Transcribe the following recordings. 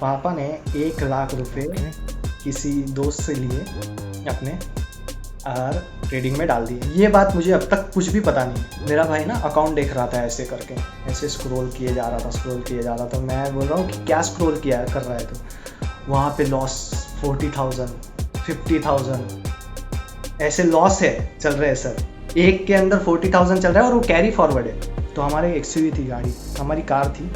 पापा ने 1 लाख रुपए किसी दोस्त से लिए अपने और ट्रेडिंग में डाल दिए। ये बात मुझे अब तक कुछ भी पता नहीं। मेरा भाई ना अकाउंट देख रहा था ऐसे करके, ऐसे स्क्रॉल किए जा रहा था। मैं बोल रहा हूँ कि क्या स्क्रॉल किया कर रहा है, तो वहाँ पे लॉस 40,000 50,000 ऐसे लॉस है चल रहे हैं सर। एक के अंदर 40,000 चल रहा है और वो कैरी फॉरवर्ड है। तो हमारे एक्सयूवी थी गाड़ी, हमारी कार थी,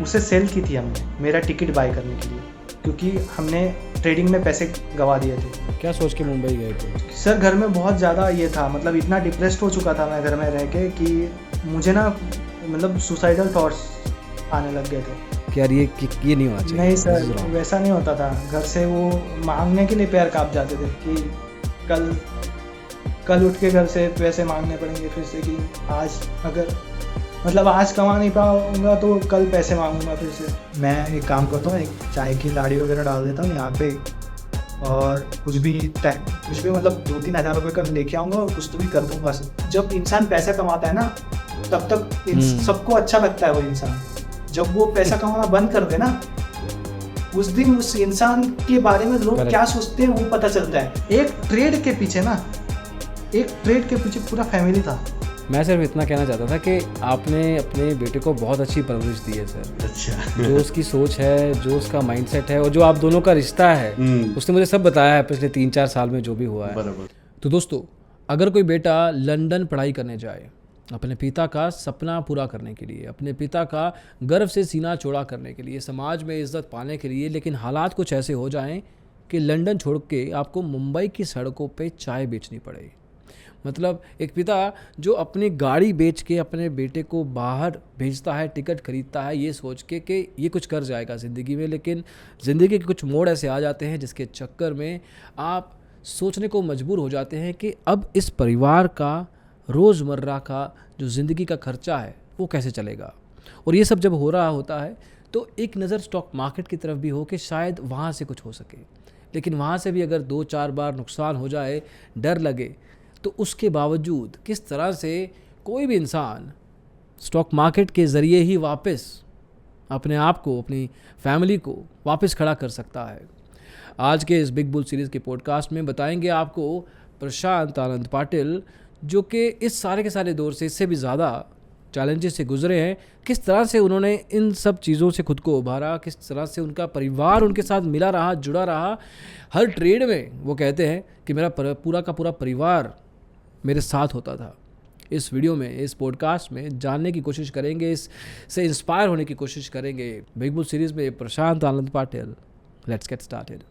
उसे सेल की थी हमने मेरा टिकट बाय करने के लिए, क्योंकि हमने ट्रेडिंग में पैसे गंवा दिए थे। क्या सोच के मुंबई गए थे सर? घर में बहुत ज़्यादा ये था, मतलब इतना डिप्रेस्ड हो चुका था मैं घर में रह के कि मुझे ना मतलब सुसाइडल थॉट्स आने लग गए थे कि यार ये नहीं होना चाहिए। नहीं सर, वैसा नहीं होता था। घर से वो मांगने के लिए पैर कांप जाते थे कि कल उठ के घर से पैसे मांगने पड़ेंगे फिर से, कि आज अगर मतलब आज कमा नहीं पाऊंगा तो कल पैसे मांगूंगा फिर से। मैं एक काम करता हूँ, एक चाय की लाड़ी वगैरह डाल देता हूँ यहाँ पे, और कुछ भी मतलब 2-3 हज़ार रुपये का लेके आऊँगा और कुछ तो भी कर दूँगा। जब इंसान पैसा कमाता है ना, तब तक सबको अच्छा लगता है वो इंसान। जब वो पैसा कमाना बंद कर दे ना, उस दिन उस इंसान के बारे में लोग क्या सोचते हैं वो पता चलता है। एक ट्रेड के पीछे पूरा फैमिली था। मैं सिर्फ इतना कहना चाहता था कि आपने अपने बेटे को बहुत अच्छी परवरिश दी है सर। अच्छा। जो उसकी सोच है, जो उसका माइंडसेट है और जो आप दोनों का रिश्ता है, उसने मुझे सब बताया है पिछले 3-4 साल में जो भी हुआ है। बराबर। तो दोस्तों, अगर कोई बेटा लंदन पढ़ाई करने जाए अपने पिता का सपना पूरा करने के लिए, अपने पिता का गर्व से सीना चौड़ा करने के लिए, समाज में इज्जत पाने के लिए, लेकिन हालात कुछ ऐसे हो जाएं कि लंदन छोड़ के आपको मुंबई की सड़कों पे चाय बेचनी पड़े। मतलब एक पिता जो अपनी गाड़ी बेच के अपने बेटे को बाहर भेजता है, टिकट खरीदता है ये सोच के कि ये कुछ कर जाएगा ज़िंदगी में, लेकिन ज़िंदगी के कुछ मोड़ ऐसे आ जाते हैं जिसके चक्कर में आप सोचने को मजबूर हो जाते हैं कि अब इस परिवार का रोज़मर्रा का जो ज़िंदगी का खर्चा है वो कैसे चलेगा। और ये सब जब हो रहा होता है तो एक नज़र स्टॉक मार्केट की तरफ भी हो कि शायद वहाँ से कुछ हो सके, लेकिन वहाँ से भी अगर 2-4 बार नुकसान हो जाए, डर लगे, तो उसके बावजूद किस तरह से कोई भी इंसान स्टॉक मार्केट के ज़रिए ही वापस अपने आप को, अपनी फैमिली को वापस खड़ा कर सकता है। आज के इस बिग बुल सीरीज़ के पॉडकास्ट में बताएंगे आपको प्रशांत आनंद पाटिल, जो कि इस सारे के सारे दौर से, इससे भी ज़्यादा चैलेंजेस से गुजरे हैं, किस तरह से उन्होंने इन सब चीज़ों से खुद को उभारा, किस तरह से उनका परिवार उनके साथ मिला रहा, जुड़ा रहा। हर ट्रेड में वो कहते हैं कि मेरा पूरा का पूरा परिवार मेरे साथ होता था। इस वीडियो में, इस पॉडकास्ट में जानने की कोशिश करेंगे, इससे इंस्पायर होने की कोशिश करेंगे। बिग बुल सीरीज़ में Prashant Anand Patil. Let's get started.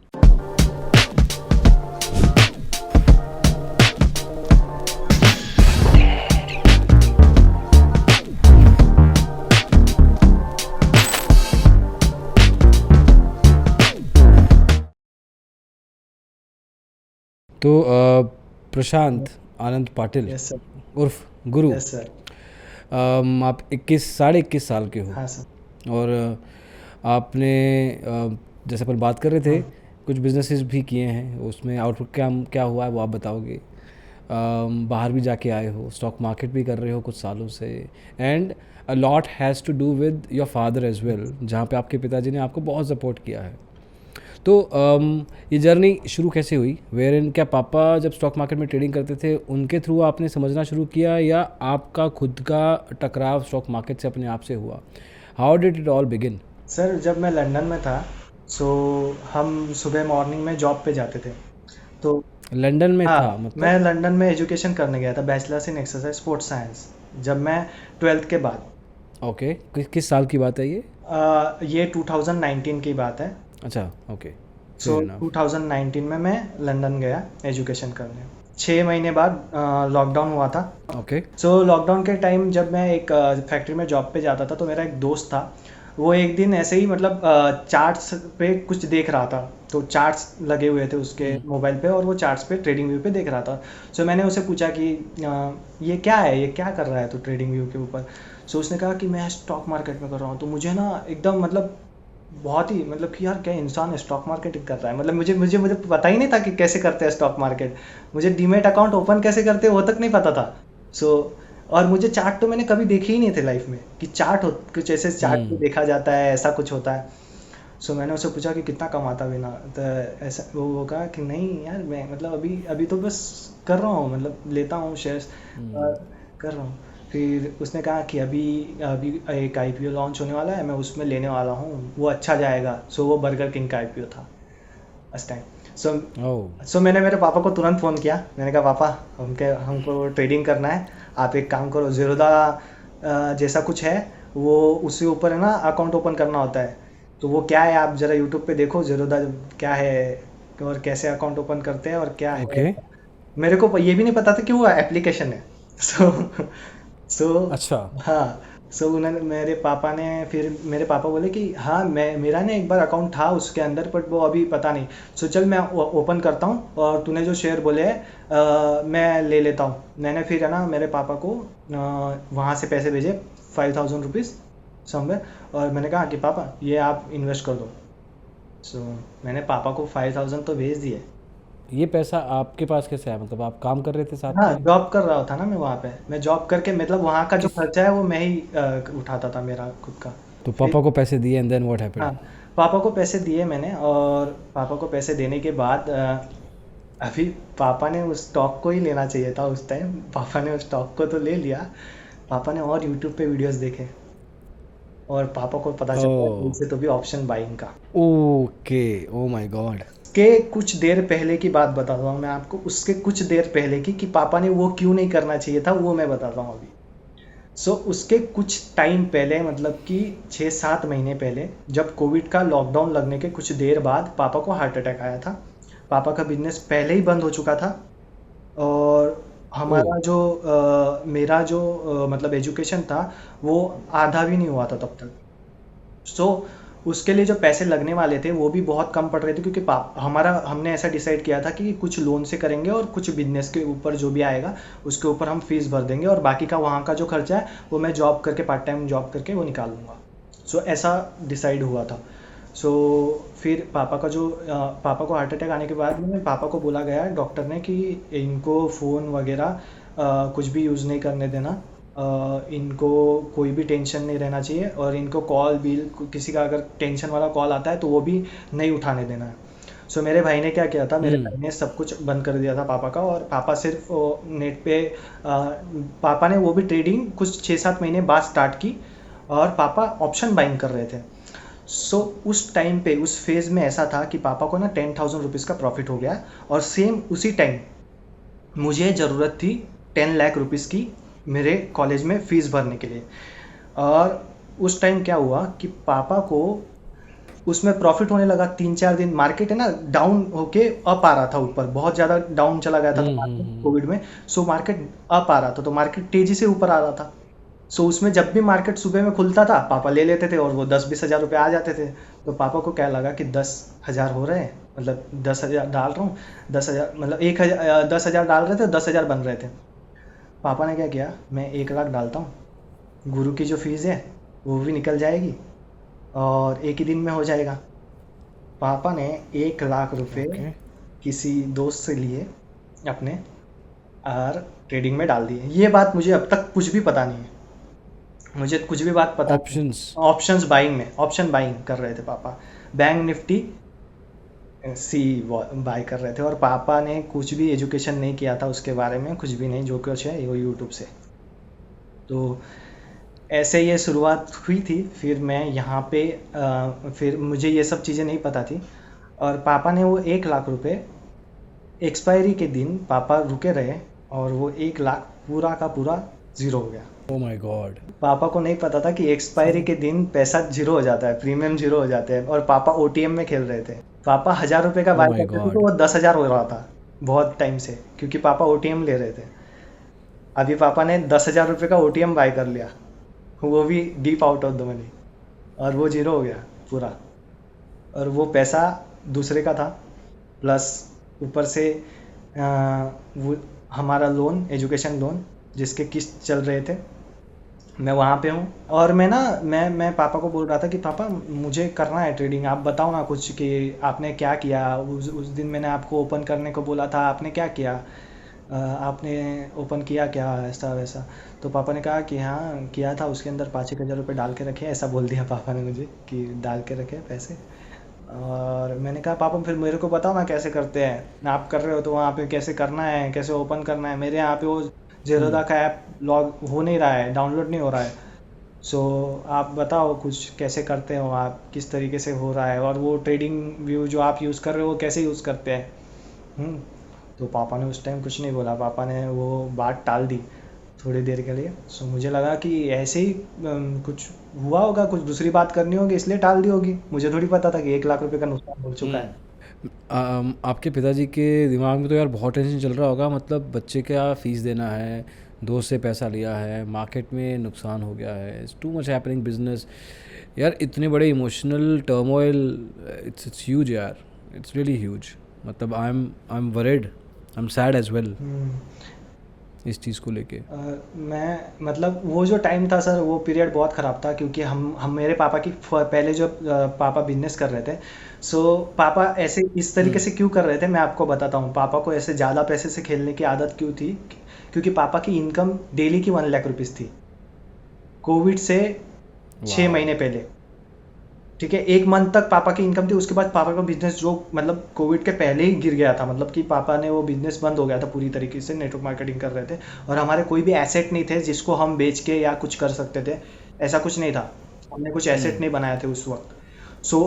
तो प्रशांत आनंद पाटिल उर्फ गुरु, आप 21 साल के हो। हाँ सर। और आपने जैसे अपन बात कर रहे थे, कुछ बिजनेसेस भी किए हैं, उसमें आउटपुट क्या हुआ है वो आप बताओगे। बाहर भी जाके आए हो, स्टॉक मार्केट भी कर रहे हो कुछ सालों से, and a lot has to do with your father as well, जहाँ पे आपके पिताजी ने आपको बहुत सपोर्ट किया है। तो ये जर्नी शुरू कैसे हुई? वेयर क्या पापा जब स्टॉक मार्केट में ट्रेडिंग करते थे उनके थ्रू आपने समझना शुरू किया, या आपका खुद का टकराव स्टॉक मार्केट से अपने आप से हुआ? How did it all begin? Sir, जब मैं लंदन में था सो हम सुबह मॉर्निंग में जॉब पे जाते थे। तो लंदन में हाँ, था मतलब? मैं लंदन में एजुकेशन करने गया था, bachelors in exercise sports science, जब मैं 12th के बाद। ओके, किस साल की बात है ये? ये 2019 की बात है। अच्छा, ओके। सो 2019 में मैं लंदन गया एजुकेशन करने। 6 महीने बाद लॉकडाउन हुआ था। ओके। सो लॉकडाउन के टाइम जब मैं एक फैक्ट्री में जॉब पे जाता था, तो मेरा एक दोस्त था, वो एक दिन ऐसे ही मतलब चार्ट्स पे कुछ देख रहा था। तो चार्ट्स लगे हुए थे उसके मोबाइल पे, और वो चार्ट्स पे ट्रेडिंग व्यू पे देख रहा था। सो मैंने उसे पूछा कि ये क्या है, ये क्या कर रहा है तो ट्रेडिंग व्यू के ऊपर? सो उसने कहा कि मैं स्टॉक मार्केट में कर रहा हूँ। तो मुझे ना एकदम मतलब बहुत ही मतलब कि यार क्या इंसान स्टॉक मार्केटिंग कर रहा है, मतलब मुझे पता ही नहीं था कि कैसे करते हैं स्टॉक मार्केट। मुझे डीमेट अकाउंट ओपन कैसे करते हैं वो तक नहीं पता था। सो और मुझे चार्ट तो मैंने कभी देखे ही नहीं थे लाइफ में, कि चार्ट कुछ ऐसे चार्ट देखा जाता है, ऐसा कुछ होता है। सो मैंने उससे पूछा कि कितना कमाता बिना, तो ऐसा वो कहा कि नहीं यार, मैं मतलब अभी अभी तो बस कर रहा हूँ, मतलब लेता हूँ शेयर्स कर रहा हूँ। फिर उसने कहा कि अभी अभी एक आईपीओ लॉन्च होने वाला है, मैं उसमें लेने वाला हूँ, वो अच्छा जाएगा। सो वो बर्गर किंग का आईपीओ था उस टाइम। सो ओह। सो मैंने मेरे पापा को तुरंत फ़ोन किया, मैंने कहा पापा हमको ट्रेडिंग करना है, आप एक काम करो, ज़ीरोधा जैसा कुछ है, वो उसके ऊपर है ना अकाउंट ओपन करना होता है, तो वो क्या है आप ज़रा यूट्यूब पे देखो ज़ीरोधा क्या है और कैसे अकाउंट ओपन करते हैं और क्या है। ओके। मेरे को ये भी नहीं पता था कि वो एप्लीकेशन है। सो सो अच्छा। हाँ, सो उन्होंने मेरे पापा ने फिर मेरे पापा बोले कि हाँ, मैं मेरा ना एक बार अकाउंट था उसके अंदर, बट वो अभी पता नहीं। सो चल मैं ओपन करता हूँ और तूने जो शेयर बोले हैं मैं ले लेता हूँ। मैंने फिर है ना मेरे पापा को वहाँ से पैसे भेजे, 5000 रुपीज़ समवेयर, और मैंने कहा कि पापा ये आप इन्वेस्ट कर दो। सो मैंने पापा को 5000 तो भेज दिए। ये पैसा आपके पास कैसे आया, मतलब आप काम कर रहे थे साथ हाँ, में? जॉब कर रहा था ना मैं वहाँ पे, मैं जॉब करके मतलब वहाँ का जो किस खर्चा है वो मैं ही उठाता था, मेरा खुद का। तो फिर पापा को पैसे दिए एंड देन व्हाट हाँ, हैपेंड? पापा को पैसे दिए मैंने, और पापा को पैसे देने के बाद अभी पापा ने उस स्टॉक को ही लेना चाहिए था उस टाइम, पापा ने उस स्टॉक को तो ले लिया। पापा ने और यूट्यूब पे वीडियोस देखे, और पापा को पता चला ओह। इनसे तो भी ऑप्शन बाइंग का। ओके। Oh my God. के कुछ देर पहले की बात बताता हूँ मैं आपको, उसके कुछ देर पहले की, कि पापा ने वो क्यों नहीं करना चाहिए था वो मैं बताता हूँ अभी। सो उसके कुछ टाइम पहले, मतलब कि 6-7 महीने पहले, जब कोविड का लॉकडाउन लगने के कुछ देर बाद पापा को हार्ट अटैक आया था। पापा का बिजनेस पहले ही बंद हो चुका था, और ओ। हमारा जो मेरा जो मतलब एजुकेशन था वो आधा भी नहीं हुआ था तब तक। सो उसके लिए जो पैसे लगने वाले थे वो भी बहुत कम पड़ रहे थे, क्योंकि हमारा हमने ऐसा डिसाइड किया था कि कुछ लोन से करेंगे और कुछ बिजनेस के ऊपर जो भी आएगा उसके ऊपर हम फीस भर देंगे, और बाकी का वहाँ का जो खर्चा है वो मैं जॉब करके, पार्ट टाइम जॉब करके वो निकाल लूँगा। सो ऐसा डिसाइड हुआ था। सो फिर पापा को हार्ट अटैक आने के बाद में पापा को बोला गया डॉक्टर ने कि इनको फ़ोन वगैरह कुछ भी यूज़ नहीं करने देना, इनको कोई भी टेंशन नहीं रहना चाहिए, और इनको कॉल बिल किसी का अगर टेंशन वाला कॉल आता है तो वो भी नहीं उठाने देना है। सो मेरे भाई ने क्या किया था, मेरे हम्म। भाई ने सब कुछ बंद कर दिया था पापा का, और पापा सिर्फ नेट पे पापा ने वो भी ट्रेडिंग कुछ 6-7 महीने बाद स्टार्ट की, और पापा ऑप्शन बाइंग कर रहे थे। सो उस टाइम पे उस फेज़ में ऐसा था कि पापा को ना 10,000 रुपीज़ का प्रॉफिट हो गया, और सेम उसी टाइम मुझे ज़रूरत थी 10 लाख रुपीज़ की मेरे कॉलेज में फ़ीस भरने के लिए। और उस टाइम क्या हुआ कि पापा को उसमें प्रॉफिट होने लगा। 3-4 दिन मार्केट है ना डाउन होके अप आ रहा था, ऊपर बहुत ज़्यादा डाउन चला गया था तो मार्केट हम्म। कोविड में। सो मार्केट अप आ रहा था, तो मार्केट तेज़ी से ऊपर आ रहा था। सो उसमें जब भी मार्केट सुबह में खुलता था पापा ले लेते थे, और वो 10-20 हज़ार रुपये आ जाते थे। तो पापा को क्या लगा कि 10 हज़ार हो रहे हैं, मतलब 10 हज़ार डाल रहा हूँ, 10 हज़ार मतलब 1 हज़ार, 10 हज़ार डाल रहे थे, 10 हज़ार बन रहे थे। पापा ने क्या किया, मैं 1 लाख डालता हूँ, गुरु की जो फीस है वो भी निकल जाएगी, और एक ही दिन में हो जाएगा। पापा ने 1 लाख रुपए ओके। किसी दोस्त से लिए अपने, और ट्रेडिंग में डाल दिए। ये बात मुझे अब तक कुछ भी पता नहीं है, मुझे कुछ भी बात पता नहीं। ऑप्शंस। ऑप्शंस बाइंग में ऑप्शन बाइंग कर रहे थे पापा, बैंक निफ्टी सी बाय कर रहे थे, और पापा ने कुछ भी एजुकेशन नहीं किया था उसके बारे में, कुछ भी नहीं, जो कुछ है वो यूट्यूब से। तो ऐसे ये शुरुआत हुई थी। फिर मैं यहाँ पे फिर मुझे ये सब चीज़ें नहीं पता थी, और पापा ने वो 1 लाख रुपए एक्सपायरी के दिन पापा रुके रहे, और वो 1 लाख पूरा का पूरा ज़ीरो हो गया। Oh my God. पापा को नहीं पता था कि एक्सपायरी के दिन पैसा जीरो हो जाता है, प्रीमियम जीरो हो जाते हैं, और पापा ओटीएम में खेल रहे थे। पापा 1,000 रुपये का ओ बाय माय करते थे तो गॉड। वो 10,000 हो रहा था बहुत टाइम से, क्योंकि पापा ओटीएम ले रहे थे। अभी पापा ने 10,000 रुपये का ओटीएम बाय कर लिया, वो भी deep out of the money, और वो जीरो हो गया पूरा। और वो पैसा दूसरे का था, प्लस ऊपर से वो हमारा लोन, एजुकेशन लोन जिसके किस्त चल रहे थे, मैं वहाँ पे हूँ। और मैं ना मैं पापा को बोल रहा था कि पापा मुझे करना है ट्रेडिंग, आप बताओ ना कुछ कि आपने क्या किया। उस दिन मैंने आपको ओपन करने को बोला था, आपने क्या किया, आपने ओपन किया क्या, ऐसा वैसा। तो पापा ने कहा कि हाँ किया था, उसके अंदर 5-1 हज़ार रुपये डाल के रखे, ऐसा बोल दिया पापा ने मुझे कि डाल के रखे पैसे। और मैंने कहा पापा फिर मेरे को बताओ ना कैसे करते हैं, आप कर रहे हो तो वहाँ पे कैसे करना है, कैसे ओपन करना है। मेरे यहाँ पे वो हम्म। जेरोदा का ऐप लॉग हो नहीं रहा है, डाउनलोड नहीं हो रहा है। सो आप बताओ कुछ कैसे करते हो आप, किस तरीके से हो रहा है, और वो ट्रेडिंग व्यू जो आप यूज़ कर रहे हो वो कैसे यूज़ करते हैं। हम्म। तो पापा ने उस टाइम कुछ नहीं बोला, पापा ने वो बात टाल दी थोड़ी देर के लिए। सो मुझे लगा कि ऐसे ही कुछ हुआ होगा, कुछ दूसरी बात करनी होगी इसलिए टाल दी होगी। मुझे थोड़ी पता था कि 1 लाख रुपए का नुकसान हो चुका है। आपके पिताजी के दिमाग में तो यार बहुत टेंशन चल रहा होगा, मतलब बच्चे का फीस देना है, दोस्त से पैसा लिया है, मार्केट में नुकसान हो गया है, it's too much happening business. यार इतने बड़े इमोशनल टर्मोइल, इट्स ह्यूज यार, इट्स रियली ह्यूज। मतलब I am worried, I am sad as well hmm. इस चीज़ को लेके। मैं मतलब वो जो टाइम था सर, वो पीरियड बहुत ख़राब था, क्योंकि हम मेरे पापा की पहले जो पापा बिजनेस कर रहे थे। सो पापा ऐसे इस तरीके हम्म। से क्यों कर रहे थे मैं आपको बताता हूँ, पापा को ऐसे ज़्यादा पैसे से खेलने की आदत क्यों थी। क्योंकि पापा की इनकम डेली की 1 लाख रुपीज़ थी, कोविड से 6 महीने वाह। पहले। ठीक है, 1 मंथ तक पापा की इनकम थी, उसके बाद पापा का बिजनेस जो मतलब कोविड के पहले ही गिर गया था, मतलब कि पापा ने वो बिजनेस बंद हो गया था पूरी तरीके से, नेटवर्क मार्केटिंग कर रहे थे। और हमारे कोई भी एसेट नहीं थे जिसको हम बेच के या कुछ कर सकते थे, ऐसा कुछ नहीं था। हमने कुछ एसेट हम्म। नहीं बनाए थे उस वक्त। सो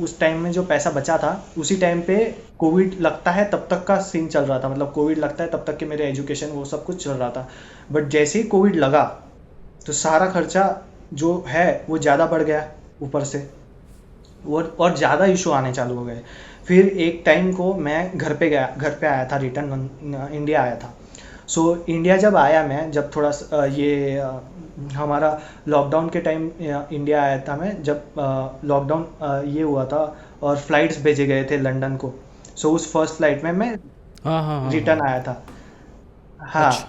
उस टाइम में जो पैसा बचा था, उसी टाइम पे कोविड लगता है तब तक का सीन चल रहा था, मतलब कोविड लगता है तब तक के मेरे एजुकेशन वो सब कुछ चल रहा था। बट जैसे ही कोविड लगा, तो सारा खर्चा जो है वो ज़्यादा बढ़ गया ऊपर से, और ज़्यादा इशू आने चालू हो गए। फिर एक टाइम को मैं घर पे आया था, रिटर्न इंडिया आया था। सो इंडिया जब आया मैं, जब थोड़ा हमारा लॉकडाउन के टाइम इंडिया आया था मैं, जब लॉकडाउन ये हुआ था और फ्लाइट्स भेजे गए थे लंदन को। सो उस फर्स्ट फ्लाइट में मैं हाँ हाँ हाँ रिटर्न हाँ। आया था। हाँ। अच्छा।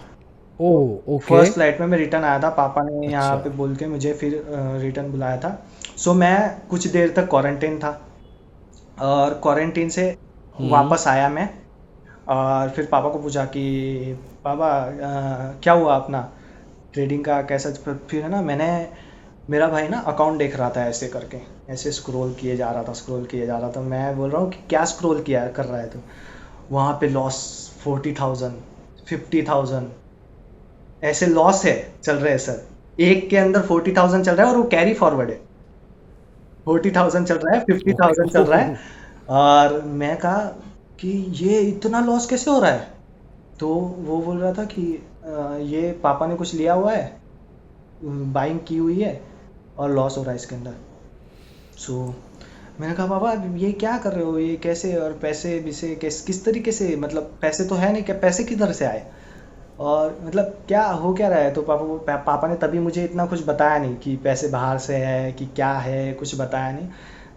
ओ। तो ओके। फर्स्ट फ्लाइट में मैं रिटर्न आया था, पापा ने यहाँ अच्छा। पे बोल के मुझे फिर रिटर्न बुलाया था। सो मैं कुछ देर तक क्वारंटाइन था, और क्वारंटीन से हम्म। वापस आया मैं। और फिर पापा को पूछा कि पापा क्या हुआ अपना ट्रेडिंग का कैसा। फिर है ना, मैंने मेरा भाई ना अकाउंट देख रहा था ऐसे करके, ऐसे स्क्रॉल किए जा रहा था। मैं बोल रहा हूँ कि क्या स्क्रॉल किया कर रहा है तो, वहाँ पे लॉस 40,000, 50,000 ऐसे लॉस है, चल रहे हैं सर। एक के अंदर 40,000 चल रहा है और वो कैरी फॉरवर्ड है। 40,000 चल रहा है, फिफ्टी ओके। थाउजेंड चल रहा है। ओह। और मैं कहा कि ये इतना लॉस कैसे हो रहा है। तो वो बोल रहा था कि ये पापा ने कुछ लिया हुआ है, बाइंग की हुई है, और लॉस हो रहा है इसके अंदर। सो मैंने कहा पापा ये क्या कर रहे हो, ये कैसे, और पैसे भी से किस तरीके से, मतलब पैसे तो है नहीं, क्या पैसे किधर से आए, और मतलब क्या हो क्या रहा है। तो पापा ने तभी मुझे इतना कुछ बताया नहीं कि पैसे बाहर से है कि क्या है, कुछ बताया नहीं।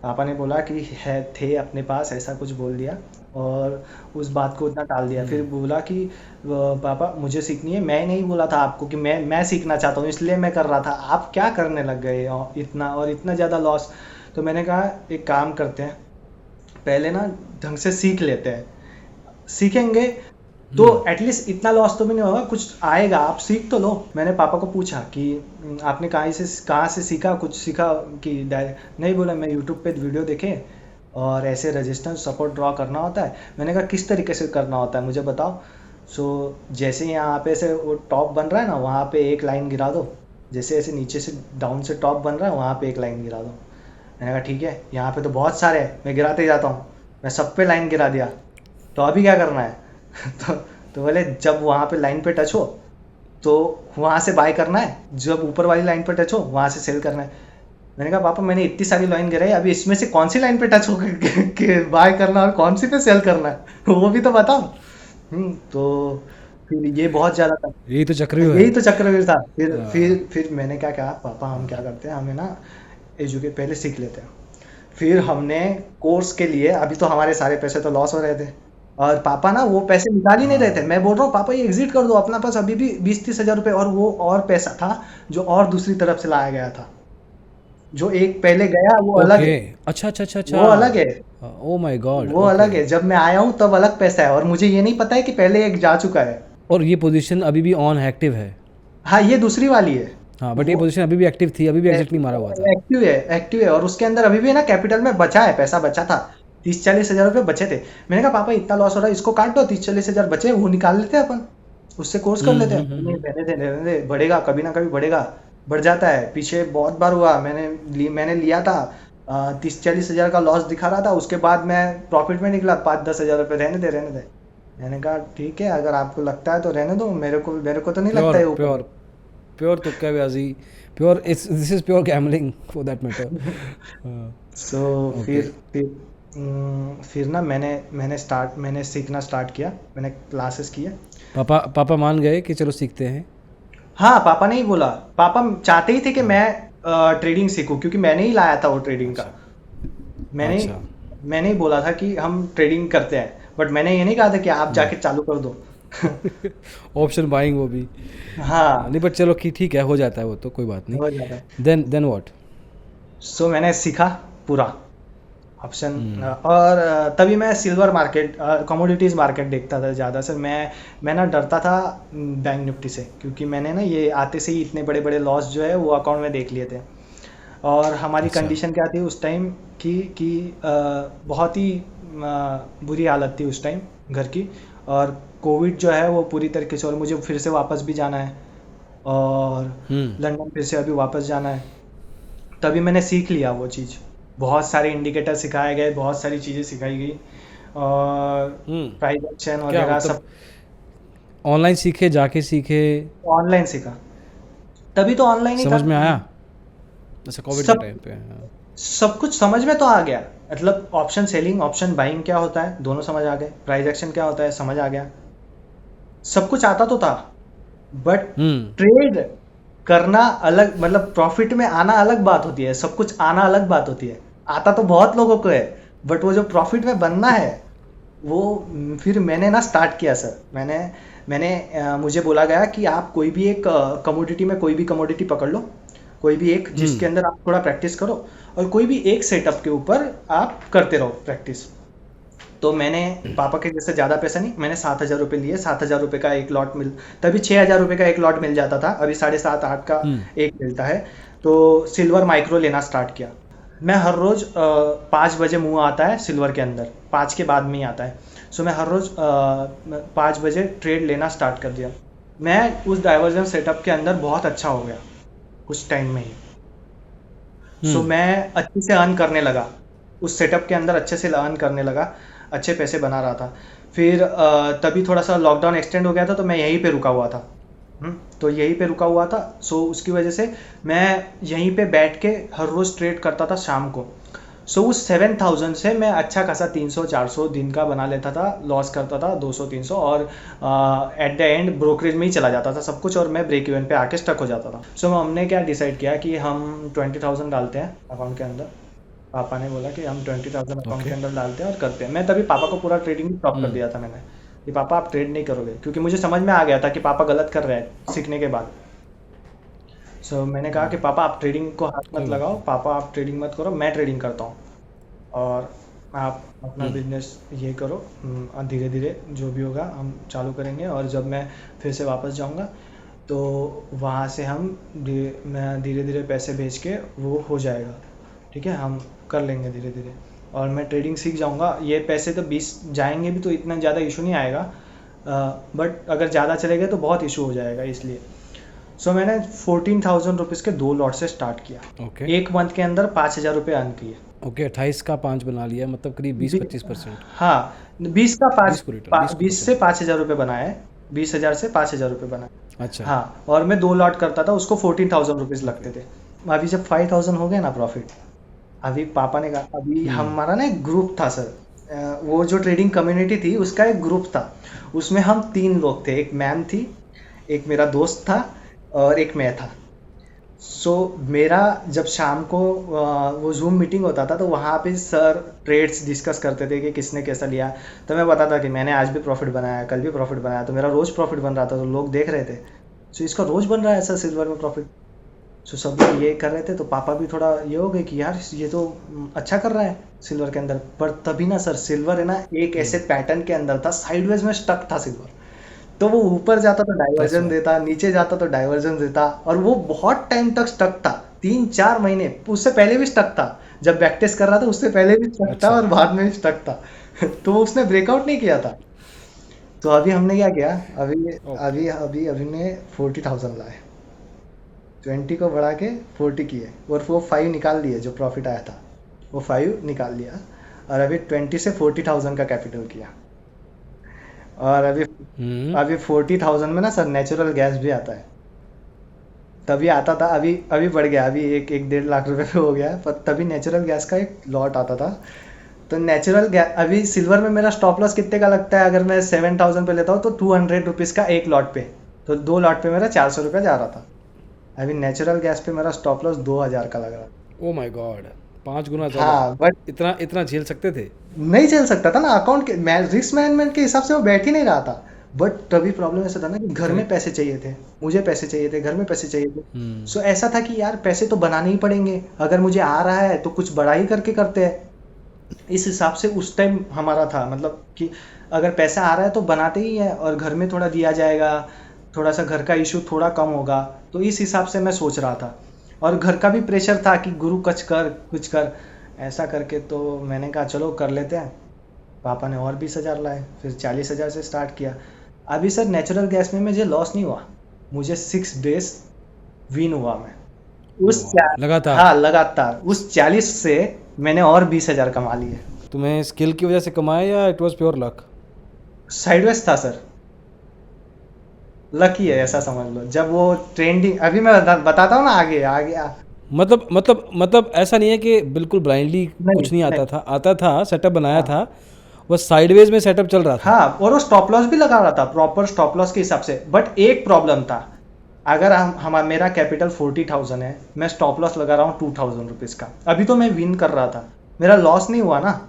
पापा ने बोला कि है, थे अपने पास, ऐसा कुछ बोल दिया, और उस बात को उतना टाल दिया। फिर हम्म। बोला कि पापा मुझे सीखनी है, मैं नहीं बोला था आपको कि मैं सीखना चाहता हूँ इसलिए मैं कर रहा था, आप क्या करने लग गए और इतना ज़्यादा लॉस। तो मैंने कहा एक काम करते हैं, पहले ना ढंग से सीख लेते हैं, सीखेंगे तो हम्म। एटलीस्ट इतना लॉस तो भी नहीं होगा, कुछ आएगा, आप सीख तो लो। मैंने पापा को पूछा कि आपने कहाँ से सीखा, कुछ सीखा कि डायरेक्ट नहीं। बोला मैं यूट्यूब पे वीडियो देखे, और ऐसे रेजिस्टेंस सपोर्ट ड्रॉ करना होता है। मैंने कहा किस तरीके से करना होता है मुझे बताओ। सो जैसे यहाँ पे से वो टॉप बन रहा है ना, वहाँ पे एक लाइन गिरा दो, जैसे ऐसे नीचे से डाउन से टॉप बन रहा है वहाँ पे एक लाइन गिरा दो। मैंने कहा ठीक है, यहाँ पे तो बहुत सारे हैं, मैं गिराते ही जाता हूँ। मैं सब पे लाइन गिरा दिया, तो अभी क्या करना है। तो तो बोले जब वहाँ पे लाइन पे टच हो तो वहाँ से बाय करना है, जब ऊपर वाली लाइन पे टच हो वहाँ से सेल करना है। मैंने कहा पापा मैंने इतनी सारी लाइन गिराई, अभी इसमें से कौन सी लाइन पे टच हो के बाय करना और कौन सी पे सेल करना है वो भी तो बताओ। तो फिर ये बहुत ज़्यादा था। यही तो चक्रव्यूह है। यही तो चक्रव्यूह था। फिर आ, फिर फिर मैंने क्या कहा, पापा हम क्या करते हैं, हमें ना एजुकेट पहले सीख लेते हैं। फिर हमने कोर्स के लिए, अभी तो हमारे सारे पैसे तो लॉस हो रहे थे, और पापा ना वो पैसे निकाल ही नहीं रहे थे। हाँ। मैं बोल रहा हूँ पापा ये एग्जिट कर दो, अपना पास अभी भी 20-30 हज़ार रुपए, और वो और पैसा था जो और दूसरी तरफ से लाया गया था। जो एक पहले गया वो अलग ओके। है, अच्छा अच्छा अच्छा वो अलग है, अच्छा। Oh my God. वो ओके। अलग है। जब मैं आया हूँ तब अलग पैसा है, और मुझे ये नहीं पता है कि पहले एक जा चुका है। और ये पोजीशन अभी भी ऑन एक्टिव है? हाँ ये दूसरी वाली है। हाँ, बट ये वो पोजीशन अभी भी एक्टिव थी, अभी भी एग्जिट नहीं मारा हुआ था? एक्टिव है, और उसके अंदर अभी भी है ना, कैपिटल में बचा है, पैसा बचा था, 30-40 हजार रुपये बचे थे। मैंने कहा पापा इतना लॉस हो रहा है, इसको काट दो, 30-40 हजार बचे, वो निकाल लेते हैं अपन, उससे कोर्स कर लेते हैं। नहीं, रहने दे, बढ़ेगा, कभी ना कभी बढ़ेगा, बढ़ जाता है। पीछे बहुत बार हुआ, मैंने लिया था, 30-40 हजार का लॉस दिखा रहा था, उसके बाद मैं प्रॉफिट में निकला 5-10 हजार रुपये। रहने दे। मैंने कहा ठीक है, अगर आपको लगता है तो रहने दो, मेरे को तो नहीं लगता प्योर है ऊपर। प्योर प्योर तुक्केबाजी, pure, it's this is pure gambling for that matter. So okay. फिर ना मैंने सीखना स्टार्ट किया, मैंने क्लासेस किए। पापा पापा मान गए कि चलो सीखते हैं? हाँ, पापा ने ही बोला। पापा चाहते ही थे कि हाँ। मैं ट्रेडिंग सीखूं, क्योंकि मैंने ही लाया था वो ट्रेडिंग का। अच्छा। मैंने अच्छा। मैंने ही बोला था कि हम ट्रेडिंग करते हैं, बट मैंने ये नहीं कहा था कि आप हम्म। जाके चालू कर दो। ऑप्शन बाइंग वो भी। हाँ, हाँ, नहीं बट चलो कि ठीक है, हो जाता है वो तो, कोई बात नहीं। हो जाता है। Then what? सो मैंने सीखा पूरा ऑप्शन। हम्म। और तभी मैं सिल्वर मार्केट, कमोडिटीज मार्केट देखता था ज़्यादा। सर मैं ना डरता था बैंक निफ्टी से, क्योंकि मैंने ना ये आते से ही इतने बड़े बड़े लॉस जो है वो अकाउंट में देख लिए थे। और हमारी अच्छा। कंडीशन क्या थी उस टाइम कि बहुत ही बुरी हालत थी उस टाइम घर की। और कोविड जो है वो पूरी तरीके से, और मुझे फिर से वापस भी जाना है, और हम्म। लंदन फिर से अभी वापस जाना है। तभी मैंने सीख लिया वो चीज़। बहुत सारे इंडिकेटर सिखाए गए, बहुत सारी चीज़ें सिखाई गई, और हम्म। प्राइस एक्शन क्या वगैरह मतलब, सब ऑनलाइन सीखे, जाके सीखे? ऑनलाइन सीखा। तभी तो ऑनलाइन ही था। समझ में आया? अच्छा, कोविड के सब टाइम पे, हाँ। सब कुछ समझ में तो आ गया। मतलब ऑप्शन सेलिंग, ऑप्शन बाइंग क्या होता है, दोनों समझ आ गए। प्राइस एक्शन क्या होता है, समझ आ गया। सब कुछ आता तो था, बट हम्म। ट्रेड करना अलग, मतलब प्रॉफिट में आना अलग बात होती है, सब कुछ आना अलग बात होती है। आता तो बहुत लोगों को है, बट वो जो प्रॉफिट में बनना है वो फिर मैंने ना स्टार्ट किया सर। मुझे बोला गया कि आप कोई भी एक कमोडिटी में कोई भी कमोडिटी पकड़ लो, कोई भी एक हम्म। जिसके अंदर आप थोड़ा प्रैक्टिस करो, और कोई भी एक सेटअप के ऊपर आप करते रहो प्रैक्टिस। तो मैंने, पापा के जैसे ज़्यादा पैसा नहीं, मैंने 7 हजार रुपये लिए। 7 हजार रुपये का एक लॉट मिल, तभी 6 हजार रुपये का एक लॉट मिल जाता था, अभी 7.5-8 का हम्म। एक मिलता है। तो सिल्वर माइक्रो लेना स्टार्ट किया। मैं हर रोज़ 5 बजे मुंह आता है सिल्वर के अंदर, 5 के बाद में ही आता है। सो मैं हर रोज़ 5 बजे ट्रेड लेना स्टार्ट कर दिया। मैं उस डाइवर्जन सेटअप के अंदर बहुत अच्छा हो गया कुछ टाइम में ही। सो हम्म। मैं अच्छे से अर्न करने लगा, उस सेटअप के अंदर अच्छे से अर्न करने लगा, अच्छे पैसे बना रहा था। फिर तभी थोड़ा सा लॉकडाउन एक्सटेंड हो गया था, तो मैं यहीं पे रुका हुआ था। तो यहीं पे रुका हुआ था, सो उसकी वजह से मैं यहीं पे बैठ के हर रोज़ ट्रेड करता था शाम को। सो उस 7,000 से मैं अच्छा खासा 300-400 दिन का बना लेता था, लॉस करता था 200-300, और एट द एंड ब्रोकरेज में ही चला जाता था सब कुछ, और मैं ब्रेक इवन पे आके स्टक हो जाता था। सो हमने क्या डिसाइड किया कि हम 20,000 डालते हैं अकाउंट के अंदर। पापा ने बोला कि हम 20,000 अकाउंट ओके। के अंदर डालते हैं और करते हैं। मैं तभी पापा को पूरा ट्रेडिंग स्टॉप कर हम्म। दिया था मैंने, कि पापा आप ट्रेड नहीं करोगे, क्योंकि मुझे समझ में आ गया था कि पापा गलत कर रहे हैं सीखने के बाद। सो मैंने कहा कि पापा आप ट्रेडिंग को हाथ कोई मत बात लगाओ, नहीं। पापा आप ट्रेडिंग मत करो, मैं ट्रेडिंग करता हूँ, और आप अपना हम्म। बिजनेस ये करो। धीरे धीरे जो भी होगा हम चालू करेंगे, और जब मैं फिर से वापस जाऊंगा तो वहाँ से मैं धीरे धीरे पैसे भेज के वो हो जाएगा, ठीक है, हम कर लेंगे धीरे धीरे, और मैं ट्रेडिंग सीख जाऊंगा। ये पैसे तो 20 जाएंगे भी तो इतना ज़्यादा इशू नहीं आएगा, बट अगर ज़्यादा चले गए तो बहुत इशू हो जाएगा, इसलिए। सो मैंने 14,000 रुपीज़ के 2 लॉट से स्टार्ट किया। ओके। एक मंथ के अंदर 5 हजार रुपये अर्न किए। ओके, 28 का 5 बना लिया, मतलब करीब बीस बी- पच्चीस परसेंट हाँ, 20 का पाँच 20 को रिटर्न, 20 को 20 से परसेंट। 5 हजार रुपये बनाए। 20 हजार से 5 हजार रुपये बनाए। अच्छा। हाँ, और मैं 2 लॉट करता था, उसको 14,000 रुपीज़ लगते थे। अभी जब 5,000 हो गए ना प्रॉफिट, अभी पापा ने कहा, अभी हम्म। हमारा ना एक ग्रुप था सर। वो जो ट्रेडिंग कम्युनिटी थी उसका एक ग्रुप था। उसमें हम 3 लोग थे, एक मैम थी, एक मेरा दोस्त था, और एक मैं था। सो मेरा जब शाम को वो जूम मीटिंग होता था, तो वहाँ पे सर ट्रेड्स डिस्कस करते थे कि किसने कैसा लिया। तो मैं बताता कि मैंने आज भी प्रॉफिट बनाया, कल भी प्रॉफिट बनाया, तो मेरा रोज़ प्रॉफिट बन रहा था, तो लोग देख रहे थे। सो इसका रोज़ बन रहा है सर सिल्वर में प्रॉफिट। सो सब लोग ये कर रहे थे, तो पापा भी थोड़ा ये हो गए कि यार ये तो अच्छा कर रहा है सिल्वर के अंदर। पर तभी ना सर, सिल्वर है ना एक ऐसे पैटर्न के अंदर था, साइडवेज में स्टक था सिल्वर। तो वो ऊपर जाता तो डाइवर्जन अच्छा। देता, नीचे जाता तो डाइवर्जन देता, और वो बहुत टाइम तक स्टक था। 3-4 महीने, उससे पहले भी स्टक था। जब बैक टेस्ट कर रहा था उससे पहले भी स्टक था अच्छा। और बाद में भी स्टक था। तो उसने ब्रेकआउट नहीं किया था। तो अभी हमने क्या किया, अभी ओके। अभी अभी अभी ने 40,000 लाए, 20 को बढ़ा के 40 किए, और वो 5 निकाल लिए, जो प्रॉफिट आया था वो 5 निकाल लिया, और अभी 20 से 40,000 का कैपिटल किया। और अभी हम्म। अभी 40,000 में ना सर नेचुरल गैस भी आता है। तभी आता था, अभी अभी बढ़ गया, अभी एक एक 1.5 लाख रुपए पे हो गया है, पर तभी नेचुरल गैस का एक लॉट आता था। तो नेचुरल गैस अभी सिल्वर में मेरा स्टॉप लॉस कितने का लगता है, अगर मैं 7,000 पे लेता हूँ तो 200 रुपीज़ का एक लॉट पे, तो 2 लॉट पे मेरा 400 रुपया जा रहा था। अभी नेचुरल गैस पे मेरा स्टॉप लॉस 2,000 का लग रहा ओ माय गॉड, 5 गुना था। ज़्यादा। हाँ बट इतना इतना झेल सकते थे? नहीं चल सकता था ना, अकाउंट के रिस्क मैनेजमेंट के हिसाब से वो बैठ ही नहीं रहा था। बट तभी प्रॉब्लम ऐसा था ना कि घर में करेक्ट। पैसे चाहिए थे, मुझे पैसे चाहिए थे, घर में पैसे चाहिए थे। हम्म। सो ऐसा था कि यार पैसे तो बनाने ही पड़ेंगे, अगर मुझे आ रहा है तो कुछ बड़ा ही करके करते हैं। इस हिसाब से उस टाइम हमारा था, मतलब कि अगर पैसा आ रहा है तो बनाते ही है, और घर में थोड़ा दिया जाएगा, थोड़ा सा घर का इशू थोड़ा कम होगा। तो इस हिसाब से मैं सोच रहा था, और घर का भी प्रेशर था कि गुरु कुछ कर, ऐसा करके। तो मैंने कहा चलो कर लेते हैं। पापा ने और 20,000 लाए, फिर 40,000 से स्टार्ट किया। अभी सर नेचुरल गैस में मुझे लॉस नहीं हुआ, मुझे 6 डेज विन हुआ। मैं ओ उस लगातार? हाँ लगातार उस 40 से मैंने और 20,000 कमा लिए। तुम्हें स्किल की वजह से कमाया या it was pure luck? Sideways था सर, लकी है ऐसा समझ लो। जब वो ट्रेंडिंग, अभी मैं बताता हूँ ना, आगे आगे मतलब ऐसा नहीं है कि बिल्कुल ब्लाइंडली नहीं कुछ नहीं नहीं। आता था, आता था, सेटअप बनाया हाँ था, बस साइडवेज में सेटअप चल रहा था। हाँ, और वो स्टॉप लॉस भी लगा रहा था प्रॉपर स्टॉप लॉस के हिसाब से। बट एक प्रॉब्लम था, अगर हम मेरा कैपिटल 40,000 है, मैं स्टॉप लॉस लगा रहा हूँ 2,000 रुपीज़ का, अभी तो मैं विन कर रहा था, मेरा लॉस नहीं हुआ ना।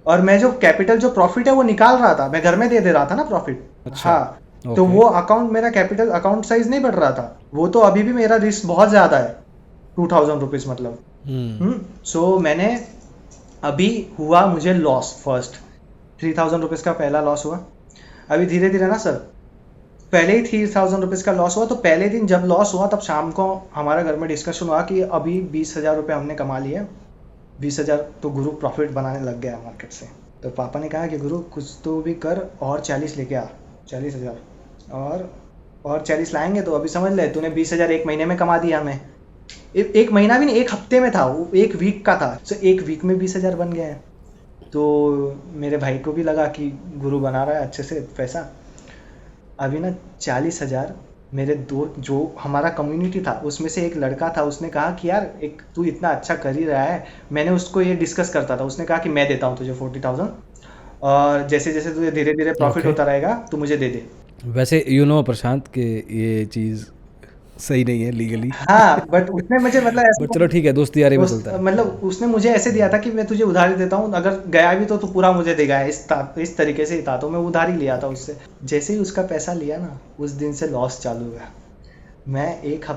और मैं जो कैपिटल जो प्रॉफिट है वो निकाल रहा था, मैं घर में दे रहा था ना प्रॉफिट। अच्छा। हाँ, तो ओके। वो अकाउंट, मेरा कैपिटल अकाउंट साइज नहीं बढ़ रहा था, वो तो अभी भी मेरा रिस्क बहुत ज़्यादा है, 2,000 रुपीज़ मतलब। हम्म। सो मैंने अभी हुआ मुझे लॉस फर्स्ट, 3,000 रुपीज़ का पहला लॉस हुआ। अभी धीरे धीरे ना सर, पहले ही 3,000 रुपीज़ का लॉस हुआ, तो पहले दिन जब लॉस हुआ तब शाम को हमारे घर में डिस्कशन हुआ कि अभी 20,000 रुपये हमने कमा लिए, 20,000 तो गुरु प्रॉफिट बनाने लग गया मार्केट से। तो पापा ने कहा कि गुरु कुछ तो भी कर, और 40 लेके आ, 40,000, और 40 लाएंगे तो अभी समझ ले, तूने 20,000 एक महीने में कमा दिया हमें। एक महीना भी नहीं, एक हफ्ते में था वो, एक वीक का था, तो एक वीक में 20,000 बन गए हैं। तो मेरे भाई को भी लगा कि गुरु बना रहा है अच्छे से पैसा। अभी ना 40,000, मेरे दो जो हमारा कम्युनिटी था उसमें से एक लड़का था, उसने कहा कि यार एक तू इतना अच्छा कर ही रहा है, मैंने उसको ये डिस्कस करता था, उसने कहा कि मैं देता हूँ तुझे 40,000, और जैसे जैसे तुझे धीरे धीरे प्रॉफिट ओके। होता रहेगा तू मुझे दे दे। वैसे प्रशांत के ये चीज़ सही नहीं है लीगली। हाँ बट उसने मुझे मतलब बट चलो ठीक है, दोस्ती यारी में उस चलता है। मतलब उसने मुझे ऐसे दिया था कि मैं तुझे उधारी देता हूँ, अगर गया भी तो तू पूरा मुझे देगा, इस तरीके से ही था। तो मैं उधारी लिया था उससे। जैसे ही उसका पैसा लिया ना, उस दिन से लॉस चालू हुआ। मैं एक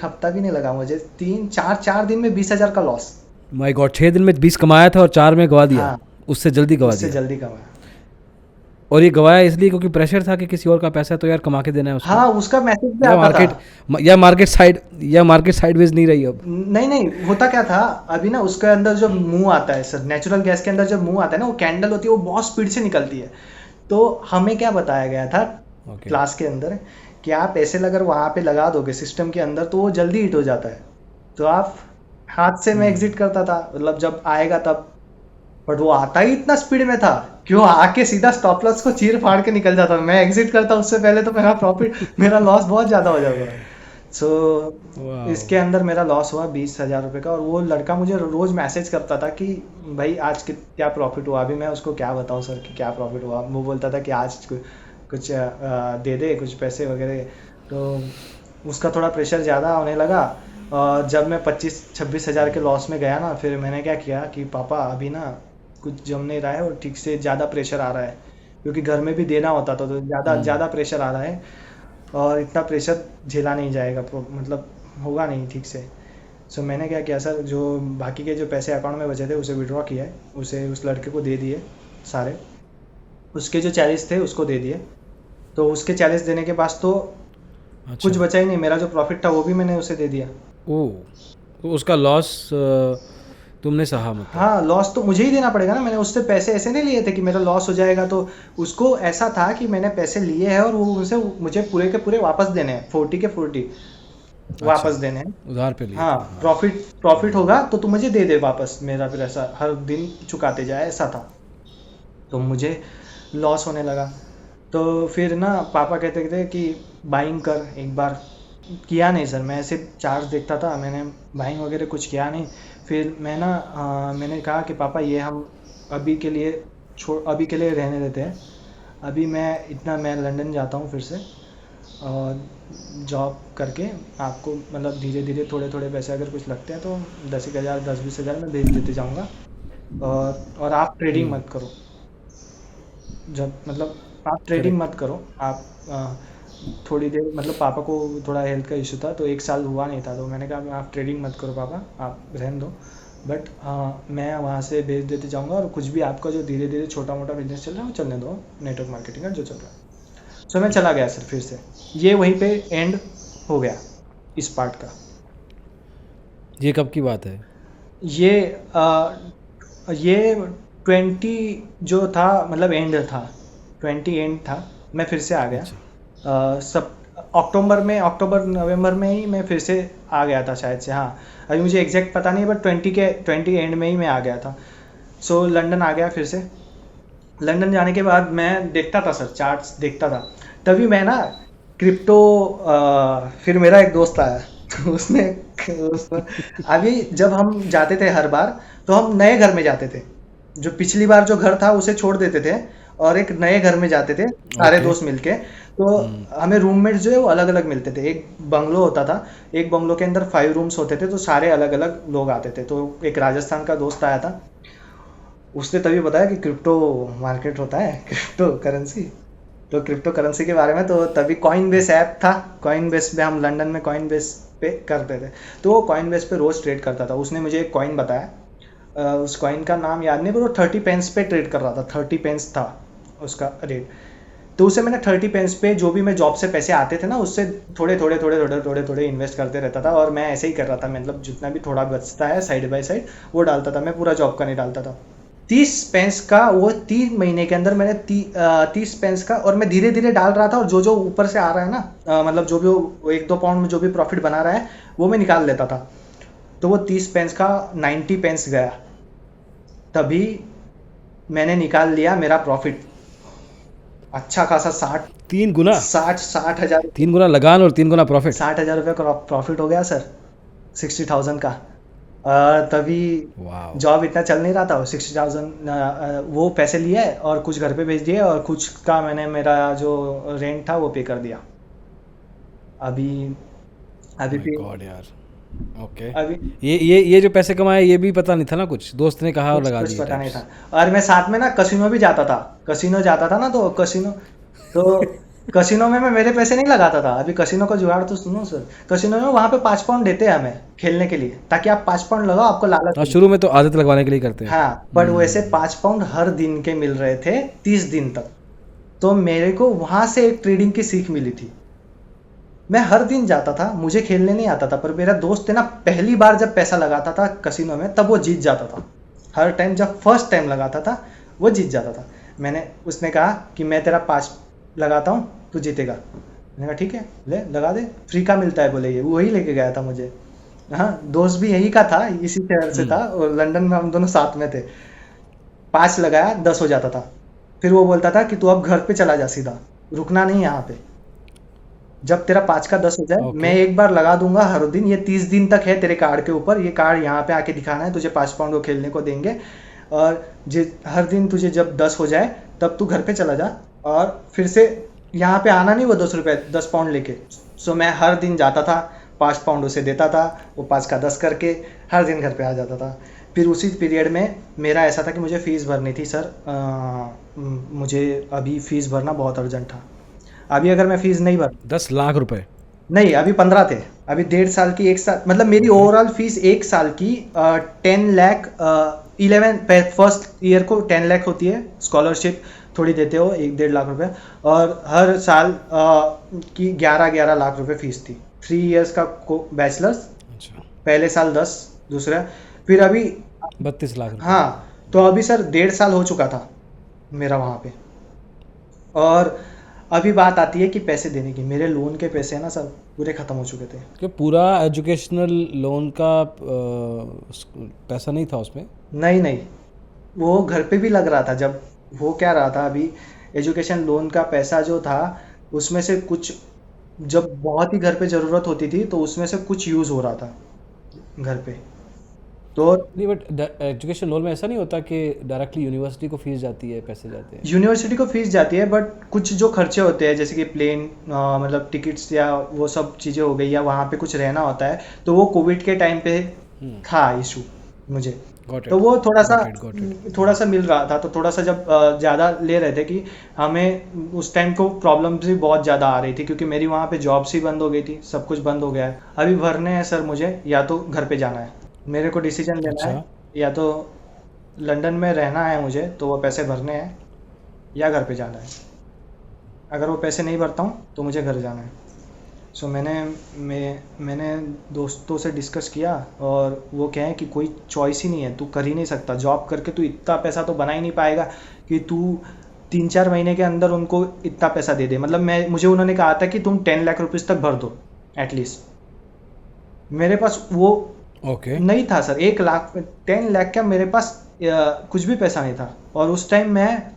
हफ्ता भी नहीं लगा मुझे, 4 दिन में 20,000 का लॉस। माय गॉड, 6 दिन में 20 कमाया था और 4 में गवा दिया। हाँ, उससे जल्दी गवा उससे दिया। जल्दी कमाया। और ये गवाया इसलिए क्योंकि प्रेशर था कि किसी और का पैसा है तो यार कमा के देना है उसको। हाँ, उसका मैसेज भी या आता था। मार्केट या मार्केट साइडवेज नहीं रही अब? नहीं नहीं, होता क्या था, अभी ना उसके अंदर जो मुंह आता है सर, नेचुरल गैस के अंदर जब मुंह आता है ना, वो कैंडल होती है, वो बहुत स्पीड से निकलती है। तो हमें क्या बताया गया था ओके। क्लास के अंदर, कि आप ऐसे अगर वहां पे लगा दोगे सिस्टम के अंदर तो वो जल्दी हिट हो जाता है। तो आप हाथ से मैं एग्जिट करता था, मतलब जब आएगा तब। बट वो आता ही इतना स्पीड में था कि वो आके सीधा स्टॉप लॉस को चीर फाड़ के निकल जाता। मैं एग्जिट करता उससे पहले तो मेरा लॉस बहुत ज्यादा हो जाता। सो वाह। इसके अंदर मेरा लॉस हुआ 20,000 रुपये का। और वो लड़का मुझे रोज मैसेज करता था कि भाई आज क्या प्रॉफिट हुआ। अभी मैं उसको क्या बताऊं सर कि क्या प्रॉफिट हुआ। वो बोलता था कि आज कुछ दे दे कुछ पैसे वगैरह। तो उसका थोड़ा प्रेशर ज़्यादा होने लगा। और जब मैं 25-26 हज़ार के लॉस में गया ना, फिर मैंने क्या किया कि पापा अभी ना कुछ जम नहीं रहा है और ठीक से ज़्यादा प्रेशर आ रहा है, क्योंकि घर में भी देना होता था, तो ज़्यादा ज़्यादा प्रेशर आ रहा है और इतना प्रेशर झेला नहीं जाएगा, मतलब होगा नहीं ठीक से। सो मैंने क्या किया सर, जो बाकी के जो पैसे अकाउंट में बचे थे उसे विड्रॉ किया है, उसे उस लड़के को दे दिए सारे। उसके जो 40 थे उसको दे दिए। तो उसके 40 देने के बाद तो कुछ अच्छा। बचा ही नहीं। मेरा जो प्रॉफिट था वो भी मैंने उसे दे दिया। ओ। तो उसका लॉस तुमने सहा मतलब? हाँ, लॉस तो मुझे ही देना पड़ेगा ना। मैंने उससे पैसे ऐसे नहीं लिए थे कि मेरा लॉस हो जाएगा। तो उसको ऐसा था कि मैंने पैसे लिए हैं और वो उनसे मुझे पूरे के पूरे वापस देने हैं, 40 के 40 अच्छा, वापस देने हैं। उधार पे लिए हाँ, थे, हाँ। प्रॉफिट प्रॉफिट होगा तो तू मुझे दे दे वापस मेरा, फिर ऐसा हर दिन चुकाते जाए, ऐसा था। तो मुझे लॉस होने लगा। तो फिर ना पापा कहते थे कि बाइंग कर एक बार। किया नहीं सर, मैं ऐसे चार्ज देखता था, मैंने बाइंग वगैरह कुछ किया नहीं। फिर मैं ना मैंने कहा कि पापा ये हम अभी के लिए अभी के लिए रहने देते हैं। अभी मैं लंदन जाता हूँ फिर से, और जॉब करके आपको मतलब धीरे धीरे थोड़े थोड़े पैसे अगर कुछ लगते हैं तो 10,000 10-20 हज़ार मैं भेज देते जाऊँगा। और आप ट्रेडिंग हम्म। मत करो। जब मतलब आप ट्रेडिंग करेक्ट। मत करो आप। थोड़ी देर मतलब पापा को थोड़ा हेल्थ का इशू था तो एक साल हुआ नहीं था, तो मैंने कहा आप ट्रेडिंग मत करो पापा, आप रहने दो। बट मैं वहाँ से भेज देते जाऊँगा, और कुछ भी आपका जो धीरे धीरे छोटा मोटा बिजनेस चल रहा है वो चलने दो, नेटवर्क मार्केटिंग का जो चल रहा है। सो मैं चला गया सर फिर से। ये वहीं पे एंड हो गया इस पार्ट का। ये कब की बात है? ये ये 20 जो था मतलब एंड था, 20 एंड था। मैं फिर से आ गया। अच्छा। सब अक्टूबर नवंबर में ही मैं फिर से आ गया था शायद से। हाँ, अभी मुझे एग्जैक्ट पता नहीं, बट 20 एंड में ही मैं आ गया था। सो लंदन आ गया फिर से। लंदन जाने के बाद मैं देखता था सर, चार्ट्स देखता था। तभी मैं ना क्रिप्टो, फिर मेरा एक दोस्त आया तो उसने अभी जब हम जाते थे हर बार, तो हम नए घर में जाते थे। जो पिछली बार जो घर था उसे छोड़ देते थे और एक नए घर में जाते थे सारे ओके। दोस्त मिलके। तो हमें रूममेट्स जो है वो अलग अलग मिलते थे। एक बंगलो होता था, एक बंगलो के अंदर 5 रूम्स होते थे, तो सारे अलग अलग लोग आते थे। तो एक राजस्थान का दोस्त आया था, उसने तभी बताया कि क्रिप्टो मार्केट होता है, क्रिप्टो करेंसी। तो क्रिप्टो करेंसी के बारे में, तो तभी कॉइन बेस ऐप था। कॉइन बेस पे हम लंदन में कॉइन बेस पे करते थे। तो वो कॉइन बेस पे रोज ट्रेड करता था। उसने मुझे एक कॉइन बताया, उस कॉइन का नाम याद नहीं, पर वो 30 पेंस पे ट्रेड कर रहा था। 30 पेंस था उसका रेट। तो उसे मैंने 30 पेंस पे जो भी मैं जॉब से पैसे आते थे ना, उससे थोड़े थोड़े थोड़े थोड़े थोड़े थोड़े इन्वेस्ट करते रहता था। और मैं ऐसे ही कर रहा था, मतलब जितना भी थोड़ा बचता है साइड बाय साइड वो डालता था। मैं पूरा जॉब का नहीं डालता था। 30 पेंस का वो 3 महीने के अंदर मैंने 30 पेंस का, और मैं धीरे धीरे डाल रहा था। और जो जो ऊपर से आ रहा है ना, मतलब जो भी वो 1-2 पाउंड में जो भी प्रॉफिट बना रहा है वो मैं निकाल लेता था। तो वो 30 पेंस का 90 पेंस गया। तभी मैंने निकाल लिया मेरा प्रॉफिट, अच्छा खासा 60 3 गुना? 60 60 हज़ार 3 गुना लगान और 3 गुना प्रॉफिट? 60 हज़ार रुपये का प्रॉफिट हो गया सर, 60,000 का। तभी वाह। जॉब इतना चल नहीं रहा था। 60,000 वो पैसे लिए और कुछ घर पे भेज दिए, और कुछ का मैंने मेरा जो रेंट था वो पे कर दिया। अभी अभी माय भी गॉड यार। ओके। अभी ये जो पैसे कमाए ये भी पता नहीं था ना, कुछ दोस्त ने कहा और कुछ लगा कुछ दिए पता नहीं टाइप्स? था। और मैं साथ में ना कसिनो भी जाता था। कसिनो जाता था ना, तो कसिनो में मैं मेरे पैसे नहीं लगाता था। अभी कसिनो का जुगाड़ तो सुनो सर। कसिनो में वहां पे 5 पाउंड देते हैं हमें खेलने के लिए, ताकि आप 5 पाउंड लगाओ, आपको लालच हाँ, हो। शुरू में तो आदत लगवाने के लिए करते हैं। हाँ, बट वैसे 5 पाउंड हर दिन के मिल रहे थे 30 दिन तक। तो मेरे को वहां से एक ट्रेडिंग की सीख मिली थी। मैं हर दिन जाता था, मुझे खेलने नहीं आता था, पर मेरा दोस्त है ना, पहली बार जब पैसा लगाता था कसिनो में तब वो जीत जाता था। हर टाइम जब फर्स्ट टाइम लगाता था वो जीत जाता था। उसने कहा कि मैं तेरा 5 लगाता हूँ, तू जीतेगा। मैंने कहा ठीक है, ले लगा दे, फ्री का मिलता है बोले। ये वही लेके गया था मुझे। हाँ, दोस्त भी यही का था, इसी शहर से था, और लंदन में हम दोनों साथ में थे। 5 लगाया, 10 हो जाता था। फिर वो बोलता था कि तू अब घर पे चला जा सीधा, रुकना नहीं यहाँ पे। जब तेरा 5 का 10 हो जाए, मैं ओके। एक बार लगा दूंगा हर दिन। ये 30 दिन तक है तेरे कार्ड के ऊपर, ये कार्ड यहाँ पे आके दिखाना है, तुझे 5 पाउंड को खेलने को देंगे। और हर दिन तुझे जब 10 हो जाए तब तू घर पे चला जा, और फिर से यहाँ पे आना नहीं वो 10 रुपये 10 पाउंड लेके। सो मैं हर दिन जाता था, 5 पाउंड उसे देता था, वो 5 का 10 करके हर दिन घर पे आ जाता था। फिर उसी पीरियड में मेरा ऐसा था कि मुझे फ़ीस भरनी थी सर। मुझे अभी फ़ीस भरना बहुत अर्जेंट था। अभी अगर मैं फ़ीस नहीं भर 10 लाख रुपए? नहीं, अभी 15 थे। अभी 1.5 साल की, एक साल मतलब मेरी ओके। ओवरऑल फीस एक साल की 10 लाख, 11 फर्स्ट ईयर को 10 लाख होती है। स्कॉलरशिप थोड़ी देते हो, 1-1.5 लाख रुपए। और हर साल की 11-11 लाख रुपए फीस थी। 3 इयर्स का बैचलर्स, अच्छा। पहले साल 10, दूसरा, फिर अभी 32 लाख रुपए। हाँ, तो अभी सर 1.5 साल हो चुका था मेरा वहाँ पे। और अभी बात आती है कि पैसे देने की, मेरे लोन के पैसे हैं ना सर, पूरे ख़त्म हो चुके थे। कि पूरा एजुकेशनल लोन का पैसा नहीं था उसमें? नहीं नहीं, वो घर पे भी लग रहा था। जब हो क्या रहा था अभी, एजुकेशन लोन का पैसा जो था उसमें से कुछ, जब बहुत ही घर पे ज़रूरत होती थी तो उसमें से कुछ यूज़ हो रहा था घर पे। तो नहीं, बट एजुकेशन लोन में ऐसा नहीं होता कि डायरेक्टली यूनिवर्सिटी को फीस जाती है, पैसे जाते हैं? यूनिवर्सिटी को फीस जाती है, बट कुछ जो खर्चे होते हैं जैसे कि प्लेन, मतलब टिकट्स या वो सब चीज़ें हो गई, या वहाँ पे कुछ रहना होता है, तो वो कोविड के टाइम पे था इशू मुझे। गॉट तो इट, वो थोड़ा सा गॉट इट, गॉट इट। थोड़ा सा मिल रहा था, तो थोड़ा सा जब ज़्यादा ले रहे थे कि हमें उस टाइम को प्रॉब्लम्स भी बहुत ज़्यादा आ रही थी, क्योंकि मेरी वहाँ पे जॉब्स ही बंद हो गई थी, सब कुछ बंद हो गया है। अभी भरने हैं सर मुझे, या तो घर पे जाना है, मेरे को डिसीजन लेना है, अच्छा। या तो लंदन में रहना है मुझे तो वो पैसे भरने हैं, या घर पे जाना है। अगर वो पैसे नहीं भरता हूँ तो मुझे घर जाना है। सो मैंने दोस्तों से डिस्कस किया, और वो कहें कि कोई चॉइस ही नहीं है, तू कर ही नहीं सकता, जॉब करके तू इतना पैसा तो बना ही नहीं पाएगा कि तू 3-4 महीने के अंदर उनको इतना पैसा दे दे। मतलब मुझे उन्होंने कहा था कि तुम 10 लाख रुपीज़ तक भर दो एटलीस्ट। मेरे पास वो ओके। नहीं था सर, 1 लाख, 10 लाख क्या, मेरे पास कुछ भी पैसा नहीं था। और उस टाइम मैं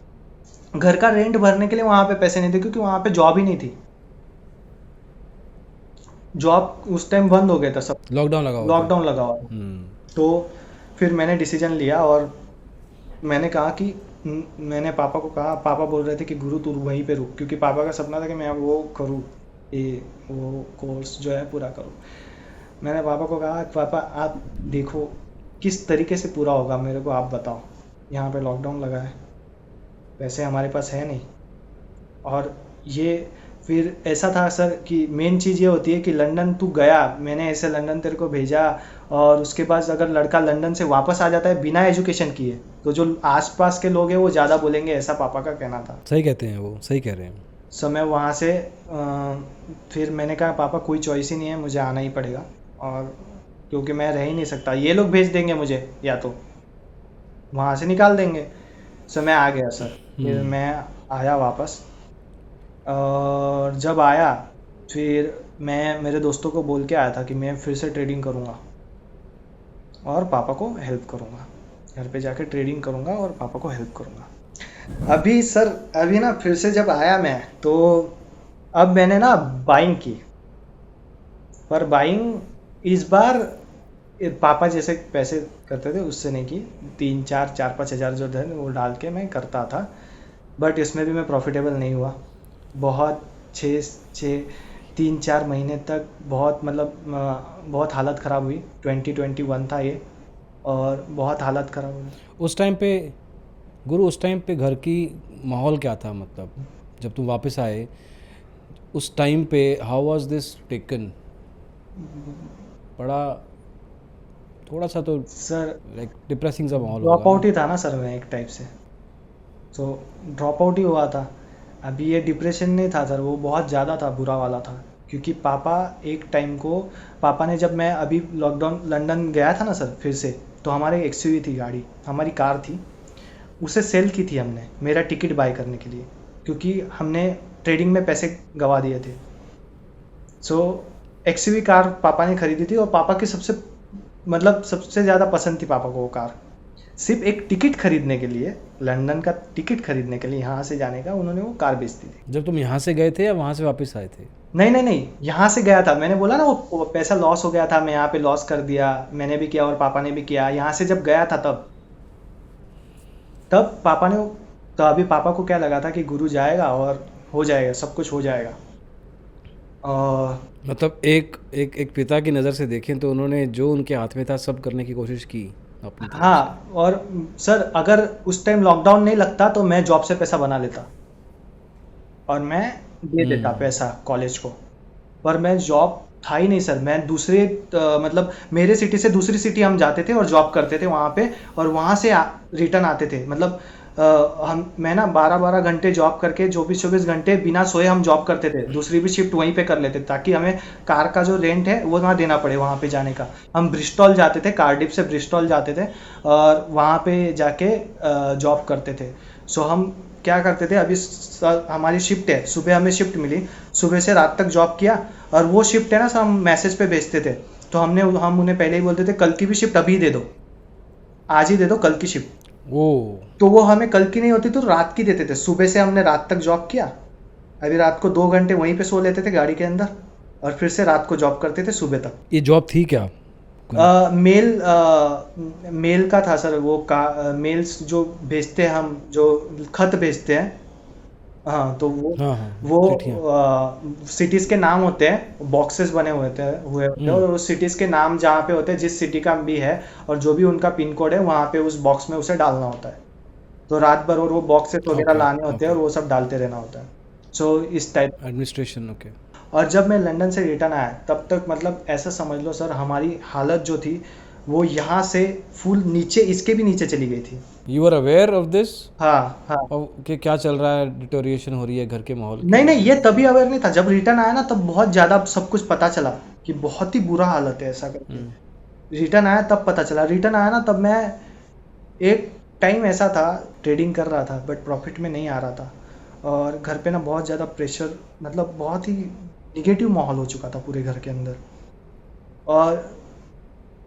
घर का रेंट भरने के लिए वहाँ पे पैसे नहीं थे, क्योंकि वहाँ पे जॉब ही नहीं थी। जॉब उस टाइम बंद हो गया था सब, लॉकडाउन लगा हुआ था। लॉकडाउन लगा हुआ था। तो फिर मैंने डिसीजन लिया, और मैंने कहा कि मैंने पापा को कहा, पापा बोल रहे थे कि गुरु तू वहीं पे रुक, क्योंकि पापा का सपना था कि मैं वो करूँ, ये वो कोर्स जो है पूरा करूँ। मैंने पापा को कहा, पापा आप देखो किस तरीके से पूरा होगा, मेरे को आप बताओ, यहाँ पे लॉकडाउन लगा है, पैसे हमारे पास है नहीं। और ये फिर ऐसा था सर कि मेन चीज़ ये होती है कि लंदन तू गया, मैंने ऐसे लंदन तेरे को भेजा, और उसके बाद अगर लड़का लंदन से वापस आ जाता है बिना एजुकेशन किए, तो जो आसपास के लोग हैं वो ज़्यादा बोलेंगे, ऐसा पापा का कहना था। सही कहते हैं, वो सही कह रहे हैं। मैं वहाँ से फिर मैंने कहा पापा कोई चॉइस ही नहीं है, मुझे आना ही पड़ेगा, और क्योंकि मैं रह ही नहीं सकता, ये लोग भेज देंगे मुझे या तो वहाँ से निकाल देंगे। मैं आ गया सर, फिर मैं आया वापस। और जब आया फिर मैं मेरे दोस्तों को बोल के आया था कि मैं फिर से ट्रेडिंग करूँगा और पापा को हेल्प करूँगा, घर पे जाके ट्रेडिंग करूँगा और पापा को हेल्प करूँगा। अभी सर, अभी ना फिर से जब आया मैं, तो अब मैंने ना बाइंग की, पर बाइंग इस बार पापा जैसे पैसे करते थे उससे नहीं की। 3-4-5 हज़ार जो थे वो डाल के मैं करता था, बट इसमें भी मैं प्रॉफिटेबल नहीं हुआ। बहुत 3-4 महीने तक बहुत, मतलब बहुत हालत ख़राब हुई। 2021 था ये, और बहुत हालत ख़राब हुई उस टाइम पे। गुरु, उस टाइम पे घर की माहौल क्या था? मतलब जब तुम वापस आए उस टाइम पे हाउ वाज दिस टेकन? बड़ा थोड़ा सा तो सर। लाइक डिप्रेसिंग सा माहौल ड्रॉप होगा आउट ना? ही था ना सर, मैं एक टाइप से तो ड्रॉप आउट ही हुआ था। अभी ये डिप्रेशन नहीं था सर, वो बहुत ज़्यादा था, बुरा वाला था। क्योंकि पापा एक टाइम को, पापा ने, जब मैं अभी लॉकडाउन लंदन गया था ना सर फिर से, तो हमारी एक्सयूवी थी, गाड़ी हमारी कार थी, उसे सेल की थी हमने मेरा टिकट बाय करने के लिए, क्योंकि हमने ट्रेडिंग में पैसे गंवा दिए थे। एक्सयूवी कार पापा ने खरीदी थी, और पापा की सबसे ज़्यादा पसंद थी पापा को वो कार। सिर्फ एक टिकट खरीदने के लिए, लंदन का टिकट खरीदने के लिए, यहाँ से जाने का, उन्होंने वो कार बेच दी थी। जब तुम यहाँ से गए थे या वहाँ से वापस आए थे? नहीं नहीं नहीं, यहाँ से गया था। मैंने बोला ना वो पैसा लॉस हो गया था, मैं यहाँ पे लॉस कर दिया, मैंने भी किया और पापा ने भी किया। यहाँ से जब गया था तब पापा ने, तो अभी पापा को क्या लगा था कि गुरु जाएगा और हो जाएगा, सब कुछ हो जाएगा। मतलब एक पिता की नज़र से देखें तो उन्होंने जो उनके हाथ में था सब करने की कोशिश की अपनी तरफ से। हाँ, और सर अगर उस टाइम लॉकडाउन नहीं लगता तो मैं जॉब से पैसा बना लेता और मैं दे देता पैसा कॉलेज को, पर मैं जॉब था ही नहीं सर। मैं दूसरे मतलब मेरे सिटी से दूसरी सिटी हम जाते थे और जॉब करते थे वहाँ पे, और वहाँ से रिटर्न आते थे। मतलब मैं ना 12-12 घंटे जॉब करके 24-24 घंटे बिना सोए हम जॉब करते थे, दूसरी भी शिफ्ट वहीं पे कर लेते ताकि हमें कार का जो रेंट है वो ना देना पड़े वहाँ पे जाने का। हम ब्रिस्टॉल जाते थे, कार्डिफ से ब्रिस्टॉल जाते थे और वहाँ पे जाके जॉब करते थे। सो हम क्या करते थे, अभी हमारी शिफ्ट है, सुबह हमें शिफ्ट मिली, सुबह से रात तक जॉब किया, और वो शिफ्ट है ना सर हम मैसेज पे भेजते थे। तो हम उन्हें पहले ही बोलते थे कल की भी शिफ्ट अभी दे दो, आज ही दे दो कल की शिफ्ट। वो तो वो हमें कल की नहीं होती तो रात की देते थे। सुबह से हमने रात तक जॉब किया, अभी रात को 2 घंटे वहीं पे सो लेते थे गाड़ी के अंदर, और फिर से रात को जॉब करते थे सुबह तक। ये जॉब थी क्या कोई? मेल का था सर, वो मेल्स जो भेजते हैं हम, जो खत भेजते हैं। हाँ, तो हाँ हाँ, वो चिट्ठियाँ। सिटीज के नाम होते हैं, बॉक्सेस बने हुए होते हैं, और उस सिटीज के नाम जहाँ पे होते हैं, जिस सिटी का भी है और जो भी उनका पिन कोड है वहाँ पे उस बॉक्स में उसे डालना होता है। तो रात भर और वो बॉक्सेस वगैरह ओके लाने होते हैं ओके, और वो सब डालते रहना होता है। सो इस टाइप। Administration, okay. और जब मैं लंदन से रिटर्न आया तब तक मतलब ऐसा समझ लो सर, हमारी हालत जो थी वो यहाँ से फुल नीचे, इसके भी नीचे चली गई थी। You are aware of this, हाँ हाँ। कि क्या चल रहा है, डिटोरिएशन हो रही है घर के माहौल नहीं की? नहीं, ये तभी अवेयर नहीं था, जब रिटर्न आया ना तब बहुत ज़्यादा सब कुछ पता चला कि बहुत ही बुरा हालत है ऐसा करके। हम्म, रिटर्न आया तब पता चला, रिटर्न आया ना तब मैं, एक टाइम ऐसा था ट्रेडिंग कर रहा था बट प्रॉफिट में नहीं आ रहा था, और घर पे ना बहुत ज़्यादा प्रेशर, मतलब बहुत ही निगेटिव माहौल हो चुका था पूरे घर के अंदर, और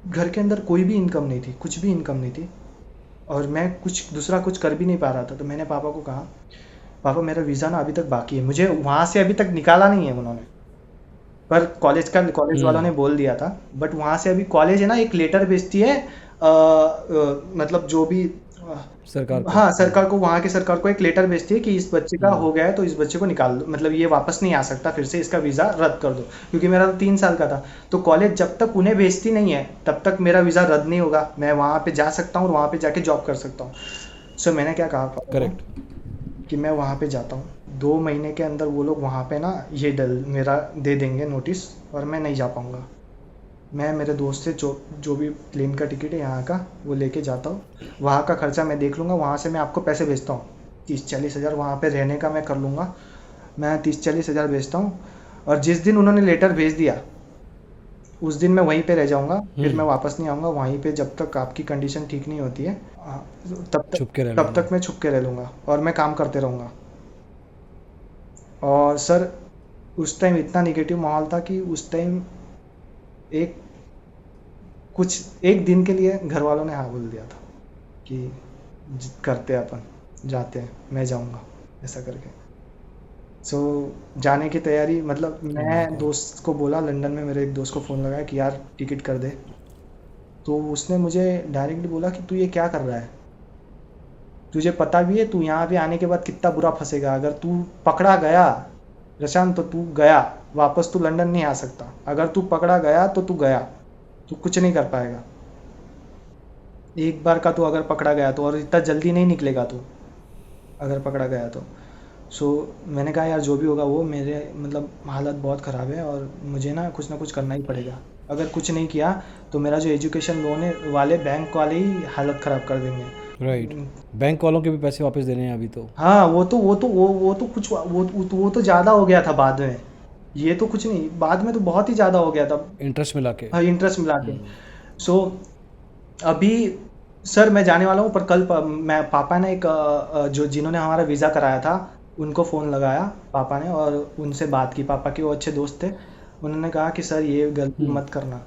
घर के अंदर कोई भी इनकम नहीं थी, कुछ भी इनकम नहीं थी, और मैं कुछ दूसरा कुछ कर भी नहीं पा रहा था। तो मैंने पापा को कहा, पापा मेरा वीज़ा ना अभी तक बाकी है, मुझे वहाँ से अभी तक निकाला नहीं है उन्होंने, पर कॉलेज वालों ने हम्म, बोल दिया था। बट वहाँ से अभी कॉलेज है ना एक लेटर भेजती है, मतलब जो भी सरकार को। हाँ, सरकार को, वहाँ की सरकार को एक लेटर भेजती है कि इस बच्चे का हम्म, हो गया है तो इस बच्चे को निकाल दो, मतलब ये वापस नहीं आ सकता फिर से, इसका वीज़ा रद्द कर दो, क्योंकि मेरा तो 3 साल का था। तो कॉलेज जब तक उन्हें भेजती नहीं है तब तक मेरा वीज़ा रद्द नहीं होगा, मैं वहाँ पे जा सकता हूँ और वहाँ पे जाके जॉब कर सकता हूँ। सो मैंने क्या कहा पापा को करेक्ट। कि मैं वहाँ पे जाता हूँ, 2 महीने के अंदर वो लोग वहाँ पे ना ये मेरा दे देंगे नोटिस, और मैं नहीं जा पाऊँगा। मैं मेरे दोस्त से जो जो भी प्लेन का टिकट है यहाँ का वो लेके जाता हूँ, वहाँ का खर्चा मैं देख लूँगा, वहाँ से मैं आपको पैसे भेजता हूँ, 30-40 हज़ार वहाँ पे रहने का मैं कर लूँगा। मैं 30-40 हज़ार भेजता हूँ, और जिस दिन उन्होंने लेटर भेज दिया उस दिन मैं वहीं पे रह जाऊँगा, फिर मैं वापस नहीं आऊँगा वहीं पे जब तक आपकी कंडीशन ठीक नहीं होती है। छुप के रह तब लेना। तक मैं छुप के रह लूँगा और मैं काम करते रहूँगा। और सर उस टाइम इतना निगेटिव माहौल था कि उस टाइम एक कुछ एक दिन के लिए घर वालों ने हाँ बोल दिया था कि करते हैं अपन, जाते हैं, मैं जाऊंगा, ऐसा करके। सो जाने की तैयारी, मतलब ओ माय मैं गॉड। दोस्त को बोला, लंदन में मेरे एक दोस्त को फ़ोन लगाया कि यार टिकट कर दे। तो उसने मुझे डायरेक्टली बोला कि तू ये क्या कर रहा है, तुझे पता भी है तू यहाँ पे आने के बाद कितना बुरा फंसेगा, अगर तू पकड़ा गया प्रशांत तो तू गया, वापस तू लंदन नहीं आ सकता, अगर तू पकड़ा गया तो तू गया, तू कुछ नहीं कर पाएगा। एक बार का तू अगर पकड़ा गया तो, और इतना जल्दी नहीं निकलेगा तू अगर पकड़ा गया तो। सो मैंने कहा यार जो भी होगा वो, मेरे मतलब हालत बहुत ख़राब है और मुझे ना कुछ करना ही पड़ेगा, अगर कुछ नहीं किया तो मेरा जो एजुकेशन लोन है वाले बैंक वाले ही हालत ख़राब कर देंगे। राइट, बैंक वालों के भी पैसे वापस देने हैं अभी तो। हाँ, वो तो कुछ वो तो ज़्यादा हो गया था बाद में, ये तो कुछ नहीं, बाद में तो बहुत ही ज़्यादा हो गया था। इंटरेस्ट मिला के। हाँ, इंटरेस्ट मिला के। हम्म, सो अभी सर मैं जाने वाला हूँ, पर कल मैं पापा ने एक जो जिन्होंने हमारा वीज़ा कराया था उनको फ़ोन लगाया पापा ने, और उनसे बात की, पापा के वो अच्छे दोस्त थे, उन्होंने कहा कि सर ये गलती हम्म, मत करना,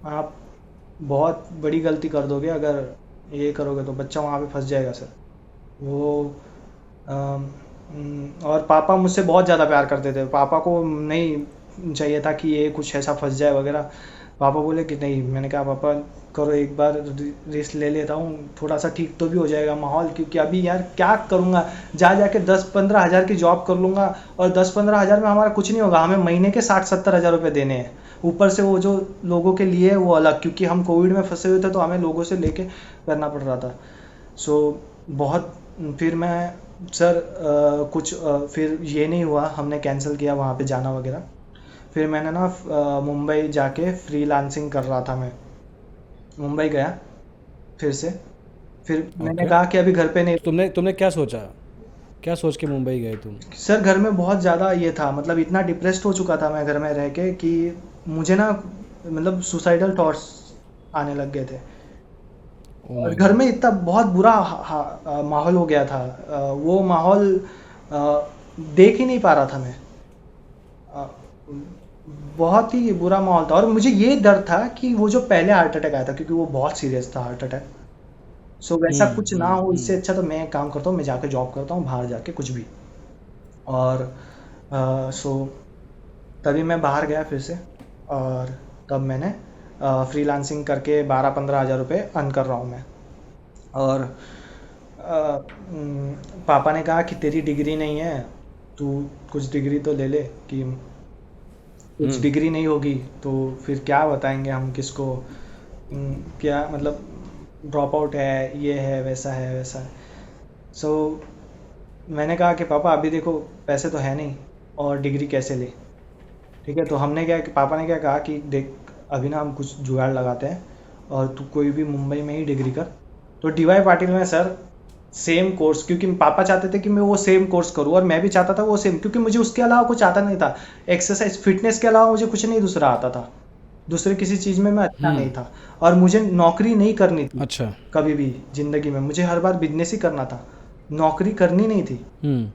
आप बहुत बड़ी गलती कर दोगे अगर ये करोगे, तो बच्चा वहाँ पे फंस जाएगा सर। वो और पापा मुझसे बहुत ज़्यादा प्यार करते थे, पापा को नहीं चाहिए था कि ये कुछ ऐसा फंस जाए वगैरह। पापा बोले कि नहीं, मैंने कहा पापा करो, एक बार रिस्क ले लेता हूँ, थोड़ा सा ठीक तो भी हो जाएगा माहौल, क्योंकि अभी यार क्या करूँगा, जा जाके 10-15 हज़ार की जॉब कर लूँगा, और 10-15 हज़ार में हमारा कुछ नहीं होगा, हमें महीने के 60-70 हज़ार रुपये देने हैं, ऊपर से वो जो लोगों के लिए वो अलग, क्योंकि हम कोविड में फंसे हुए थे तो हमें लोगों से लेके करना पड़ रहा था। सो बहुत, फिर मैं सर फिर ये नहीं हुआ, हमने कैंसिल किया वहाँ पे जाना वगैरह। फिर मैंने ना मुंबई जाके फ्रीलांसिंग कर रहा था मैं, मुंबई गया फिर से, फिर मैंने ओके। कहा कि अभी घर पे नहीं। तो तुमने तुमने क्या सोचा, क्या सोच के मुंबई गए तुम? सर घर में बहुत ज़्यादा ये था, मतलब इतना डिप्रेस्ड हो चुका था मैं घर में रह के कि मुझे ना मतलब सुसाइडल थॉट्स आने लग गए थे। ओ और माय घर गॉड। में इतना बहुत बुरा माहौल हो गया था। वो माहौल देख ही नहीं पा रहा था मैं। अ, बहुत ही बुरा माहौल था और मुझे ये डर था कि वो जो पहले हार्ट अटैक आया था, क्योंकि वो बहुत सीरियस था हार्ट अटैक। सो वैसा कुछ ना हो, इससे अच्छा तो मैं एक काम करता हूँ, मैं जाके जॉब करता हूँ बाहर जाके कुछ भी। और सो तभी मैं बाहर गया फिर से। और तब मैंने फ्रीलांसिंग करके 12-15 हज़ार रुपये अर्न कर रहा हूँ मैं। और पापा ने कहा कि तेरी डिग्री नहीं है, तू कुछ डिग्री तो ले ले, कि कुछ हम्म। डिग्री नहीं होगी तो फिर क्या बताएंगे हम किसको। क्या मतलब ड्रॉप आउट है, ये है, वैसा है, वैसा है। सो मैंने कहा कि पापा अभी देखो पैसे तो है नहीं, और डिग्री कैसे ले। ठीक है, तो हमने क्या कि पापा ने क्या कहा कि देख अभी ना हम कुछ जुगाड़ लगाते हैं, और तू कोई भी मुंबई में ही डिग्री कर। तो डीवाई पाटिल में सर सेम कोर्स, क्योंकि पापा चाहते थे कि मैं वो सेम कोर्स करूँ, और मैं भी चाहता था वो सेम, क्योंकि मुझे उसके अलावा कुछ आता नहीं था। एक्सरसाइज फिटनेस के अलावा मुझे कुछ नहीं दूसरा आता था। दूसरे किसी चीज़ में मैं अच्छा नहीं हम्म। था। और मुझे नौकरी नहीं करनी थी अच्छा। कभी भी ज़िंदगी में। मुझे हर बार बिजनेस ही करना था, नौकरी करनी नहीं थी। हम्म।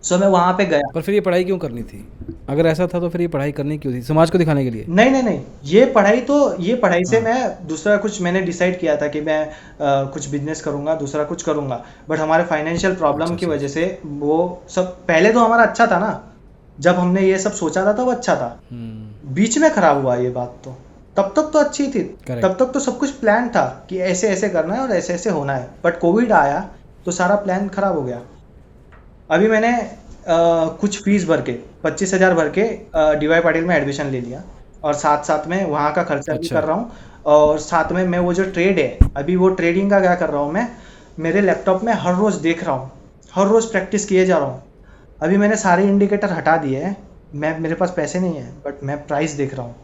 सो मैं वहाँ पे गया। पर फिर ये पढ़ाई क्यों करनी थी? अगर ऐसा था तो फिर ये पढ़ाई करनी क्यों थी, समाज को दिखाने के लिए? नहीं नहीं नहीं, ये पढ़ाई से हाँ। मैं दूसरा कुछ मैंने डिसाइड किया था कि मैं कुछ बिजनेस करूंगा, दूसरा कुछ करूंगा। बट हमारे फाइनेंशियल प्रॉब्लम अच्छा की अच्छा वजह अच्छा। से वो सब, पहले तो हमारा अच्छा था ना, जब हमने ये सब सोचा था तब अच्छा था। हम्म। बीच में खराब हुआ ये बात तो। तब तक तो अच्छी थी। तब करेक्ट। तक तो सब कुछ प्लान था कि ऐसे ऐसे करना है और ऐसे ऐसे होना है, बट कोविड आया तो सारा प्लान खराब हो गया। अभी मैंने कुछ फीस भर के 25,000 भर के डीवाई पाटिल में एडमिशन ले लिया, और साथ साथ में वहाँ का खर्चा भी अच्छा। कर रहा हूँ। और साथ में मैं वो जो ट्रेड है, अभी वो ट्रेडिंग का क्या कर रहा हूँ मैं, मेरे लैपटॉप में हर रोज़ देख रहा हूँ, हर रोज़ प्रैक्टिस किए जा रहा हूँ। अभी मैंने सारे इंडिकेटर हटा दिए हैं। मैं मेरे पास पैसे नहीं है, बट मैं प्राइस देख रहा हूँ,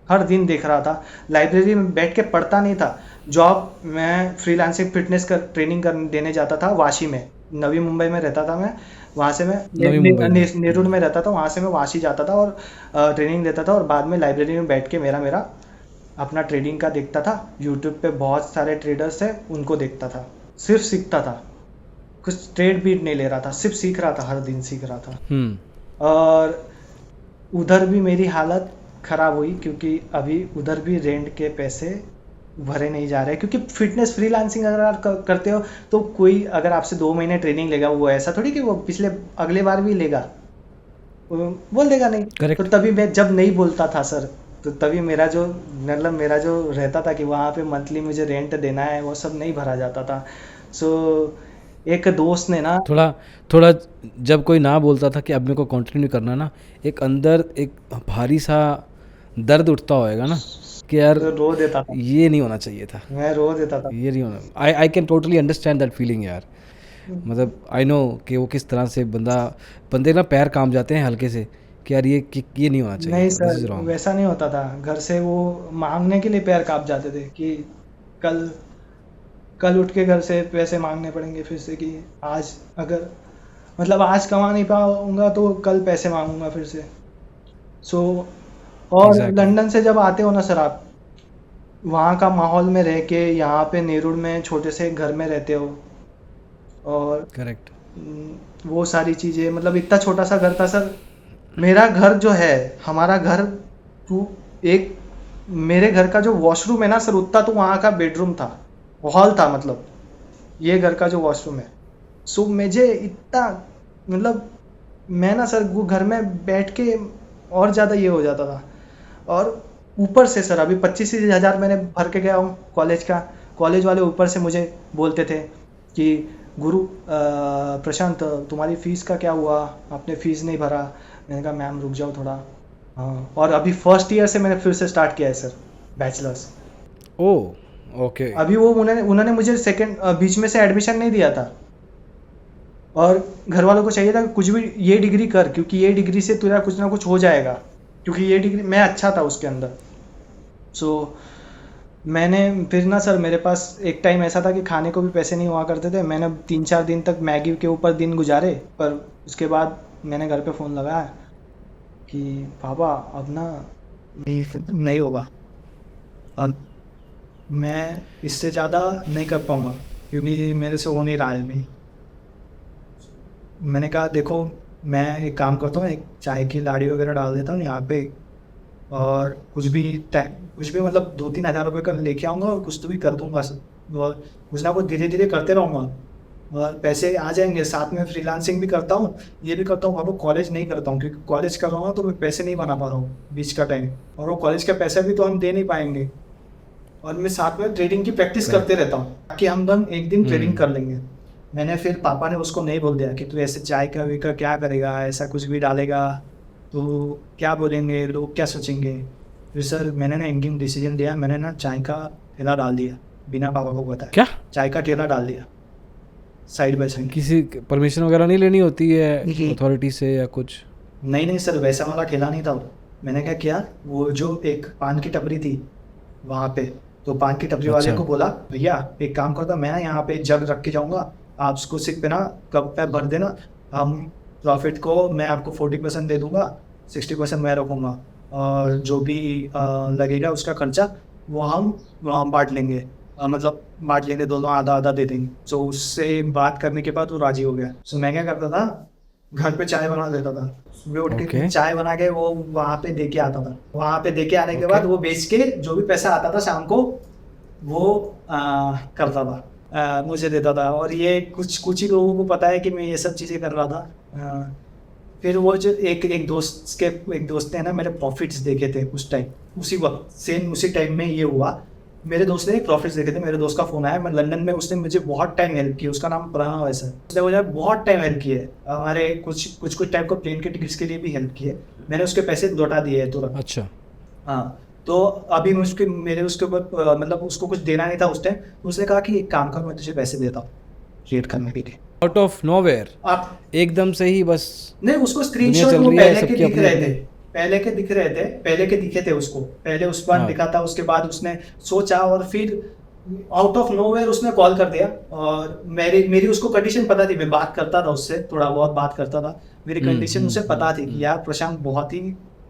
हर दिन देख रहा था। लाइब्रेरी में बैठ के पढ़ता नहीं था। जॉब मैं फ्रीलांसिंग फिटनेस कर ट्रेनिंग कर देने जाता था वाशी में। नवी मुंबई में रहता था मैं। वहाँ से मैं नवी मुंबई में। नेरुल में रहता था, वहाँ से मैं वाशी जाता था और ट्रेनिंग देता था। और बाद में लाइब्रेरी में बैठ के मेरा मेरा अपना ट्रेडिंग का देखता था। यूट्यूब पे बहुत सारे ट्रेडर्स हैं, उनको देखता था, सिर्फ सीखता था। कुछ ट्रेड बीट नहीं ले रहा था, सिर्फ सीख रहा था, हर दिन सीख रहा था। हम्म। और उधर भी मेरी हालत ख़राब हुई, क्योंकि अभी उधर भी रेंट के पैसे भरे नहीं जा रहे। क्योंकि फिटनेस फ्रीलांसिंग अगर आप करते हो तो कोई अगर आपसे 2 महीने ट्रेनिंग लेगा, वो ऐसा थोड़ी कि वो पिछले अगले बार भी लेगा, वो बोल देगा नहीं। तो करेक्ट। तभी मैं जब नहीं बोलता था सर, तो तभी मेरा जो मतलब मेरा जो रहता था कि वहाँ पे मंथली मुझे रेंट देना है, वो सब नहीं भरा जाता था। सो एक दोस्त ने ना, थोड़ा थोड़ा जब कोई ना बोलता था कि अब मेरे को कंटिन्यू करना ना, एक अंदर एक भारी सा दर्द उठता होएगा ना कि यार रो देता था, ये नहीं होना चाहिए था, मैं रो देता था। ये नहीं होना। I can totally understand that feeling यार। मतलब आई नो कि वो किस तरह से बंदे ना पैर काम जाते हैं हल्के से कि यार ये नहीं होना चाहिए नहीं था, दिस सर, इज़ रॉन्ग। वैसा नहीं होता था। घर से वो मांगने के लिए पैर कांप जाते थे कि कल कल उठ के घर से पैसे मांगने पड़ेंगे फिर से, कि आज अगर मतलब आज कमा नहीं पाऊंगा तो कल पैसे मांगूंगा फिर से। सो और एग्जैक्टली। लंदन से जब आते हो ना सर आप, वहाँ का माहौल में रह के यहाँ पे नेरुल में छोटे से घर में रहते हो, और करेक्ट। वो सारी चीज़ें, मतलब इतना छोटा सा घर था सर। मेरा घर जो है, हमारा घर, तू एक मेरे घर का जो वॉशरूम है ना सर, उतना तो वहाँ का बेडरूम था, हॉल था मतलब, ये घर का जो वॉशरूम है। सो मुझे इतना मतलब, मैं ना सर वो घर में बैठ के और ज़्यादा ये हो जाता था। और ऊपर से सर अभी 25,000 मैंने भर के गया हूँ कॉलेज का। कॉलेज वाले ऊपर से मुझे बोलते थे कि गुरु प्रशांत तुम्हारी फ़ीस का क्या हुआ, आपने फ़ीस नहीं भरा। मैंने कहा मैम रुक जाओ थोड़ा। हाँ, और अभी फर्स्ट ईयर से मैंने फिर से स्टार्ट किया है सर, बैचलर्स। ओ ओके। अभी वो उन्होंने उन्होंने मुझे सेकंड बीच में से एडमिशन नहीं दिया था। और घर वालों को चाहिए था कि कुछ भी ये डिग्री कर, क्योंकि ये डिग्री से तेरा कुछ ना कुछ हो जाएगा, क्योंकि ये डिग्री मैं अच्छा था उसके अंदर। सो मैंने फिर ना सर, मेरे पास एक टाइम ऐसा था कि खाने को भी पैसे नहीं हुआ करते थे। मैंने 3-4 दिन तक मैगी के ऊपर दिन गुजारे, पर उसके बाद मैंने घर पे फ़ोन लगाया कि पापा अब ना नहीं नहीं होगा, अब मैं इससे ज़्यादा नहीं कर पाऊँगा, क्योंकि मेरे से हो नहीं रहा है अभी। मैंने कहा देखो, मैं एक काम करता हूँ, एक चाय की लाड़ी वगैरह डाल देता हूँ यहाँ पे, और कुछ भी मतलब 2-3 हज़ार रुपये का लेके आऊँगा और कुछ तो भी कर दूँगा और कुछ ना कुछ धीरे धीरे करते रहूँगा और पैसे आ जाएंगे। साथ में फ्रीलांसिंग भी करता हूँ, ये भी करता हूँ। अब कॉलेज नहीं करता हूँ, क्योंकि कॉलेज कर रहा हूँ तो मैं पैसे नहीं बना पा रहा हूँ बीच का टाइम, और वो कॉलेज का पैसा भी तो हम दे नहीं पाएंगे। और मैं साथ में ट्रेडिंग की प्रैक्टिस करते रहता हूँ, ताकि हम दोनों एक दिन ट्रेडिंग कर लेंगे। मैंने फिर पापा ने उसको नहीं बोल दिया कि तू ऐसे चाय का वी का क्या करेगा, ऐसा कुछ भी डालेगा तो क्या बोलेंगे लोग, क्या सोचेंगे। फिर सर मैंने ना एंडिंग डिसीजन लिया, मैंने ना चाय का ठेला डाल दिया बिना पापा को बताया। क्या? चाय का ठेला डाल दिया साइड बाय साइड। किसी परमिशन वगैरह नहीं लेनी होती है जी। अथॉरिटी से या कुछ? नहीं नहीं सर, वैसा वाला ठेला नहीं था वो। मैंने क्या किया, वो जो एक पान की टपरी थी वहाँ पे, तो पान की टपरी वाले अच्छा। को बोला भैया एक काम करता, मैं ना यहाँ पे जग रख के जाऊँगा, आप उसको सिर्फ पे ना कप पे भर देना, हम प्रॉफिट को मैं आपको 40% दे दूँगा, 60% मैं रखूँगा, और जो भी लगेगा उसका खर्चा वो हम बांट लेंगे। मतलब बांट लेंगे, दोनों आधा आधा दे देंगे। तो उससे बात करने के बाद वो राजी हो गया। सो मैं क्या करता था, घर पे चाय बना देता था, सुबह उठ के ओके। चाय बना के वो वहाँ पे दे के आता था। वहाँ पे दे के आने के ओके। बाद वो बेच के जो भी पैसा आता था शाम को, वो करता था, मुझे देता था। और ये कुछ कुछ ही लोगों को पता है कि मैं ये सब चीज़ें कर रहा था। फिर वो जो एक दोस्त ने ना मेरे प्रॉफिट्स देखे थे उस टाइम, उसी वक्त सेम उसी टाइम में ये हुआ। मेरे दोस्त ने प्रॉफिट्स देखे थे, मेरे दोस्त का फ़ोन आया, मैं लंदन में, उसने मुझे बहुत टाइम हेल्प की। उसका नाम प्रणव है सर। उसने मुझे बहुत टाइम हेल्प की है, हमारे कुछ टाइम को प्लेन के टिकट्स के लिए भी हेल्प की है। मैंने उसके पैसे लौटा दिए हैं तुरंत। अच्छा। हाँ, तो अभी मेरे उसके ऊपर मतलब उसको कुछ देना नहीं था उस टाइम। उसने कहा कि एक काम कर, मैं तुझे पैसे देता हूँ ट्रेड करने के लिए। आउट ऑफ नोवेयर आप एकदम से ही बस नहीं, उसको दुनिया स्क्रीनशॉट चल वो रही है, पहले के सबके दिख अपने रहे थे, अपने। पहले के दिखे थे उसको, पहले उस बार हाँ। दिखा था। उसके बाद उसने सोचा और फिर आउट ऑफ नोवेयर उसने कॉल कर दिया। और मेरी उसको कंडीशन पता थी, मैं बात करता था उससे, थोड़ा बहुत बात करता था। मेरी कंडीशन उसे पता थी कि यार प्रशांत बहुत ही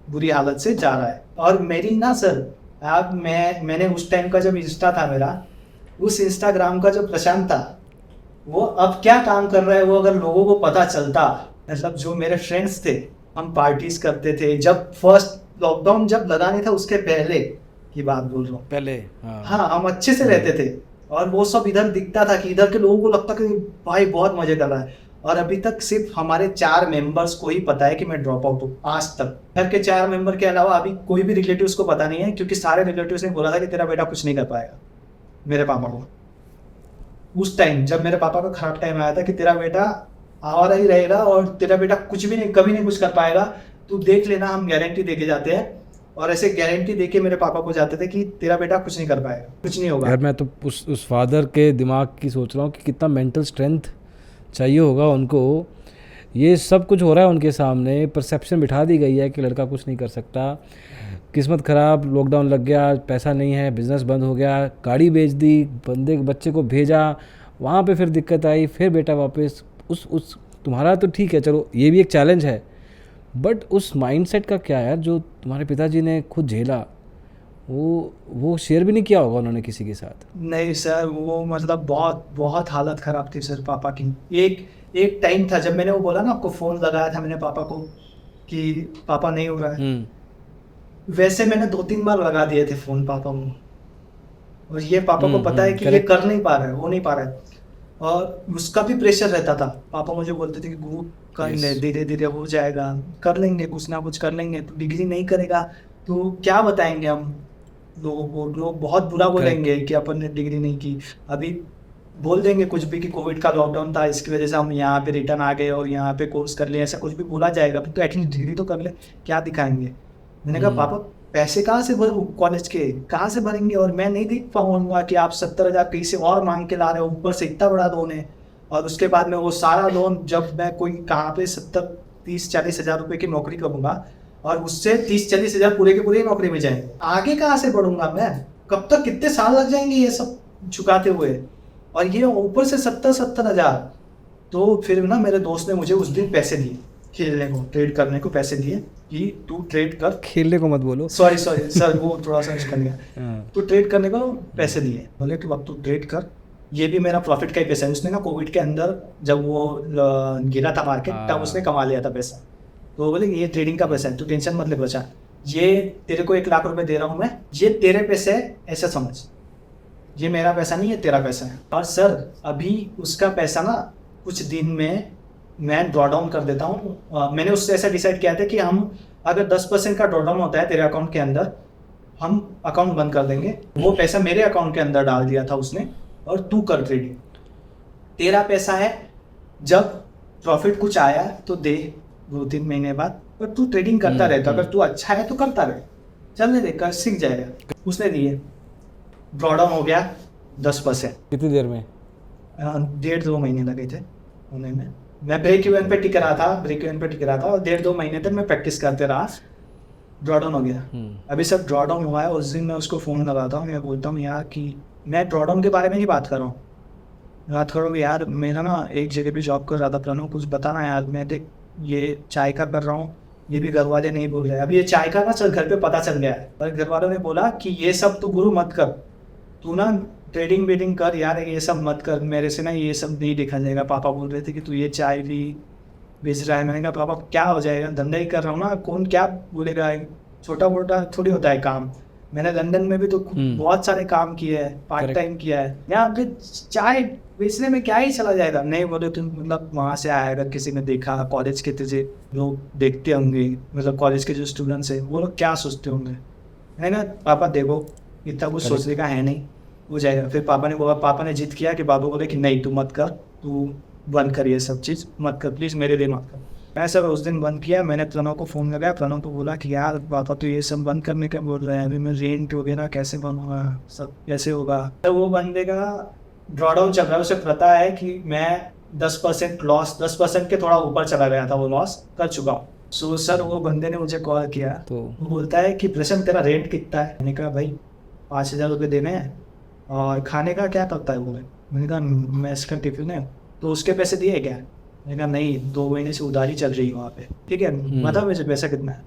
बुरी हालत से जा रहा है। और मेरी ना सर, अब मैंने उस टाइम का जब इंस्टा था मेरा, उस इंस्टाग्राम का जो प्रशांत था, वो अब क्या काम कर रहा है वो अगर लोगों को पता चलता। मतलब जो मेरे फ्रेंड्स थे, हम पार्टीज करते थे, जब फर्स्ट लॉकडाउन जब लगा नहीं था उसके पहले की बात बोल रहा हूँ। पहले। हाँ। हाँ, हम अच्छे से रहते थे, और वो सब इधर दिखता था कि इधर के लोगों को लगता कि भाई बहुत मजे कर रहा है। और अभी तक सिर्फ हमारे 4 मेंबर्स को ही पता है कि मैं ड्रॉप आउट हूँ, आज तक। घर के 4 मेंबर के अलावा अभी कोई भी रिलेटिव्स को पता नहीं है, क्योंकि सारे रिलेटिव्स ने बोला था कि तेरा बेटा कुछ नहीं कर पाएगा, मेरे पापा को। उस टाइम जब मेरे पापा का खराब टाइम आया था कि तेरा बेटा आवारा ही रहेगा और तेरा बेटा कुछ भी नहीं, कभी नहीं कुछ कर पाएगा, तू देख लेना, हम गारंटी देके जाते हैं। और ऐसे गारंटी देके मेरे पापा को जाते थे कि तेरा बेटा कुछ नहीं कर पाएगा, कुछ नहीं होगा। यार मैं तो उस फादर के दिमाग की सोच रहा हूँ कि कितना मेंटल स्ट्रेंथ चाहिए होगा उनको। ये सब कुछ हो रहा है उनके सामने, परसेप्शन बिठा दी गई है कि लड़का कुछ नहीं कर सकता। किस्मत ख़राब, लॉकडाउन लग गया, पैसा नहीं है, बिज़नेस बंद हो गया, गाड़ी बेच दी, बच्चे को भेजा, वहाँ पे फिर दिक्कत आई, फिर बेटा वापस उस तुम्हारा तो ठीक है, चलो ये भी एक चैलेंज है, बट उस माइंडसेट का क्या यार जो तुम्हारे पिताजी ने खुद झेला, वो शेयर भी नहीं किया होगा उन्होंने किसी के साथ? नहीं सर, वो मतलब बहुत बहुत हालत खराब थी सर पापा की। एक टाइम था जब मैंने वो बोला ना आपको, फ़ोन लगाया था मैंने पापा को कि पापा नहीं हो रहा है, वैसे मैंने 2-3 बार लगा दिए थे फ़ोन पापा को। और ये पापा को पता है कि ये कर नहीं पा रहा है, हो नहीं पा रहा है, और उसका भी प्रेशर रहता था। पापा मुझे बोलते थे कि गुरु कर ले, धीरे धीरे हो जाएगा, कर लेंगे, कुछ ना कुछ कर लेंगे। तो डिग्री नहीं करेगा तो क्या बताएंगे हम लोगों को, लोग बहुत बुरा बोलेंगे कि अपन ने डिग्री नहीं की। अभी बोल देंगे कुछ भी कि कोविड का लॉकडाउन था, इसकी वजह से हम यहाँ पे रिटर्न आ गए और यहाँ पे कोर्स कर लिया, ऐसा कुछ भी बोला जाएगा। तो एटलीस्ट डिग्री तो कर ले, क्या दिखाएंगे। मैंने कहा पापा पैसे कहाँ से भरूँ, कॉलेज के कहाँ से भरेंगे, और मैं नहीं देख पाऊंगा कि आप 70,000 कहीं से और मांग के ला रहे हो, ऊपर से इतना बड़ा लोन है। और उसके बाद में वो सारा लोन, जब मैं कोई कहाँ पे 70-30-40 हज़ार रुपये की नौकरी करूँगा, और उससे 30-40 हज़ार पूरे के पूरे नौकरी में जाएंगे, आगे कहाँ से बढ़ूंगा मैं, कब तक, कितने साल लग जाएंगे ये सब चुकाते हुए, और ये ऊपर से 70,000। तो फिर ना मेरे दोस्त ने मुझे उस दिन पैसे दिए खेलने को, ट्रेड करने को पैसे दिए कि तू ट्रेड कर। खेलने को मत बोलो, सॉरी सर, वो थोड़ा सा कर गया। तू ट्रेड करने को पैसे दिए, बोले तू अब तू ट्रेड कर, ये भी मेरा प्रॉफिट का ही पैसा है। उसने ना कोविड के अंदर जब वो गिरा था मार्केट, तब उसने कमा लिया था पैसा। तो बोले ये ट्रेडिंग का पैसा है, तू टेंशन मत ले बचा, ये तेरे को 1 लाख रुपए दे रहा हूँ मैं, ये तेरे पैसे है ऐसा समझ, ये मेरा पैसा नहीं है, तेरा पैसा है। और सर अभी उसका पैसा ना कुछ दिन में मैं ड्रॉ डाउन कर देता हूँ। मैंने उससे ऐसा डिसाइड किया था कि हम अगर 10% का ड्रॉ डाउन होता है तेरे अकाउंट के अंदर, हम अकाउंट बंद कर देंगे। वो पैसा मेरे अकाउंट के अंदर डाल दिया था उसने, और तू कर ट्रेडिंग, तेरा पैसा है, जब प्रॉफिट कुछ आया तो दे 2-3 महीने बाद, पर तू ट्रेडिंग करता रहता, अगर तू अच्छा है तो करता रहे, चलने दे, कर सीख जाएगा। उसने दिए, ड्रॉ डाउन हो गया 10%। कितनी देर में? 1.5-2 महीने लगे थे होने में। मैं ब्रेक इवन पे टिक रहा था, और 1.5-2 महीने तक मैं प्रैक्टिस करते रहा, ड्रॉ डाउन हो गया। अभी सब ड्रॉ डाउन हुआ है, उस दिन मैं उसको फ़ोन लगाता हूँ, मैं बोलता हूँ यार कि मैं ड्रॉ डाउन के बारे में ही बात कर रहा हूँ, यार मेरा ना एक जगह पे जॉब कर रहा था प्रणव, कुछ बताना यार, मैं देख ये चाय का कर रहा हूँ, ये भी घर वाले नहीं बोल रहे। अभी ये चाय का ना चल घर पे पता चल गया है, पर घर वालों ने बोला कि ये सब तू गुरु मत कर, तू ना ट्रेडिंग वेडिंग कर यार, ये सब मत कर, मेरे से ना ये सब नहीं देखा जाएगा। पापा बोल रहे थे कि तू ये चाय भी बेच रहा है। मैंने कहा पापा क्या हो जाएगा, धंधा ही कर रहा हूँ ना, कौन क्या बोलेगा, छोटा मोटा थोड़ी होता है काम। मैंने लंदन में भी तो बहुत सारे काम किए हैं, पार्ट टाइम किया है, यहाँ पे चाय बेचने में क्या ही चला जाएगा। नहीं बोले तुम, मतलब वहाँ से आया, अगर किसी ने देखा, कॉलेज के तुझे लोग देखते होंगे, मतलब कॉलेज के जो स्टूडेंट्स हैं वो लोग क्या सोचते होंगे, है ना। पापा देखो इतना कुछ सोचने का है नहीं, हो जाएगा। फिर पापा ने जिद किया कि बाबू बोले कि नहीं तू मत कर, तू बंद कर, ये सब चीज़ मत कर प्लीज़, मेरे लिए मत कर। मैं सर उस दिन बंद किया। मैंने प्रणव को फ़ोन लगाया, प्रणव को बोला कि यार पापा तो ये सब बंद करने का बोल रहे हैं, अभी मैं रेंट वगैरह कैसे बनूँगा, सब कैसे होगा। तो वो बंदे का ड्रॉडाउन चल रहा है, उसे पता है कि मैं 10% लॉस, 10% के थोड़ा ऊपर चला गया था, वो लॉस कर चुका हूँ। सो सर वो बंदे ने मुझे कॉल किया, तो वो बोलता है कि प्रशांत तेरा रेंट कितना है। मैंने कहा भाई 5,000 रुपये देने हैं, और खाने का क्या करता है वो। मैंने कहा मैस का टिफिन है, तो उसके पैसे दिए क्या। मैंने कहा नहीं, 2 महीने से उधारी चल रही है वहाँ पे, ठीक है बता मुझे पैसा कितना है।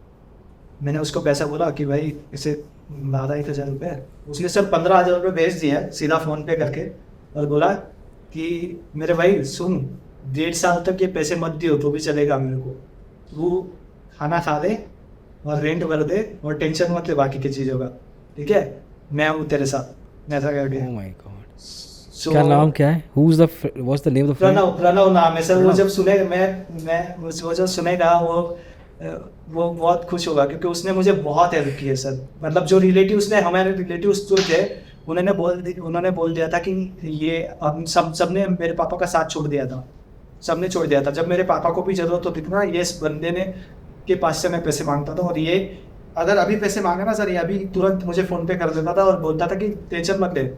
मैंने उसको पैसा बोला कि भाई इसे 12,000 रुपये। उसने सर 15,000 रुपये भेज दिया सीधा फ़ोन पे करके, और बोला कि मेरे भाई सुन, 1.5 साल तक ये पैसे मत दियो तो भी चलेगा मेरे को, तू खाना खा दे और रेंट भर दे और टेंशन मत ले बाकी की चीज़ों का, ठीक है, मैं हूँ तेरे साथ। ऐसा कर दिया। Oh my God. क्या नाम क्या है? What's the name of the friend? Pranav नाम है सर। वो जब सुनेगा, मैं वो जब सुनेगा वो बहुत खुश होगा, क्योंकि उसने मुझे बहुत हेल्प की है सर। मतलब जो रिलेटिव्स ने, हमारे रिलेटिव्स जो थे, उन्होंने बोल दिया था कि ये हम सब ने मेरे पापा का साथ छोड़ दिया था, सबने छोड़ दिया था। जब मेरे पापा को भी जरूरत होती थी ना, ये इस बंदे ने के पास से मैं पैसे मांगता था, और ये अगर अभी पैसे मांगे ना सर, ये अभी तुरंत मुझे फ़ोन पे कर देता था और बोलता था कि टेंशन मत ले,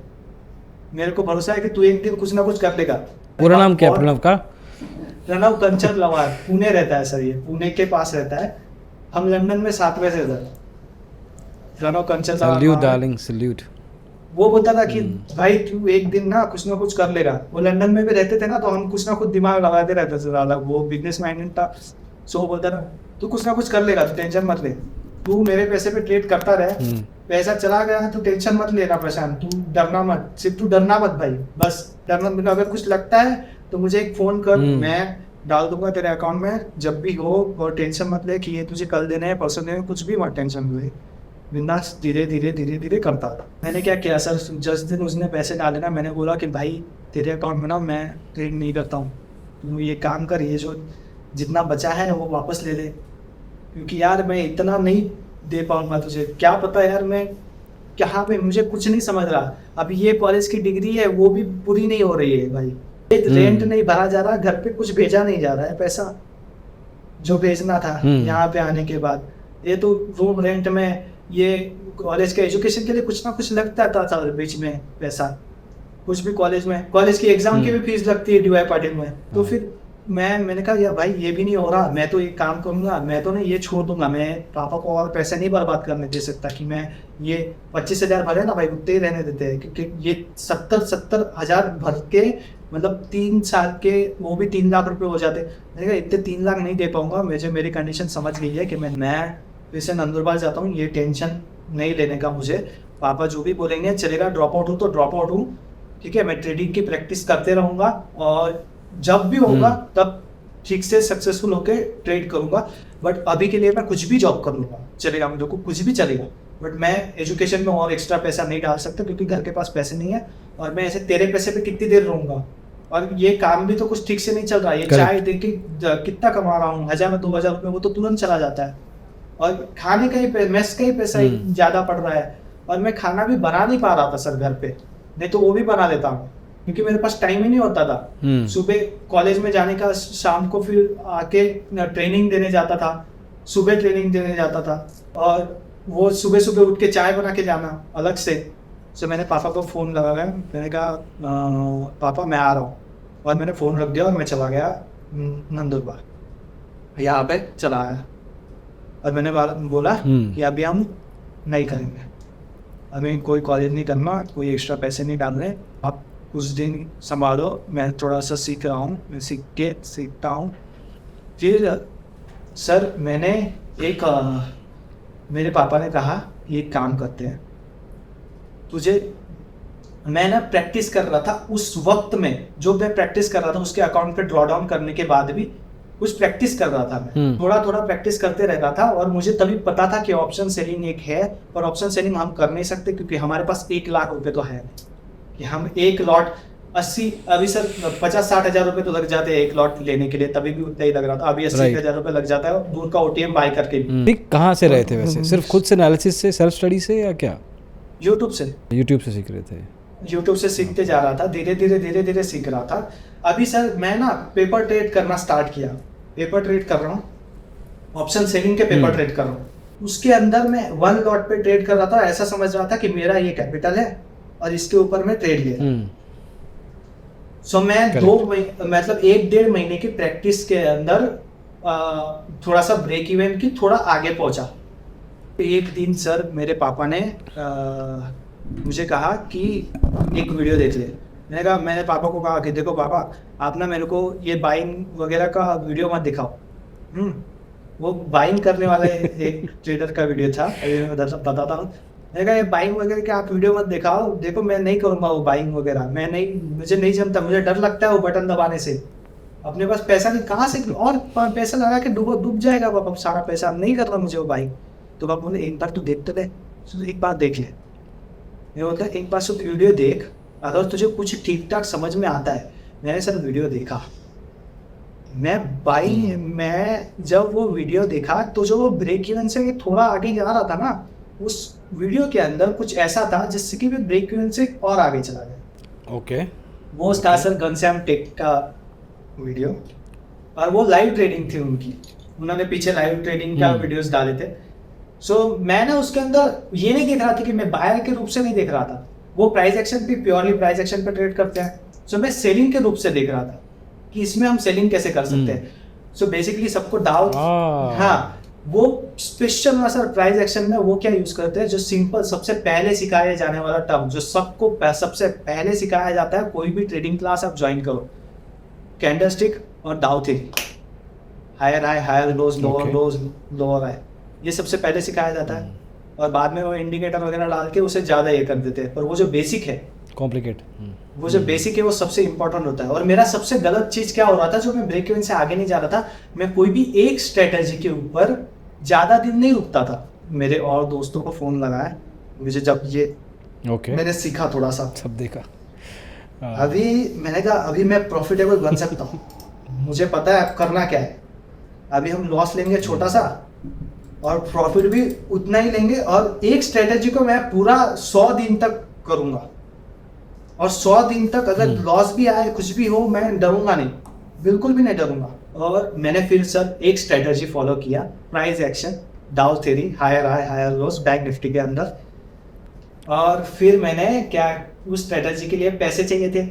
मेरे को भरोसा है कि तू एक दिन कुछ ना कुछ कर लेगा। पूरा नाम क्या है प्रणव का? प्रणव कंचन लवार, पुणे रहता है सर, ये पुणे के पास रहता है। हम लंदन में 7 में से सर। प्रणव कंचन सल्यूट डार्लिंग, सल्यूट। वो बोलता था कि भाई तू एक दिन ना कुछ कर लेगा। वो लंदन में भी रहते थे ना, तो हम कुछ ना कुछ दिमाग लगाते रहते थे, वो बिजनेस माइंडेड था। सो बोलता था तू कुछ ना कुछ कर लेगा, तू टेंशन मत ले, तू मेरे पैसे पे ट्रेड करता रहे, पैसा चला गया तू टेंशन मत लेना प्रशांत, तू डरना मत, सिर्फ तू डरना मत भाई, बस डरना मत। अगर कुछ लगता है तो मुझे एक फ़ोन कर, मैं डाल दूंगा तेरे अकाउंट में जब भी हो, और टेंशन मत ले कि ये तुझे कल देने हैं, परसों देने, कुछ भी मत टेंशन ले, बिंदास धीरे धीरे करता। मैंने क्या किया सर, जिस दिन उसने पैसे डाले ना, मैंने बोला कि भाई तेरे अकाउंट में ना मैं ट्रेड नहीं करता हूँ, तू ये काम कर, ये जो जितना बचा है वो वापस ले ले, क्योंकि यार मैं इतना नहीं दे पाऊंगा तुझे, क्या पता यार मैं कहाँ पे, मुझे कुछ नहीं समझ रहा। अभी ये कॉलेज की डिग्री है वो भी पूरी नहीं हो रही है भाई, रेंट नहीं भरा जा रहा, घर पे कुछ भेजा नहीं जा रहा है पैसा जो भेजना था यहाँ पे आने के बाद। ये तो रूम रेंट में, ये कॉलेज के एजुकेशन के लिए कुछ ना कुछ लगता था बीच में पैसा, कुछ भी कॉलेज में, कॉलेज की एग्जाम की भी फीस लगती है DY पाटिल में। तो फिर मैंने कहा यार भाई ये भी नहीं हो रहा, मैं तो एक काम करूंगा, मैं तो नहीं ये छोड़ दूंगा, मैं पापा को और पैसे नहीं बर्बाद करने दे सकता कि मैं ये 25,000 भरे ना भाई उतने ही रहने देते हैं, क्योंकि ये 70,000 भर के मतलब 3 साल के वो भी 3 लाख रुपए हो जाते। मैंने कहा इतने 3 लाख नहीं दे पाऊंगा, मुझे मेरी कंडीशन समझ गई है कि मैं फिर से नंदुरबार जाता हूँ, ये टेंशन नहीं लेने का मुझे, पापा जो भी बोलेंगे चलेगा, ड्रॉप आउट हूँ तो ड्रॉप आउट हूँ, ठीक है, मैं ट्रेडिंग की प्रैक्टिस करते रहूँगा और जब भी होगा तब ठीक से सक्सेसफुल होके ट्रेड करूँगा। बट अभी के लिए मैं कुछ भी जॉब कर लूँगा, चलेगा, मुझे को कुछ भी चलेगा, बट मैं एजुकेशन में और एक्स्ट्रा पैसा नहीं डाल सकता क्योंकि घर के पास पैसे नहीं है, और मैं ऐसे तेरे पैसे पे कितनी देर रहूँगा, और ये काम भी तो कुछ ठीक से नहीं चल रहा है, ये चाय दे के कितना कमा रहा हूँ, 1,000 2,000 रुपये वो तो तुरंत चला जाता है, और खाने का ही मेस का ही पैसा ज़्यादा पड़ रहा है, और मैं खाना भी बना नहीं पा रहा था सर घर पे, नहीं तो वो भी बना लेता हूँ क्योंकि मेरे पास टाइम ही नहीं होता था। सुबह कॉलेज में जाने का, शाम को फिर आके ट्रेनिंग देने जाता था, सुबह ट्रेनिंग देने जाता था, और वो सुबह सुबह उठ के चाय बना के जाना अलग से। तो मैंने पापा को फ़ोन लगाया, मैंने कहा पापा मैं आ रहा हूँ, और मैंने फ़ोन रख दिया और मैं चला गया नंदुरबार, यहाँ पे चला आया, और मैंने बोला कि अभी हम नहीं करेंगे, अभी कोई कॉलेज नहीं करना, कोई एक्स्ट्रा पैसे नहीं डालने, आप कुछ दिन संभालो, मैं थोड़ा सा सीख रहा हूँ, मैं सीखता हूँ। फिर सर मैंने एक मेरे पापा ने कहा ये काम करते हैं तुझे, मैं ना प्रैक्टिस कर रहा था उस वक्त में, जो मैं प्रैक्टिस कर रहा था उसके अकाउंट पे ड्रॉ डाउन करने के बाद भी कुछ प्रैक्टिस कर रहा था, मैं थोड़ा थोड़ा प्रैक्टिस करते रहता था, और मुझे तभी पता था कि ऑप्शन सेलिंग एक है, और ऑप्शन सेलिंग हम कर नहीं सकते क्योंकि हमारे पास 1,00,000 रुपए तो है कि हम एक लॉट 80, अभी सर 50-60 हज़ार रुपए तो लग जाते हैं एक लॉट लेने के लिए, तभी भी उतना ही लग रहा था, अभी 80,000 रुपए लग जाता है दूर का OTM बाय करके भी। कहाँ से रहे थे वैसे, सिर्फ खुद से एनालिसिस से, सेल्फ स्टडी से, या क्या? यूट्यूब से सीख रहे थे? यूट्यूब से सीखते जा रहा था, धीरे धीरे सीख रहा था। अभी सर मैं ना पेपर ट्रेड करना स्टार्ट किया, पेपर ट्रेड कर रहा हूँ, ऑप्शन सेलिंग के पेपर ट्रेड कर रहा हूँ, उसके अंदर मैं 1 लॉट पे ट्रेड कर रहा था, ऐसा समझ रहा था कि मेरा ये कैपिटल है और इसके ऊपर मैं ट्रेड ले रहा हूँ। सो मैं 1-1.5 महीने की प्रैक्टिस के अंदर थोड़ा सा ब्रेक इवन की थोड़ा आगे पहुंचा। एक दिन सर मेरे पापा ने मुझे कहा कि एक वीडियो देख ले। मैंने पापा को कहा कि देखो पापा, आप ना मेरे को ये बाइंग वगैरह का वीडियो मत दिखाओ। वो बाइंग करने वाले एक ट्रेडर का वीडियो था, मैं बताता हूँ। मैंने कहा ये बाइंग वगैरह के आप वीडियो मत दिखाओ, देखो मैं नहीं करूँगा वो बाइंग वगैरह, मुझे नहीं जमता, मुझे डर लगता है वो बटन दबाने से, अपने पास पैसा नहीं, कहाँ से और पैसा लगा के डूब जाएगा पापा सारा पैसा, नहीं करना मुझे वो बाइंग। तो पापा बोले एक बार तू देखते रहे, एक बार देख ले। मैं बोलता एक बार सिर्फ वीडियो देख, अगर तुझे कुछ ठीक ठाक समझ में आता है। मैंने सर वीडियो देखा, मैं जब वो वीडियो देखा तो जो वो ब्रेक इवन से थोड़ा आगे जा रहा था ना, उस वीडियो के अंदर कुछ ऐसा था जिससे कि मैं ब्रेक इवन से और आगे चला गया। ओके। वो था सर घनश्याम टेक का वीडियो, और वो लाइव ट्रेडिंग थी उनकी, उन्होंने पीछे लाइव ट्रेडिंग का वीडियोस डाले थे। सो मैं ना उसके अंदर ये नहीं देख रहा था कि मैं बायर के रूप से नहीं देख रहा था, वो प्राइस एक्शन पे प्योरली प्राइस एक्शन पे ट्रेड करते हैं। सो मैं सेलिंग के रूप से देख रहा था कि इसमें हम सेलिंग कैसे कर सकते हैं। सो बेसिकली सबको डाउट, हाँ, वो स्पेशल सर प्राइस एक्शन में वो क्या यूज करते हैं, जो सिंपल सबसे पहले सिखाया जाने वाला टर्म जो सबको सबसे पहले सिखाया जाता है, कोई भी ट्रेडिंग क्लास आप ज्वाइन करो, कैंडलस्टिक और Dow theory, higher high higher lows lower lows lower high, ये सबसे पहले सिखाया जाता है, और बाद में वो इंडिकेटर वगैरह डाल के उसे ज़्यादा ये कर देते हैं। पर वो जो बेसिक है, कॉम्प्लिकेट, वो जो बेसिक है वो सबसे इंपॉर्टेंट होता है। और मेरा सबसे गलत चीज़ क्या हो रहा था, जो मैं ब्रेक इवन से आगे नहीं जा रहा था, मैं कोई भी एक स्ट्रेटेजी के ऊपर ज़्यादा दिन नहीं रुकता था। मेरे और दोस्तों को फ़ोन लगाया मुझे, जब ये मैंने सीखा थोड़ा सा, सब देखा, अभी मैंने कहा अभी मैं प्रॉफिटेबल बन सकता हूँ, मुझे पता है अब करना क्या है। अभी हम लॉस लेंगे छोटा सा और प्रॉफिट भी उतना ही लेंगे, और एक स्ट्रेटेजी को मैं पूरा 100 दिन तक करूँगा, और 100 दिन तक अगर लॉस भी आए कुछ भी हो, मैं डरूंगा नहीं, बिल्कुल भी नहीं डरूंगा। और मैंने फिर सर एक स्ट्रेटजी फॉलो किया, price action, Dow theory, higher high higher lows, bank Nifty के अंदर। और फिर मैंने क्या, उस स्ट्रेटजी के लिए पैसे चाहिए थे,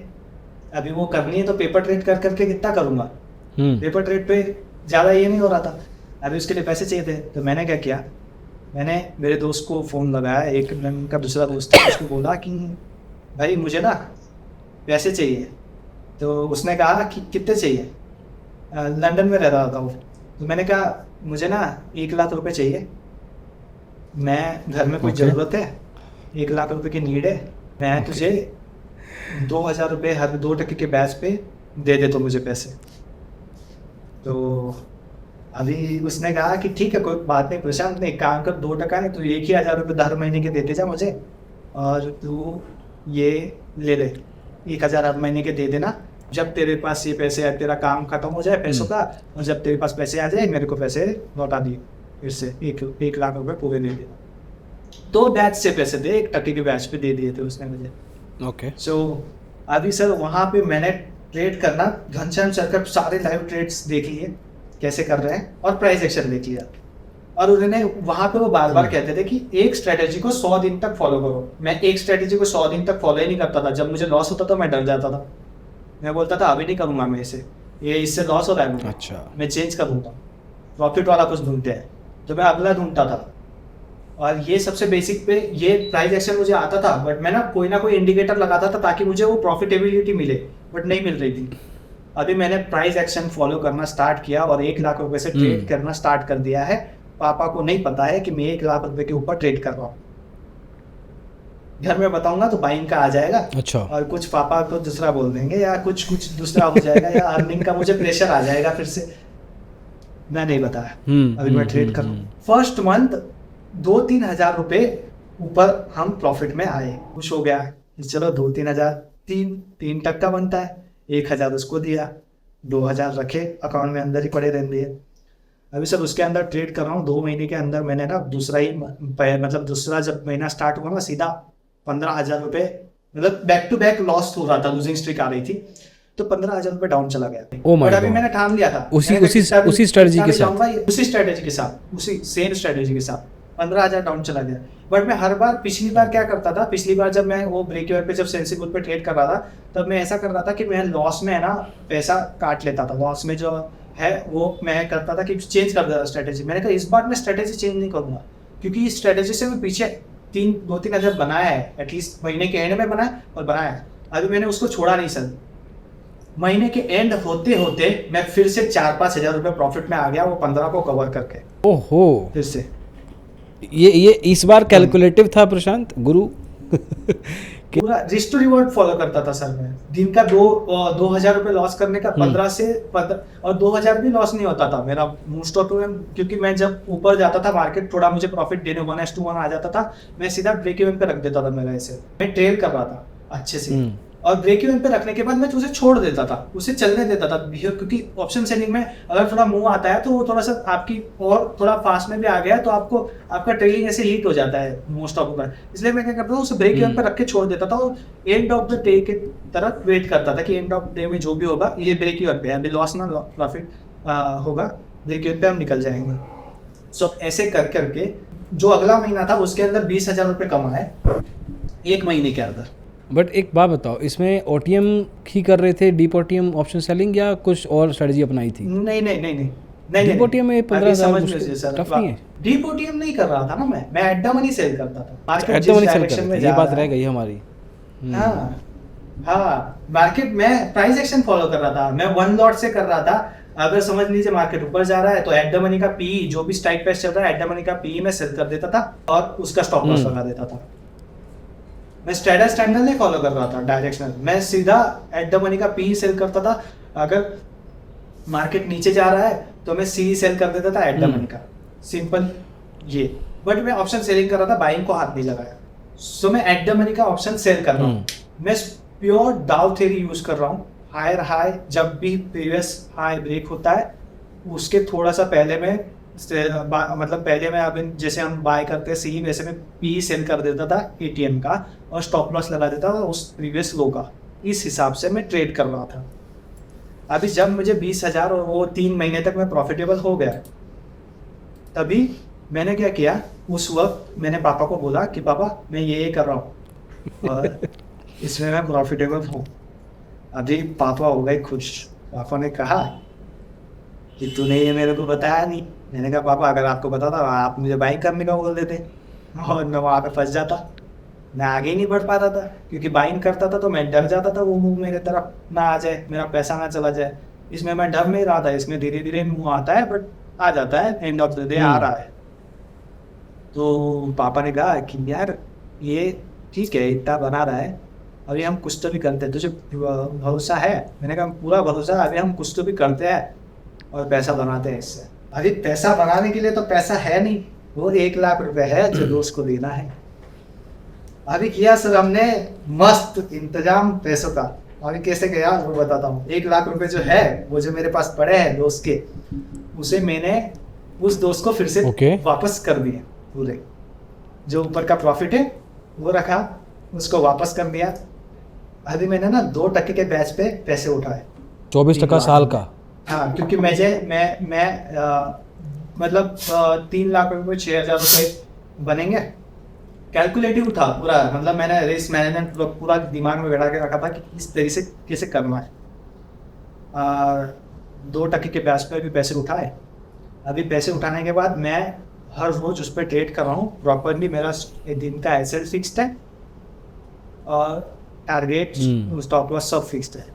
अभी वो करनी है तो पेपर ट्रेड कर करके कितना करूँगा, पेपर ट्रेड पे ज़्यादा ये नहीं हो रहा था। अभी उसके लिए पैसे चाहिए थे, तो मैंने क्या किया, मैंने मेरे दोस्त को फ़ोन लगाया, एक का दूसरा दोस्त था, उसको बोला कि भाई मुझे ना पैसे चाहिए। तो उसने कहा कि कितने चाहिए, लंदन में रह रहा था वो। तो मैंने कहा मुझे ना 1 लाख रुपए चाहिए, मैं घर में कोई ओके। ज़रूरत है, 1 लाख रुपए की नीड है, मैं तुझे 2,000 रुपये हर 2 टके के बैच पे दे दे तो मुझे पैसे। तो अभी उसने कहा कि ठीक है कोई बात नहीं प्रशांत, ने एक काम कर, 2 टका है तो 1,000 रुपये हर महीने के देते जा मुझे, और तू ये ले ले, 1,000 हर महीने के दे देना। जब तेरे पास ये पैसे आए, तेरा काम खत्म हो जाए पैसों का, और जब तेरे पास पैसे आ जाए मेरे को पैसे लौटा दिए, फिर से 1 लाख रुपए पूरे दे देना। 2 बैच से पैसे दे, 1 टके के बैच पे दे दिए थे उसने मुझे। ओके। सो अभी सर वहाँ पे मैंने ट्रेड करना, घनश्याम सर का सारे लाइव ट्रेड्स देख लिए कैसे कर रहे हैं, और प्राइस एक्शन देख लिया। और उन्होंने वहाँ पे वो बार बार कहते थे कि एक स्ट्रेटेजी को 100 दिन तक फॉलो करो। मैं एक स्ट्रेटेजी को 100 दिन तक फॉलो ही नहीं करता था। जब मुझे लॉस होता था मैं डर जाता था, मैं बोलता था अभी नहीं करूँगा मैं इसे, ये इससे लॉस हो रहा है मुझे, अच्छा। मैं चेंज करूँगा, प्रॉफिट वाला कुछ ढूंढते हैं, तो मैं अगला ढूंढता था। और ये सबसे बेसिक पे ये प्राइस एक्शन मुझे आता था, बट मैं ना कोई इंडिकेटर लगाता था ताकि मुझे वो प्रॉफिटेबिलिटी मिले, बट नहीं मिल रही थी। अभी मैंने प्राइस एक्शन फॉलो करना स्टार्ट किया और 1 लाख रुपए से ट्रेड करना स्टार्ट कर दिया है। पापा को नहीं पता है कि मैं 1 लाख रुपए के ऊपर ट्रेड कर रहा हूँ। घर में बताऊंगा तो बाइंग का आ जाएगा, अच्छा। और कुछ पापा को दूसरा बोल देंगे, या कुछ दूसरा हो जाएगा, या अर्निंग का मुझे प्रेशर आ जाएगा फिर से। मैं नहीं बताया, अभी मैं ट्रेड कर रहा हूँ। फर्स्ट मंथ 2-3 हज़ार रुपये ऊपर हम प्रॉफिट में आए, खुश हो गया कि चलो 2-3 हज़ार, 3 टक्का बनता है, 1,000 उसको दिया, 2,000 रखे अकाउंट में, अंदर ही पड़े रहने दिए। अभी सर उसके अंदर ट्रेड कर रहा हूँ, 2 महीने के अंदर मैंने ना दूसरा जब महीना स्टार्ट हुआ ना, सीधा 15,000 रुपये, मतलब बैक टू बैक लॉस हो रहा था, लूजिंग स्ट्रिक आ रही थी, तो 15,000 रुपये डाउन चला गया। Oh my बट अभी God. मैंने ठान लिया था, उसी मैंने उसी कितना भी- उसी स्ट्रेटजी कितना के भी साथ। जाऊंगा, उसी स्ट्रेटेजी के साथ, उसी सेम स्ट्रेटेजी के साथ 15,000 डाउन चला गया। बट मैं हर बार, पिछली बार क्या करता था, पिछली बार जब मैं वो ब्रेक इवन पे, जब सेंसिबल पे ट्रेड कर रहा था, तब मैं ऐसा कर रहा था कि मैं लॉस में है ना पैसा काट लेता था, लॉस में जो है वो मैं करता था कि चेंज कर देता स्ट्रेटेजी। मैंने कहा इस बार मैं स्ट्रेटेजी चेंज नहीं करूंगा, क्योंकि इस स्ट्रेटेजी से मैं पीछे 2-3 हज़ार बनाया है, एटलीस्ट महीने के एंड में बनाया और बनाया है। अभी मैंने उसको छोड़ा नहीं सर, महीने के एंड होते होते मैं फिर से 4-5 हज़ार रुपये प्रॉफिट में आ गया, वो 15 को कवर करके ओहो, फिर से। ये इस बार कैलकुलेटिव था प्रशांत गुरु। पूरा रिस्क टू रिवॉर्ड फॉलो करता था सर मैं। दिन का 2,000 रुपये लॉस करने का 15 से 15, और 2,000 भी लॉस नहीं होता था मेरा मोस्ट ऑफ टाइम, क्योंकि मैं जब ऊपर जाता था मार्केट थोड़ा मुझे प्रॉफिट देने 1:1 आ जाता था, मैं सीधा ब्रेक इवन पे रख देता था मेरा। ऐसे मैं ट्रेड कर रहा था अच्छे से, और ब्रेक इवन पे रखने के बाद मैं उसे छोड़ देता था, उसे चलने देता था, क्योंकि ऑप्शन सेलिंग में अगर थोड़ा मूव आता है तो वो थोड़ा सा आपकी और थोड़ा फास्ट में भी आ गया तो आपको आपका ट्रेडिंग ऐसे हीट हो जाता है मोस्ट ऑफ द। इसलिए मैं क्या करता था, उसे ब्रेक इवन पे रख के छोड़ देता था और एंड ऑफ द डे के तरफ वेट करता था कि एंड ऑफ डे में जो भी होगा ये ब्रेक इवन पे, अभी लॉस ना प्रॉफिट होगा, ब्रेक इवन पे हम निकल जाएंगे। सो ऐसे कर करके जो अगला महीना था उसके अंदर 20,000 रुपये कमाए 1 महीने के अंदर। बट एक बात बताओ, इसमें ओटीएम ही कर रहे थे, डीप ओटीएम ऑप्शन सेलिंग, या कुछ और स्ट्रेटजी अपनाई थी? नहीं डीप ओटीएम में 15,000 टफ नहीं है। डीप ओटीएम नहीं कर रहा था ना मैं एट द मनी सेल करता था। Market at the money sell कर, ये बात रह गई हमारी। हाँ, मार्केट में प्राइस एक्शन फॉलो कर रहा था, मैं 1 लॉट से कर रहा था। अगर समझ लीजिए मार्केट ऊपर जा रहा है तो एट द मनी का पी, जो भी स्ट्राइक प्राइस चल रहा है एट द मनी का पी में सेल कर देता था और उसका स्टॉप लॉस लगा देता था। मैं स्ट्रेडर स्टैंडर्ड नहीं फॉलो कर रहा था डायरेक्शनल, मैं सीधा एट द मनी का पी सेल करता था। अगर मार्केट नीचे जा रहा है तो मैं सी सेल कर देता था एट द मनी का, सिंपल ये। बट मैं ऑप्शन सेलिंग कर रहा था, बाइंग को हाथ नहीं लगाया। सो मैं एट द मनी का ऑप्शन सेल कर रहा हूँ, मैं प्योर डाउ थ्योरी यूज कर रहा हूँ। हायर हाई, जब भी प्रीवियस हाई ब्रेक होता है उसके थोड़ा सा पहले में, मतलब पहले में अब जैसे हम बाय करते हैं सी, वैसे में पी सेल कर देता था एटीएम का और स्टॉप लॉस लगा देता था उस प्रीवियस लो का। इस हिसाब से मैं ट्रेड कर रहा था। अभी जब मुझे 20,000 और वो 3 महीने तक मैं प्रॉफिटेबल हो गया, तभी मैंने क्या किया, उस वक्त मैंने पापा को बोला कि पापा मैं ये कर रहा हूँ और इसमें मैं प्रॉफिटेबल हूँ। अभी पापा हो गए खुश। पापा ने कहा कि तूने ये मेरे को बताया नहीं। मैंने कहा पापा अगर आपको पता था आप मुझे बाइक करने का बोल देते और मैं वहाँ पे फंस जाता, मैं आगे ही नहीं बढ़ पाता था, क्योंकि बाइंग करता था तो मैं डर जाता था वो मुंह मेरे तरफ ना आ जाए, मेरा पैसा ना चला जाए। इसमें मैं डर नहीं रहा था, इसमें धीरे धीरे मुंह आता है बट आ जाता है, एंड ऑफ द डे आ रहा है। तो पापा ने कहा कि यार ये ठीक है इतना बना रहा है, अभी हम कुछ तो भी करते हैं, तुझे भरोसा है? मैंने कहा पूरा भरोसा, अभी हम कुछ तो भी करते हैं और पैसा बनाते हैं इससे। अभी पैसा बनाने के लिए तो पैसा है नहीं, वो 1 लाख रुपए है जो दोस्त को देना है। अभी किया सर हमने मस्त इंतजाम पैसों का। अभी कैसे गया वो बताता हूँ। 1 लाख रुपए जो है वो जो मेरे पास पड़े हैं दोस्त के, उसे मैंने उस दोस्त को फिर से वापस कर दिए पूरे। जो ऊपर का प्रॉफिट है वो रखा, उसको वापस कर दिया। अभी मैंने ना 2% के बैच पे पैसे उठाए, 24% साल का। हाँ, क्योंकि मैं मतलब 3 लाख रुपए 6,000 रुपए बनेंगे, कैलकुलेटिव था पूरा। मतलब मैंने रिस्क मैनेजमेंट पूरा दिमाग में बैठा के रखा था कि इस तरीके से कैसे करना है। 2% के ब्याज पे भी पैसे उठाए। अभी पैसे उठाने के बाद मैं हर रोज उस पर ट्रेड कर रहा हूँ प्रॉपरली। मेरा दिन का एसएल फिक्स्ड है और टारगेट स्टॉप लॉस सब फिक्स्ड है।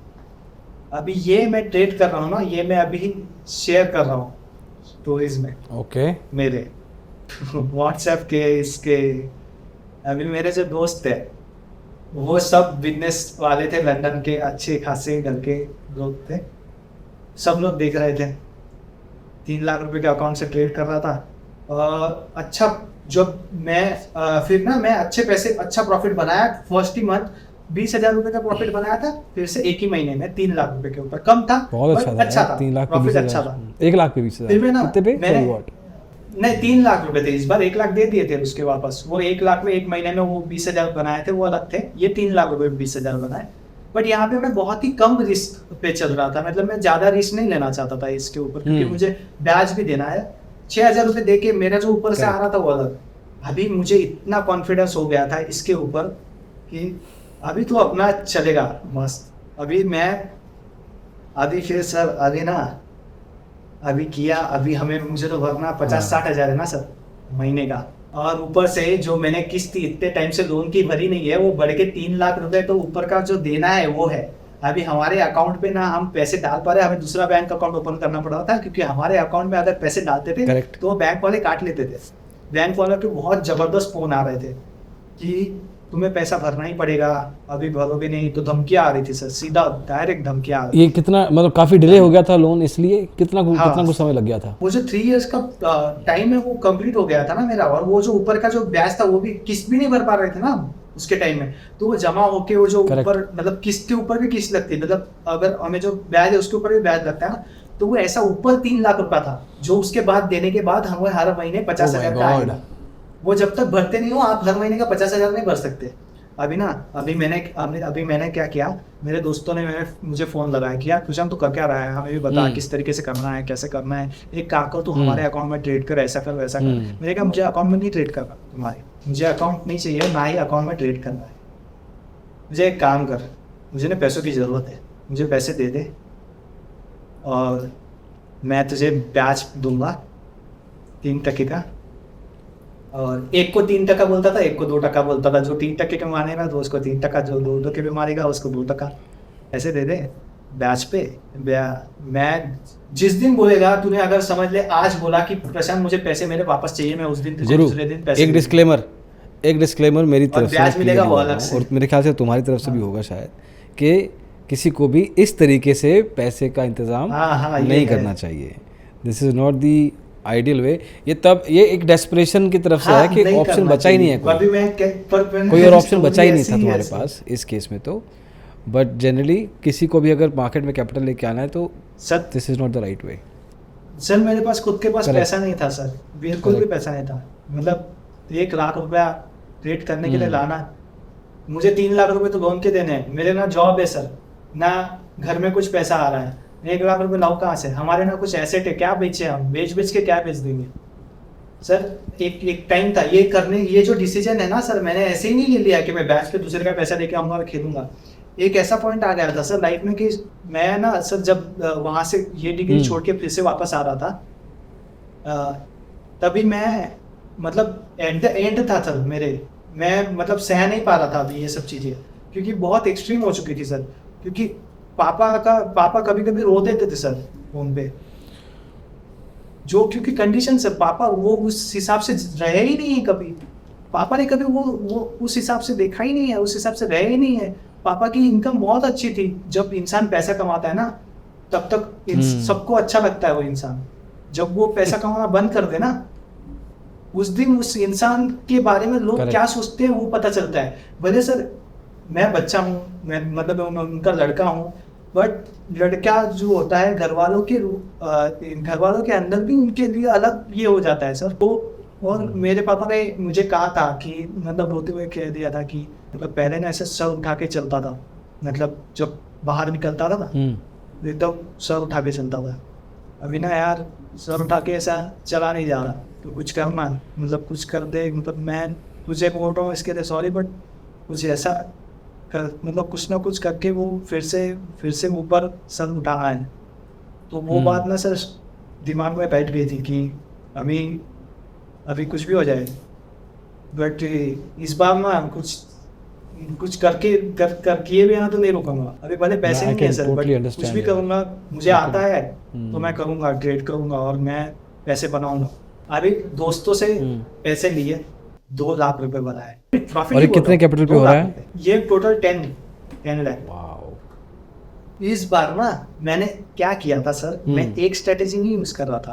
अभी ये मैं ट्रेड कर रहा हूँ ना, ये मैं अभी शेयर कर रहा हूँ स्टोरीज में मेरे व्हाट्सएप के इसके। अभी मेरे जो दोस्त थे वो सब बिजनेस वाले थे, लंदन के अच्छे खासे घर के लोग थे। सब लोग देख रहे थे 3 लाख रुपए के अकाउंट से ट्रेड कर रहा था। अच्छा जब मैं फिर ना मैं अच्छे पैसे अच्छा प्रॉफिट बनाया। फर्स्ट ही मंथ 20,000 रुपए का प्रॉफिट बनाया था, फिर से एक ही महीने में 3 लाख रुपए के ऊपर। कम था, बहुत अच्छा था, 3 लाख प्रॉफिट अच्छा था। 1 लाख पे 20,000 फिर मैंने नहीं 3 लाख रुपए थे, इस बार 1 लाख दे दिए थे उसके वापस। वो 1 लाख में एक महीने में वो 20,000 बनाए थे, वो अलग थे। ये 3 लाख रुपए में 20,000 बनाए। बट यहाँ पे मैं बहुत ही कम रिस्क पे चल रहा था, मतलब मैं ज्यादा रिस्क नहीं लेना चाहता था इसके ऊपर, क्योंकि मुझे ब्याज भी देना है। 6,000 रुपए दे के मेरा जो ऊपर से आ रहा था वो अलग। अभी मुझे इतना कॉन्फिडेंस हो गया था इसके ऊपर कि अभी तो अपना चलेगा मस्त। अभी फिर सर अभी ना अभी किया। अभी मुझे तो भरना 50-60 हज़ार है ना सर महीने का, और ऊपर से जो मैंने किस्त इतने टाइम से लोन की भरी नहीं है, वो बढ़ के 3 लाख रुपए तो ऊपर का जो देना है वो है। अभी हमारे अकाउंट पे ना हम पैसे डाल पा रहे, हमें दूसरा बैंक अकाउंट ओपन करना पड़ रहा था, क्योंकि हमारे अकाउंट में अगर पैसे डालते थे तो बैंक वाले काट लेते थे। बैंक वालों के बहुत जबरदस्त फोन आ रहे थे कि तुम्हें पैसा भरना ही पड़ेगा, अभी भरोगे नहीं। तो धमकियां आ रही थी सर, सीधा डायरेक्ट धमकियां आ रही। ये कितना मतलब काफी डिले हो गया था लोन, इसलिए कितना कुछ समय लग गया था? वो जो 3 इयर्स का टाइम है वो कंप्लीट हो गया था ना मेरा, और वो जो ऊपर का जो ब्याज था वो भी किस्त भी नहीं भर पा रहे थे ना उसके टाइम में। तो वो जमा होके वो जो ऊपर मतलब किस्त के ऊपर भी किस्त लगती है, मतलब अगर हमें जो ब्याज है उसके ऊपर भी ब्याज लगता है ना, तो वो ऐसा ऊपर 3 लाख रुपया था, जो उसके बाद देने के बाद हमें हर महीने 50,000 का आएगा। वो जब तक भरते नहीं हो आप हर महीने का 50,000 नहीं भर सकते। अभी मैंने क्या किया, मेरे दोस्तों ने मुझे फोन लगाया कि यार खुशाम तू कर क्या रहा है, हमें भी बता किस तरीके से करना है, कैसे करना है। एक काम कर तू हमारे अकाउंट में ट्रेड कर, ऐसा कर वैसा कर। मैंने कहा मुझे अकाउंट में नहीं ट्रेड करना, मुझे अकाउंट नहीं चाहिए, ना ही अकाउंट में ट्रेड करना है। मुझे एक काम कर, मुझे ना पैसों की ज़रूरत है, मुझे पैसे दे दे और मैं तुझे ब्याज दूंगा 3% का। और एक को 3% बोलता था, एक को 2% बोलता था। जो 3% के मानेगा तो उसको 3%, जो 2 के भी मारेगा उसको 2%। ऐसे दे दे ब्याज पे। मैं जिस दिन बोलेगा तूने, अगर समझ ले आज बोला कि प्रशांत मुझे पैसे मेरे वापस चाहिए, मैं उस दिन तुझे दूसरे दिन पैसे। एक डिस्क्लेमर मेरी तरफ से, ब्याज मिलेगा वो अलग से, और मेरे ख्याल से तुम्हारी तरफ से भी होगा शायद, कि किसी को भी इस तरीके से पैसे का इंतजाम नहीं करना चाहिए। This is not the ideal way. ये एक डेस्परेशन की तरफ से है कि ऑप्शन बचा ही नहीं है, कोई और ऑप्शन बचा ही नहीं था तुम्हारे पास इस केस में तो। बट जनरली किसी को भी अगर मार्केट में कैपिटल लेके आना है तो sir this is not the right way. Sir मेरे पास खुद के पास पैसा नहीं था सर, बिल्कुल भी पैसा नहीं था। मतलब 1 लाख रुपया ट्रेड करने के लिए लाना, मुझे 3 लाख रुपए तो लोन के देने हैं। मेरे ना जॉब है सर, ना घर में कुछ पैसा आ रहा है, 1 लाख रुपए लाओ कहाँ से? हमारे ना कुछ एसेट है, क्या बेचे हम? बेच के क्या बेच देंगे सर? एक टाइम था ये करने, ये जो डिसीजन है ना सर, मैंने ऐसे ही नहीं ले लिया कि मैं बैच पे दूसरे का पैसा लेके आऊंगा और खेलूंगा। एक ऐसा पॉइंट आ गया था सर लाइफ में कि मैं ना सर जब वहाँ से ये डिग्री छोड़ के फिर से वापस आ रहा था, तभी मैं मतलब एट द एंड था सर मेरे, मैं मतलब सह नहीं पा रहा था अभी ये सब चीज़ें, क्योंकि बहुत एक्सट्रीम हो चुकी थी सर। क्योंकि पापा कभी कभी रो देते थे सर फोन पे, जो क्योंकि कंडीशन से पापा वो उस हिसाब से रहे ही नहीं है कभी। पापा ने कभी वो उस हिसाब से देखा ही नहीं है, उस हिसाब से रहे ही नहीं है। पापा की इनकम बहुत अच्छी थी। जब इंसान पैसा कमाता है ना तब तक सबको अच्छा लगता है वो इंसान। जब वो पैसा कमाना बंद कर दे ना, उस दिन उस इंसान के बारे में लोग क्या सोचते हैं वो पता चलता है। भले सर मैं बच्चा हूँ, मैं मतलब मैं उनका लड़का हूँ, बट लड़का जो होता है घर वालों के अंदर भी उनके लिए अलग ये हो जाता है सर। तो और मेरे पापा ने मुझे कहा था कि मतलब रोते हुए कह दिया था कि मतलब पहले ना ऐसे सर उठा के चलता था, मतलब जब बाहर निकलता था ना एकदम सर उठा के चलता था। अभी ना यार सर उठा के ऐसा चला नहीं जा रहा, तो कुछ करना मतलब कुछ कर दे, मतलब मैं तुझे बोल रहा हूँ इसके लिए सॉरी, बट कुछ ऐसा मतलब कुछ ना कुछ करके वो फिर से ऊपर सर उठाना है। तो वो बात ना सर दिमाग में बैठ गई थी कि अभी कुछ भी हो जाए, बट इस बार ना कुछ कर किए भी ना तो नहीं रुकूंगा। अभी भले पैसे नहीं है सर, बट कुछ भी करूंगा, मुझे आता है तो मैं करूंगा, ट्रेड करूंगा और मैं पैसे बनाऊंगा। अभी दोस्तों से पैसे लिए 2 लाख रुपए बनाए। प्रॉफिट और कितने कैपिटल पे हो रहा है ये? टोटल 10 लाख। इस बार ना मैंने क्या किया था सर, मैं एक स्ट्रेटेजी नहीं यूज कर रहा था।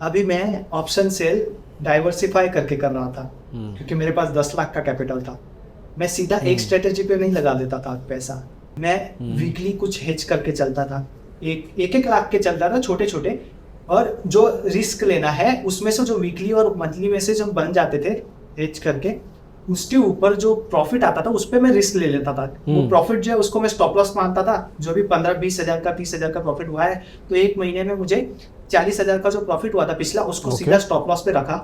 अभी मैं ऑप्शन सेल डाइवर्सिफाई करके कर रहा था, क्योंकि मेरे पास 10 लाख का कैपिटल था। मैं सीधा एक स्ट्रेटेजी पे नहीं लगा देता था पैसा, मैं वीकली कुछ हेज करके चलता था। एक लाख के चलता था छोटे छोटे, और जो रिस्क लेना है उसमें से जो वीकली और मंथली में से जो बन जाते थे हेज करके, उसके ऊपर जो प्रॉफिट आता था उस पर मैं रिस्क ले लेता था। वो प्रॉफिट जो है उसको मैं स्टॉप लॉस मानता था। जो भी 15-20 हजार का 30 हजार का प्रॉफिट हुआ है, तो एक महीने में मुझे 40 हजार का जो प्रॉफिट हुआ था पिछला, उसको सीधा स्टॉप लॉस पे रखा।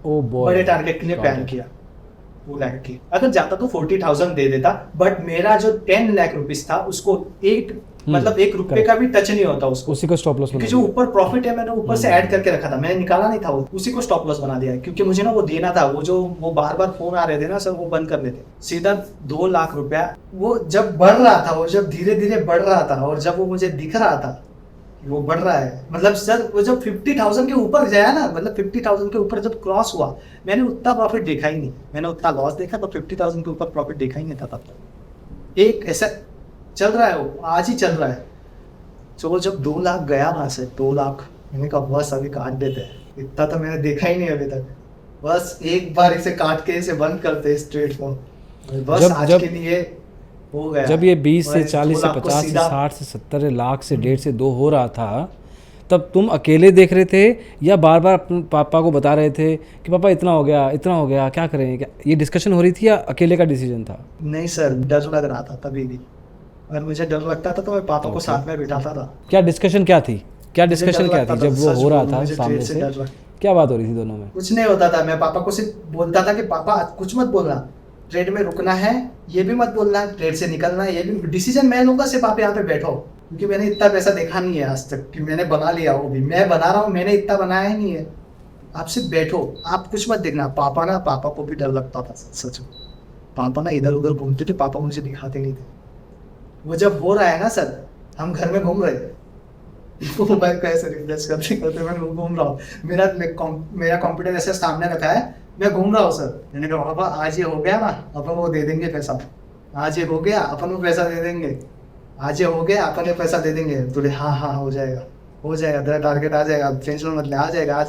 बड़े टारगेट के लिए प्लान किया। 2 लाख की अगर जाता तो 40,000 दे देता, बट मेरा जो 10 लाख रुपीस था उसको मतलब 1 रुपए का भी टच नहीं होता उसको, उसी को स्टॉप लॉस, क्योंकि जो ऊपर प्रॉफिट है मैंने ऊपर से ऐड करके रखा था, मैंने निकाला नहीं था, वो उसी को स्टॉप लॉस बना दिया। क्योंकि मुझे ना वो देना था, वो बार बार फोन आ रहे थे ना सर, वो बंद कर देते। सीधा 2 लाख रुपया वो जब बढ़ रहा था, वो जब धीरे धीरे बढ़ रहा था, और जब वो मुझे दिख रहा था कि वो बढ़ रहा है, मतलब सर वो जब 50,000 के ऊपर गया ना, मतलब 50,000 के ऊपर जब क्रॉस हुआ, मैंने उतना प्रॉफिट देखा ही नहीं। मैंने उतना लॉस देखा, तो 50,000 के ऊपर प्रॉफिट देखा ही नहीं था तब तक। एक ऐसा चल रहा है, वो आज ही चल रहा है। तो जब 2 लाख गया वहां से, 2 लाख, मैंने कहा बस अभी काट देते हैं। इतना तो मैंने देखा ही नहीं अभी तक, बस एक बार इसे काट के इसे बंद करते इस ट्रेड को, बस आज के लिए हो गया। जब ये 20 से 40 से 50 से 60 से 70 लाख से 1.5 से 2 हो रहा था, तब तुम अकेले देख रहे थे या बार बार अपने पापा को बता रहे थे कि पापा इतना हो गया क्या करें? क्या ये डिस्कशन हो रही थी या अकेले का डिसीजन था? नहीं सर, डर लग रहा था तभी भी, और मुझे डर लगता था तो मैं पापा को साथ में बिठाता था। क्या डिस्कशन क्या थी जब वो हो रहा था सामने से? क्या बात हो रही थी दोनों में? कुछ नहीं होता था, मैं पापा को सिर्फ बोलता था कि पापा कुछ मत बोलना, ट्रेड में रुकना है ये भी मत बोलना, ट्रेड से निकलना है ये भी, डिसीजन मैं लूंगा, सिर्फ आप यहाँ पे बैठो। क्योंकि मैंने इतना पैसा देखा नहीं है आज तक कि मैंने बना लिया हो, भी मैं बना रहा हूँ, मैंने इतना बनाया ही नहीं है। आप सिर्फ बैठो, आप कुछ मत देखना। पापा को भी डर लगता था सच में। पापा ना इधर उधर घूमते थे, पापा मुझे दिखाते नहीं थे। वो जब हो रहा है ना सर, हम घर में घूम रहे थे, मोबाइल का ऐसे रिफ्रेश करते मैं घूम रहा हूँ, मेरा कंप्यूटर ऐसे सामने रखा है, मैं घूम रहा हूँ सर। मैंने कहा पापा आज ये हो गया ना, अपन वो दे देंगे पैसा, आज ये हो गया अपन वो पैसा दे देंगे, आज ये हो गया अपन ये पैसा दे देंगे। बोले हाँ हो जाएगा तेरा टारगेट आ जाएगा, टेंशन मत ले, आ जाएगा।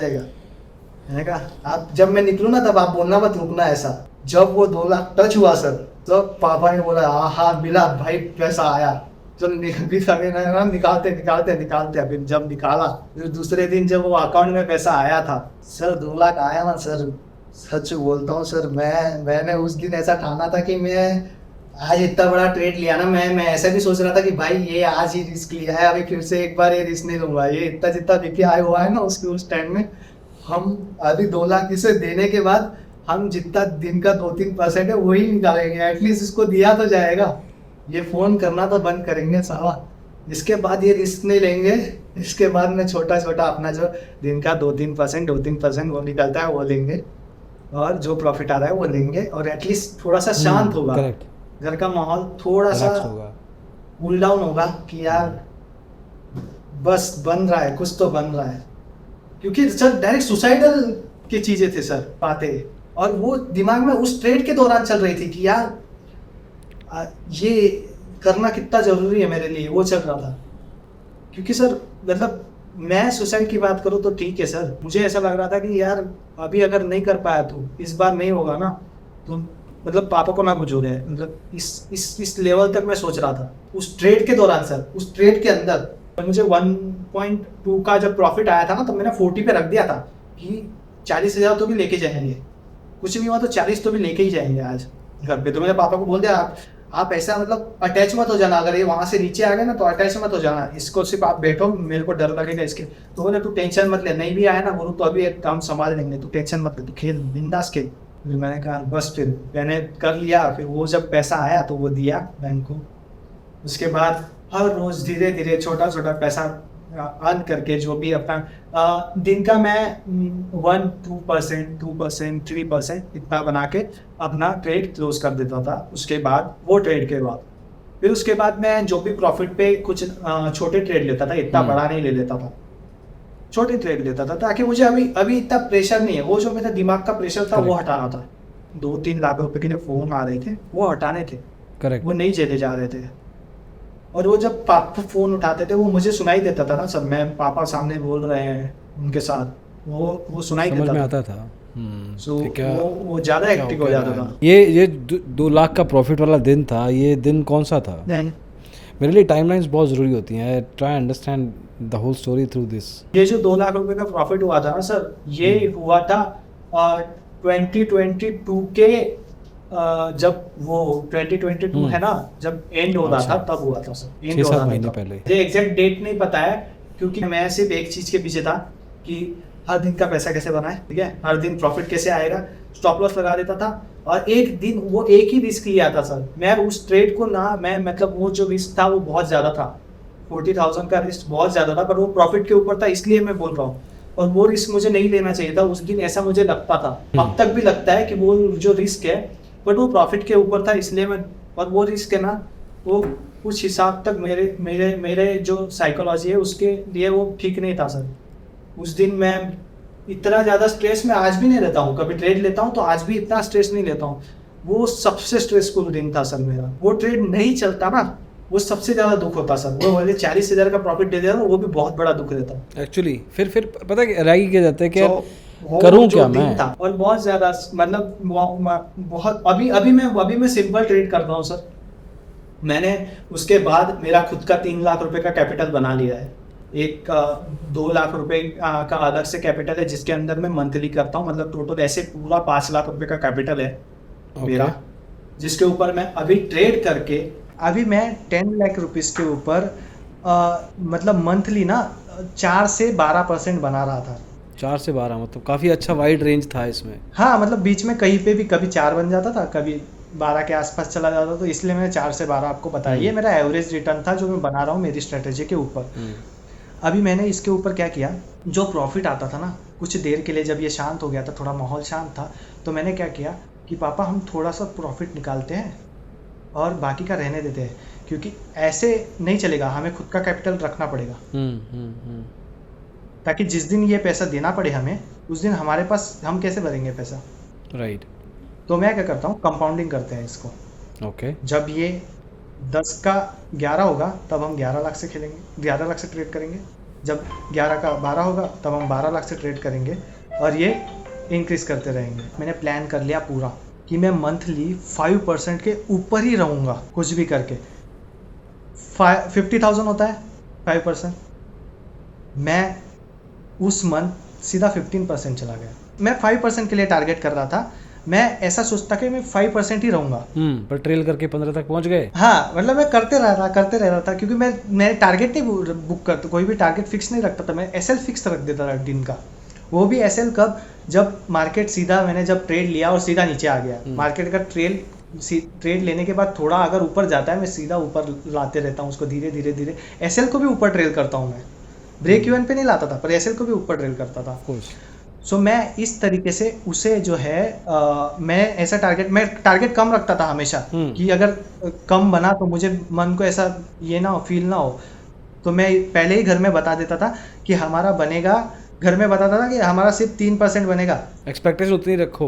मैंने कहा आप जब मैं निकलूँ ना तब आप बोलना मत, रुकना ऐसा। जब वो 2 लाख टच हुआ सर, तो पापा ने बोला हाँ मिला भाई, पैसा आया, चल निकालते। फिर जब निकाला, फिर दूसरे दिन जब वो अकाउंट में पैसा आया था सर, 2 लाख आया ना सर, सच बोलता हूँ सर, मैंने उस दिन ऐसा ठाना था कि मैं आज इतना बड़ा ट्रेड लिया ना, मैं ऐसा भी सोच रहा था कि भाई ये आज ही रिस्क लिया है, अभी फिर से एक बार ये रिस्क नहीं लूंगा। ये जितना बीपी आया हुआ है ना उसके उस टाइम में, हम अभी 2 लाख इसे देने के बाद हम जितना दिन का 2-3% है वही निकालेंगे, एटलीस्ट इसको दिया तो जाएगा। ये फोन करना तो बंद करेंगे साला, इसके बाद ये रिस्क नहीं लेंगे। इसके बाद में छोटा छोटा अपना जो दिन का 2-3% वो निकलता है वो लेंगे, और जो प्रॉफिट आ रहा है वो लेंगे, और एटलीस्ट थोड़ा सा शांत होगा, करेक्ट, घर का माहौल थोड़ा सा रिलैक्स होगा। कूल डाउन होगा कि यार बस बन रहा है, कुछ तो बन रहा है। क्योंकि सर डायरेक्ट सुसाइडल की चीजें थे सर बातें, और वो दिमाग में उस ट्रेड के दौरान चल रही थी कि यार ये करना कितना जरूरी है मेरे लिए, वो चल रहा था। क्योंकि सर मतलब मैं सुसाइड की बात करूँ तो ठीक है सर, मुझे ऐसा लग रहा था कि यार अभी अगर नहीं कर पाया तो इस बार नहीं होगा ना, तो मतलब पापा को ना कुछ हो गया, मतलब इस लेवल तक मैं सोच रहा था उस ट्रेड के दौरान सर। उस ट्रेड के अंदर मुझे 1.2 का जब प्रॉफिट आया था ना, तो मैंने 40 पे रख दिया था कि 40,000 तो भी लेके जाएंगे, कुछ नहीं हुआ तो 40 तो भी लेके ही जाएंगे आज घर पे। तो मैंने पापा को बोल दिया आप ऐसा मतलब अटैच मत हो जाना, अगर ये वहां से नीचे आ गए ना तो अटैच मत हो जाना, इसको सिर्फ आप बैठो, मेरे को डर लगेगा इसके। तो बोले तू टेंशन मत ले, नहीं भी आया ना गुरु तो अभी एक काम संभाल लेंगे, तू टेंशन मत ले, तू खेल बिंदास खेल। फिर मैंने कहा बस, फिर मैंने कर लिया। फिर वो जब पैसा आया तो वो दिया बैंक को। उसके बाद हर रोज धीरे धीरे छोटा छोटा पैसा अर्न करके जो भी अपना दिन का मैं 1-2%, 2%, 3% इतना बना के अपना ट्रेड क्लोज कर देता था। उसके बाद वो ट्रेड के बाद फिर उसके बाद मैं जो भी प्रॉफिट पे कुछ छोटे ट्रेड लेता था, इतना बड़ा नहीं ले लेता था, छोटे ट्रेड लेता था, ताकि मुझे अभी इतना प्रेशर नहीं है। वो जो मेरा दिमाग का प्रेशर था वो हटाना था। 2-3 लाख रुपए के लिए फोन आ रहे थे वो हटाने थे, करेक्ट, वो नहीं झेले जा रहे थे। और वो जब पापा फोन उठाते थे वो मुझे सुनाई देता था ना सब, मैं पापा सामने बोल रहे हैं उनके साथ, वो सुनाई समझ देता में था। आता था। सो कि क्या वो ज्यादा क्या एक्टिव हो हो क्या जाता रहा था। है। ये 2 लाख का प्रॉफिट वाला दिन था, ये दिन कौन सा था? मेरे लिए टाइमलाइंस बहुत ज़रूरी होती हैं। I try understand the whole story through this. ये जो 2 लाख रुपए का प्रॉफिट हुआ था ना सर, ये हुआ था 2022 के जब वो 2022 है ना, जब एंड हो रहा था तब हुआ था सर, एंड हो रहा 6-7 महीने था पहले। मुझे एग्जैक्ट डेट नहीं पता है, क्योंकि मैं सिर्फ एक चीज के पीछे था कि हर दिन का पैसा कैसे बनाए, ठीक है, हर दिन प्रॉफिट कैसे आएगा, स्टॉप लॉस लगा देता था। और एक दिन वो एक ही रिस्क लिया था सर, मैं उस ट्रेड को ना, मैं मतलब वो जो रिस्क था वो बहुत ज्यादा था, 40,000 का रिस्क बहुत ज्यादा था, पर वो प्रॉफिट के ऊपर था, इसलिए मैं बोल रहा हूँ। और वो रिस्क मुझे नहीं लेना चाहिए था उस दिन, ऐसा मुझे लगता था, अब तक भी लगता है कि वो जो रिस्क है बट वो प्रॉफिट के ऊपर था, इसलिए मैं, और वो रिस्क है ना वो कुछ हिसाब तक मेरे जो साइकोलॉजी है उसके लिए वो ठीक नहीं था सर। उस दिन मैं इतना ज़्यादा स्ट्रेस में आज भी नहीं लेता हूँ, कभी ट्रेड लेता हूँ तो आज भी इतना स्ट्रेस नहीं लेता हूँ। वो सबसे स्ट्रेसफुल दिन था सर मेरा। वो ट्रेड नहीं चलता ना, वो सबसे ज़्यादा दुख होता सर। वो मुझे 40,000 का प्रॉफिट दे दिया वो भी बहुत बड़ा दुख देता एक्चुअली। फिर पता है रैगी किया जाता है कि वो करूं जो क्या दिन मैं। था, और बहुत ज़्यादा मतलब बहुत अभी मैं सिंपल ट्रेड करता हूँ सर। मैंने उसके बाद मेरा खुद का 3 लाख रुपए का कैपिटल बना लिया है। एक 2 लाख रुपए का अलग से कैपिटल है जिसके अंदर मैं मंथली करता हूँ, मतलब टोटल ऐसे पूरा 5 लाख रुपए का कैपिटल है मेरा, जिसके ऊपर मैं अभी ट्रेड करके अभी मैं 10 लाख रुपीस के ऊपर मतलब मंथली ना 4 से 12% बना रहा था। 4 से 12 मतलब काफ़ी अच्छा वाइड रेंज था इसमें। हाँ, मतलब बीच में कहीं पे भी कभी 4 बन जाता था, कभी 12 के आसपास चला जाता था, तो इसलिए मैंने 4 से 12 आपको बताया। ये मेरा एवरेज रिटर्न था जो मैं बना रहा हूँ मेरी स्ट्रेटेजी के ऊपर। अभी मैंने इसके ऊपर क्या किया, जो प्रॉफिट आता था ना कुछ देर के लिए, जब ये शांत हो गया था, थोड़ा माहौल शांत था, तो मैंने क्या किया कि पापा हम थोड़ा सा प्रॉफिट निकालते हैं और बाकी का रहने देते हैं, क्योंकि ऐसे नहीं चलेगा, हमें खुद का कैपिटल रखना पड़ेगा। ताकि जिस दिन ये पैसा देना पड़े हमें, उस दिन हमारे पास हम कैसे भरेंगे पैसा, राइट। तो मैं क्या करता हूँ, कंपाउंडिंग करते हैं इसको। ओके। जब ये 10 का 11 होगा तब हम 11 लाख से खेलेंगे, 11 लाख से ट्रेड करेंगे। जब 11 का 12 होगा तब हम 12 लाख से ट्रेड करेंगे, और ये इंक्रीज करते रहेंगे। मैंने प्लान कर लिया पूरा कि मैं मंथली 5% के ऊपर ही रहूँगा कुछ भी करके। 50,000 होता है 5%, मैं उस मंथ सीधा 15% चला गया। मैं 5% के लिए टारगेट कर रहा था, मैं ऐसा सोचता कि मैं 5% ही रहूंगा, पर ट्रेल करके 15 तक पहुंच गए। हाँ, मतलब मैं करते रह रहा था, क्योंकि मैं टारगेट नहीं बुक करता, कोई भी टारगेट फिक्स नहीं रखता था, मैं एसएल फिक्स रख देता था दिन का, वो भी एसएल कब, जब मार्केट सीधा मैंने जब ट्रेड लिया और सीधा नीचे आ गया। मार्केट का ट्रेड लेने के बाद थोड़ा अगर ऊपर जाता है, मैं सीधा ऊपर लाते रहता हूँ उसको धीरे धीरे धीरे। एसएल को भी ऊपर ट्रेल करता हूँ मैं, ब्रेक इवन पे नहीं लाता था पर एसएल को भी ऊपर ट्रेल करता था। सो मैं इस तरीके से उसे जो है मैं ऐसा मैं टारगेट कम रखता था हमेशा कि अगर कम बना तो मुझे मन को ऐसा ये ना हो, फील ना हो, तो मैं पहले ही घर में बता देता था कि हमारा बनेगा, घर में बताता था कि हमारा सिर्फ 3% बनेगा। एक्सपेक्टेशन उतनी रखो,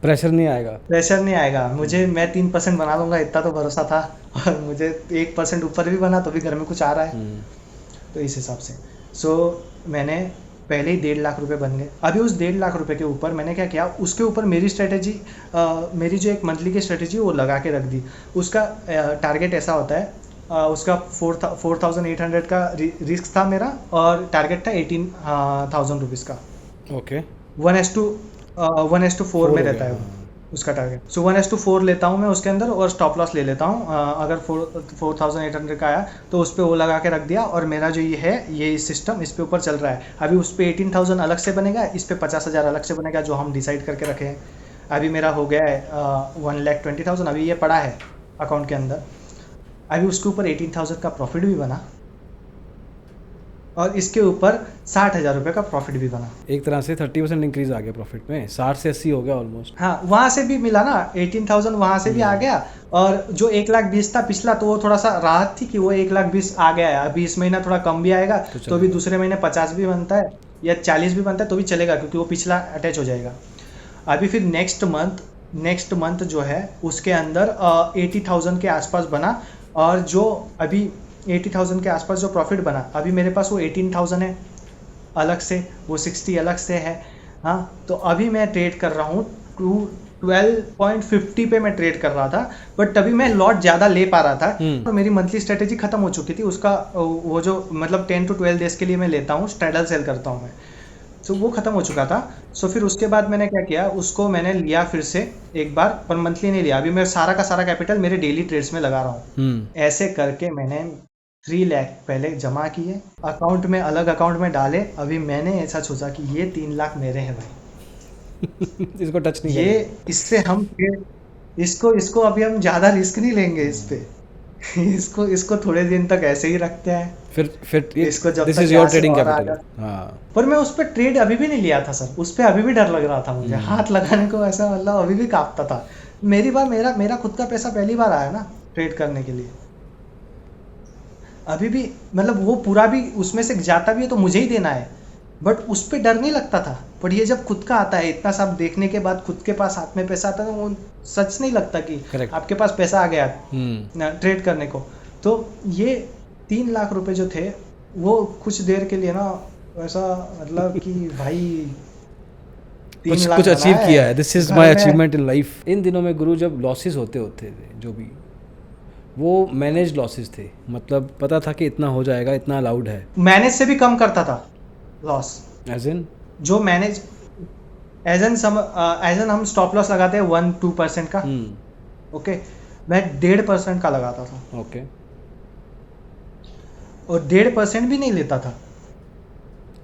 प्रेशर नहीं आएगा, मुझे मैं 3% बना लूंगा इतना तो भरोसा था, और मुझे 1% ऊपर भी बना तो भी घर में कुछ आ रहा है। तो इस हिसाब से मैंने पहले ही 1.5 लाख रुपए बन गए। अभी उस 1.5 लाख रुपए के ऊपर मैंने क्या किया, उसके ऊपर मेरी स्ट्रेटेजी, मेरी जो एक मंथली की स्ट्रेटेजी वो लगा के रख दी। उसका टारगेट ऐसा होता है, उसका 4,800 का रिस्क था मेरा, और टारगेट था 18,000 रुपीज़ का। ओके, 1:4 में रहता है उसका टारगेट। सो 1:4 लेता हूँ मैं उसके अंदर, और स्टॉप लॉस ले लेता हूँ। अगर 4,800 का आया तो उस पर वो लगा के रख दिया, और मेरा जो ये है ये सिस्टम इस पे ऊपर चल रहा है। अभी उस पर 18,000 अलग से बनेगा, इस पे 50,000 अलग से बनेगा, जो हम डिसाइड करके रखे हैं। अभी मेरा हो गया है 1,20,000, अभी ये पड़ा है अकाउंट के अंदर। अभी उसके ऊपर 18,000 का प्रॉफिट भी बना, और इसके ऊपर 60,000 रुपये का प्रॉफिट भी बना। एक तरह से 30% इंक्रीज आ गया प्रॉफिट में, 60 से 80 हो गया ऑलमोस्ट। हाँ, वहाँ से भी मिला ना, 18,000 वहाँ से भी आ गया, और जो 1,20,000 था पिछला, तो वो थोड़ा सा राहत थी कि वो 1,20,000 आ गया है। अभी इस महीना थोड़ा कम भी आएगा तो भी दूसरे महीने 50 भी बनता है या 40 भी बनता है तो भी चलेगा, क्योंकि वो पिछला अटैच हो जाएगा। अभी फिर नेक्स्ट मंथ जो है उसके अंदर 80,000 के आसपास बना, और जो अभी 80,000 के आसपास जो प्रॉफिट बना, अभी मेरे पास वो 18,000 है अलग से, वो 60 अलग से है। हाँ, तो अभी मैं ट्रेड कर रहा हूँ 12.50 पे मैं ट्रेड कर रहा था, बट तभी मैं लॉट ज़्यादा ले पा रहा था। तो मेरी मंथली स्ट्रेटेजी खत्म हो चुकी थी, उसका वो जो मतलब 10 to 12 डेज के लिए मैं लेता हूँ, स्ट्रैडल सेल करता हूँ मैं, तो वो ख़त्म हो चुका था। सो फिर उसके बाद मैंने क्या किया, उसको मैंने लिया फिर से एक बार, पर मंथली नहीं लिया। अभी मैं सारा का सारा कैपिटल मेरे डेली ट्रेड्स में लगा रहा हूँ। ऐसे करके मैंने 3 लाख पहले जमा किए, अकाउंट में, अलग अकाउंट में डाले। अभी मैंने ऐसा सोचा कि ये 3 लाख मेरे हैं भाई, इसको टच नहीं ये इससे हम इसको अभी हम ज़्यादा रिस्क नहीं लेंगे इस पे। इसको थोड़े दिन तक ऐसे ही रखते हैं, फिर इसको जब दिस तक इज योर यहाँ से ट्रेडिंग और आ कैपिटल। जाए। हाँ, पर मैं उस पर ट्रेड अभी भी नहीं लिया था सर, उस पर अभी भी डर लग रहा था मुझे, हाथ लगाने को ऐसा मतलब अभी भी कांपता था। मेरा खुद का पैसा पहली बार आया ना ट्रेड करने के लिए, अभी भी मतलब वो पूरा भी उसमें से जाता भी है तो मुझे ही देना है, बट उस पर डर नहीं लगता था। पर ये जब खुद का आता है, इतना सब देखने के बाद खुद के पास हाथ में पैसा आता है, तो वो सच नहीं लगता कि आपके पास पैसा आ गया ट्रेड करने को। तो ये 3 लाख रुपए जो थे वो कुछ देर के लिए ना ऐसा मतलब कि भाई कुछ अचीव किया है, this is my achievement in life. इन दिनों में गुरु जब लॉसेस होते थे जो भी, वो मैनेज लॉसेस थे, मतलब पता था कि इतना हो जाएगा, इतना अलाउड है। मैनेज से भी कम करता था लॉस, एज इन जो मैनेज एज एन हम स्टॉप लॉस लगाते हैं 1-2% का, ओके, मैं 1.5% का लगाता था। ओके, और 1.5% भी नहीं लेता था,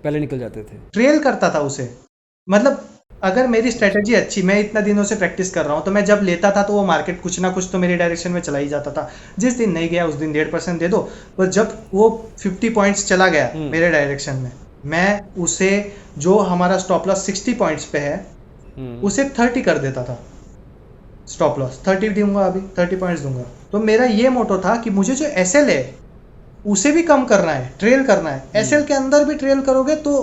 पहले निकल जाते थे, ट्रेल करता था उसे। मतलब अगर मेरी स्ट्रेटेजी अच्छी, मैं इतना दिनों से प्रैक्टिस कर रहा हूँ, तो मैं जब लेता था तो वो मार्केट कुछ ना कुछ तो मेरे डायरेक्शन में चला ही जाता था। जिस दिन नहीं गया उस दिन 1.5% दे दो, पर जब वो 50 पॉइंट्स चला गया मेरे डायरेक्शन में, मैं उसे, जो हमारा स्टॉप लॉस 60 पॉइंट्स पे है, उसे 30 कर देता था। स्टॉप लॉस 30 दूंगा, अभी 30 पॉइंट्स दूंगा। तो मेरा ये मोटो था कि मुझे जो एसएल है उसे भी कम करना है, ट्रेल करना है। एसएल के अंदर भी ट्रेल करोगे तो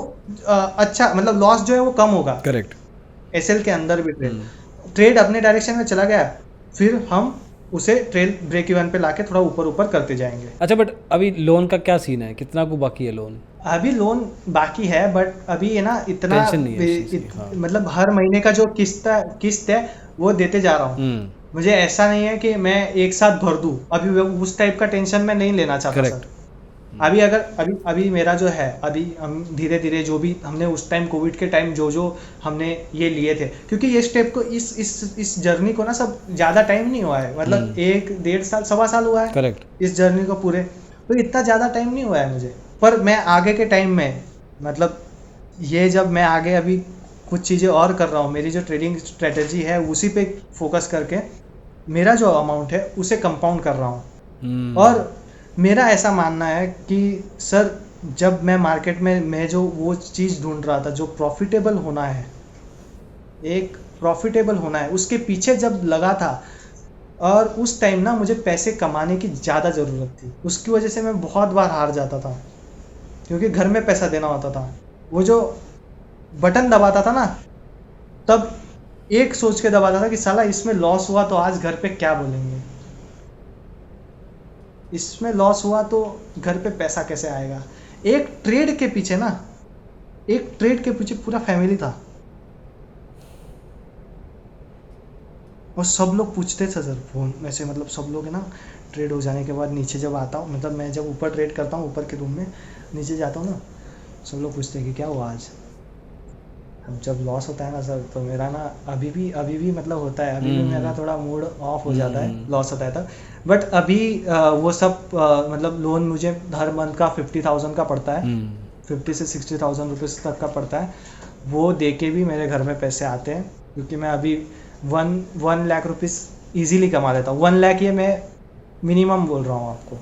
अच्छा, मतलब लॉस जो है वो कम होगा। करेक्ट, एसएल के अंदर भी ट्रेड अपने डायरेक्शन में चला गया, फिर हम उसे ट्रेल ब्रेक इवन पे लाके थोड़ा ऊपर करते जाएंगे। अच्छा, बट अभी लोन का क्या सीन है, कितना को बाकी है लोन? अभी लोन बाकी है, बट अभी है ना इतना मतलब हर महीने का जो किस्त है वो देते जा रहा हूँ। मुझे ऐसा नहीं है कि मैं एक साथ भर दूं, अभी उस टाइप का टेंशन मैं नहीं लेना चाहता सर। अभी मेरा जो है, अभी हम धीरे धीरे जो भी हमने उस टाइम कोविड के टाइम जो हमने ये लिए थे, क्योंकि ये स्टेप को इस जर्नी को ना सब ज़्यादा टाइम नहीं हुआ है, मतलब 1-1.5 साल 1.25 साल हुआ है। करेक्ट, इस जर्नी को पूरे, तो इतना ज़्यादा टाइम नहीं हुआ है मुझे। पर मैं आगे के टाइम में मतलब ये जब मैं आगे अभी कुछ चीज़ें और कर रहा हूँ, मेरी जो ट्रेडिंग स्ट्रेटजी है उसी पे फोकस करके मेरा जो अमाउंट है उसे कंपाउंड कर रहा हूँ। और मेरा ऐसा मानना है कि सर जब मैं मार्केट में मैं जो वो चीज़ ढूंढ रहा था जो प्रॉफिटेबल होना है, एक प्रॉफिटेबल होना है, उसके पीछे जब लगा था, और उस टाइम ना मुझे पैसे कमाने की ज़्यादा ज़रूरत थी, उसकी वजह से मैं बहुत बार हार जाता था क्योंकि घर में पैसा देना होता था। वो जो बटन दबाता था ना, तब एक सोच के दबाता था कि साला इसमें लॉस हुआ तो आज घर पे क्या बोलेंगे, इसमें लॉस हुआ तो घर पे पैसा कैसे आएगा। एक ट्रेड के पीछे ना, एक ट्रेड के पीछे पूरा फैमिली था, और सब लोग पूछते थे सर फोन में से, मतलब सब लोग है ना, ट्रेड हो जाने के बाद नीचे जब आता हूँ, मतलब मैं जब ऊपर ट्रेड करता हूँ ऊपर के रूम में, नीचे जाता हूँ ना, सब लोग पूछते हैं कि क्या हुआ आज। अब जब लॉस होता है ना सर, तो मेरा ना अभी भी मतलब होता है, अभी भी मेरा थोड़ा मूड ऑफ हो जाता है, लॉस होता है तब। बट अभी वो सब मतलब लोन मुझे हर मंथ का 50,000 का पड़ता है, 50 से 60,000 रुपीज़ तक का पड़ता है। वो दे के भी मेरे घर में पैसे आते हैं, क्योंकि मैं अभी 1 लाख रुपीज़ ईजीली कमा लेता हूँ। 1 लाख ये मैं मिनिमम बोल रहा हूँ आपको,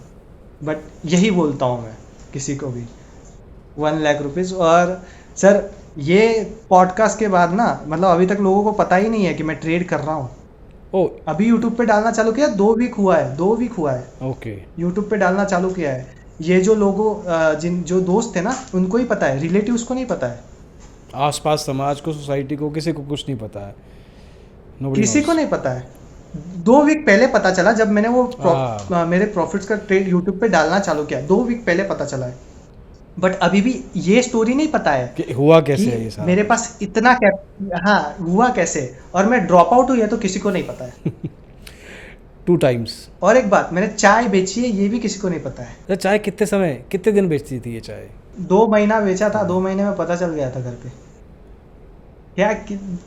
बट यही बोलता हूँ मैं किसी को भी, 1 लाख रुपीज़। और सर ये पॉडकास्ट के बाद ना, मतलब अभी तक लोगों को पता ही नहीं है कि मैं ट्रेड कर रहा हूँ। ओ अभी यूट्यूब पे डालना चालू किया, 2 वीक हुआ है। ओके। यूट्यूब पे डालना चालू किया है। ये जो लोगों जो दोस्त थे ना, उनको ही पता है, रिलेटिव्स को नहीं पता है, आसपास समाज को, सोसाइटी को, किसी को कुछ नहीं पता है, किसी को नहीं पता है। 2 वीक पहले पता चला जब मैंने वो मेरे प्रॉफिट्स का ट्रेड यूट्यूब पे डालना चालू किया, 2 वीक पहले पता चला है। बट अभी भी ये स्टोरी नहीं पता है कि हुआ कैसे है ये कि सारा। मेरे पास इतना हाँ हुआ कैसे, और मैं ड्रॉप आउट हुई है तो किसी को नहीं पता है। 2 times। और एक बात, मैंने चाय बेची है, ये भी किसी को नहीं पता है। तो चाय कितने दिन बेचती थी ये चाय? 2 महीना बेचा था, 2 महीने में पता चल गया था घर पे। क्या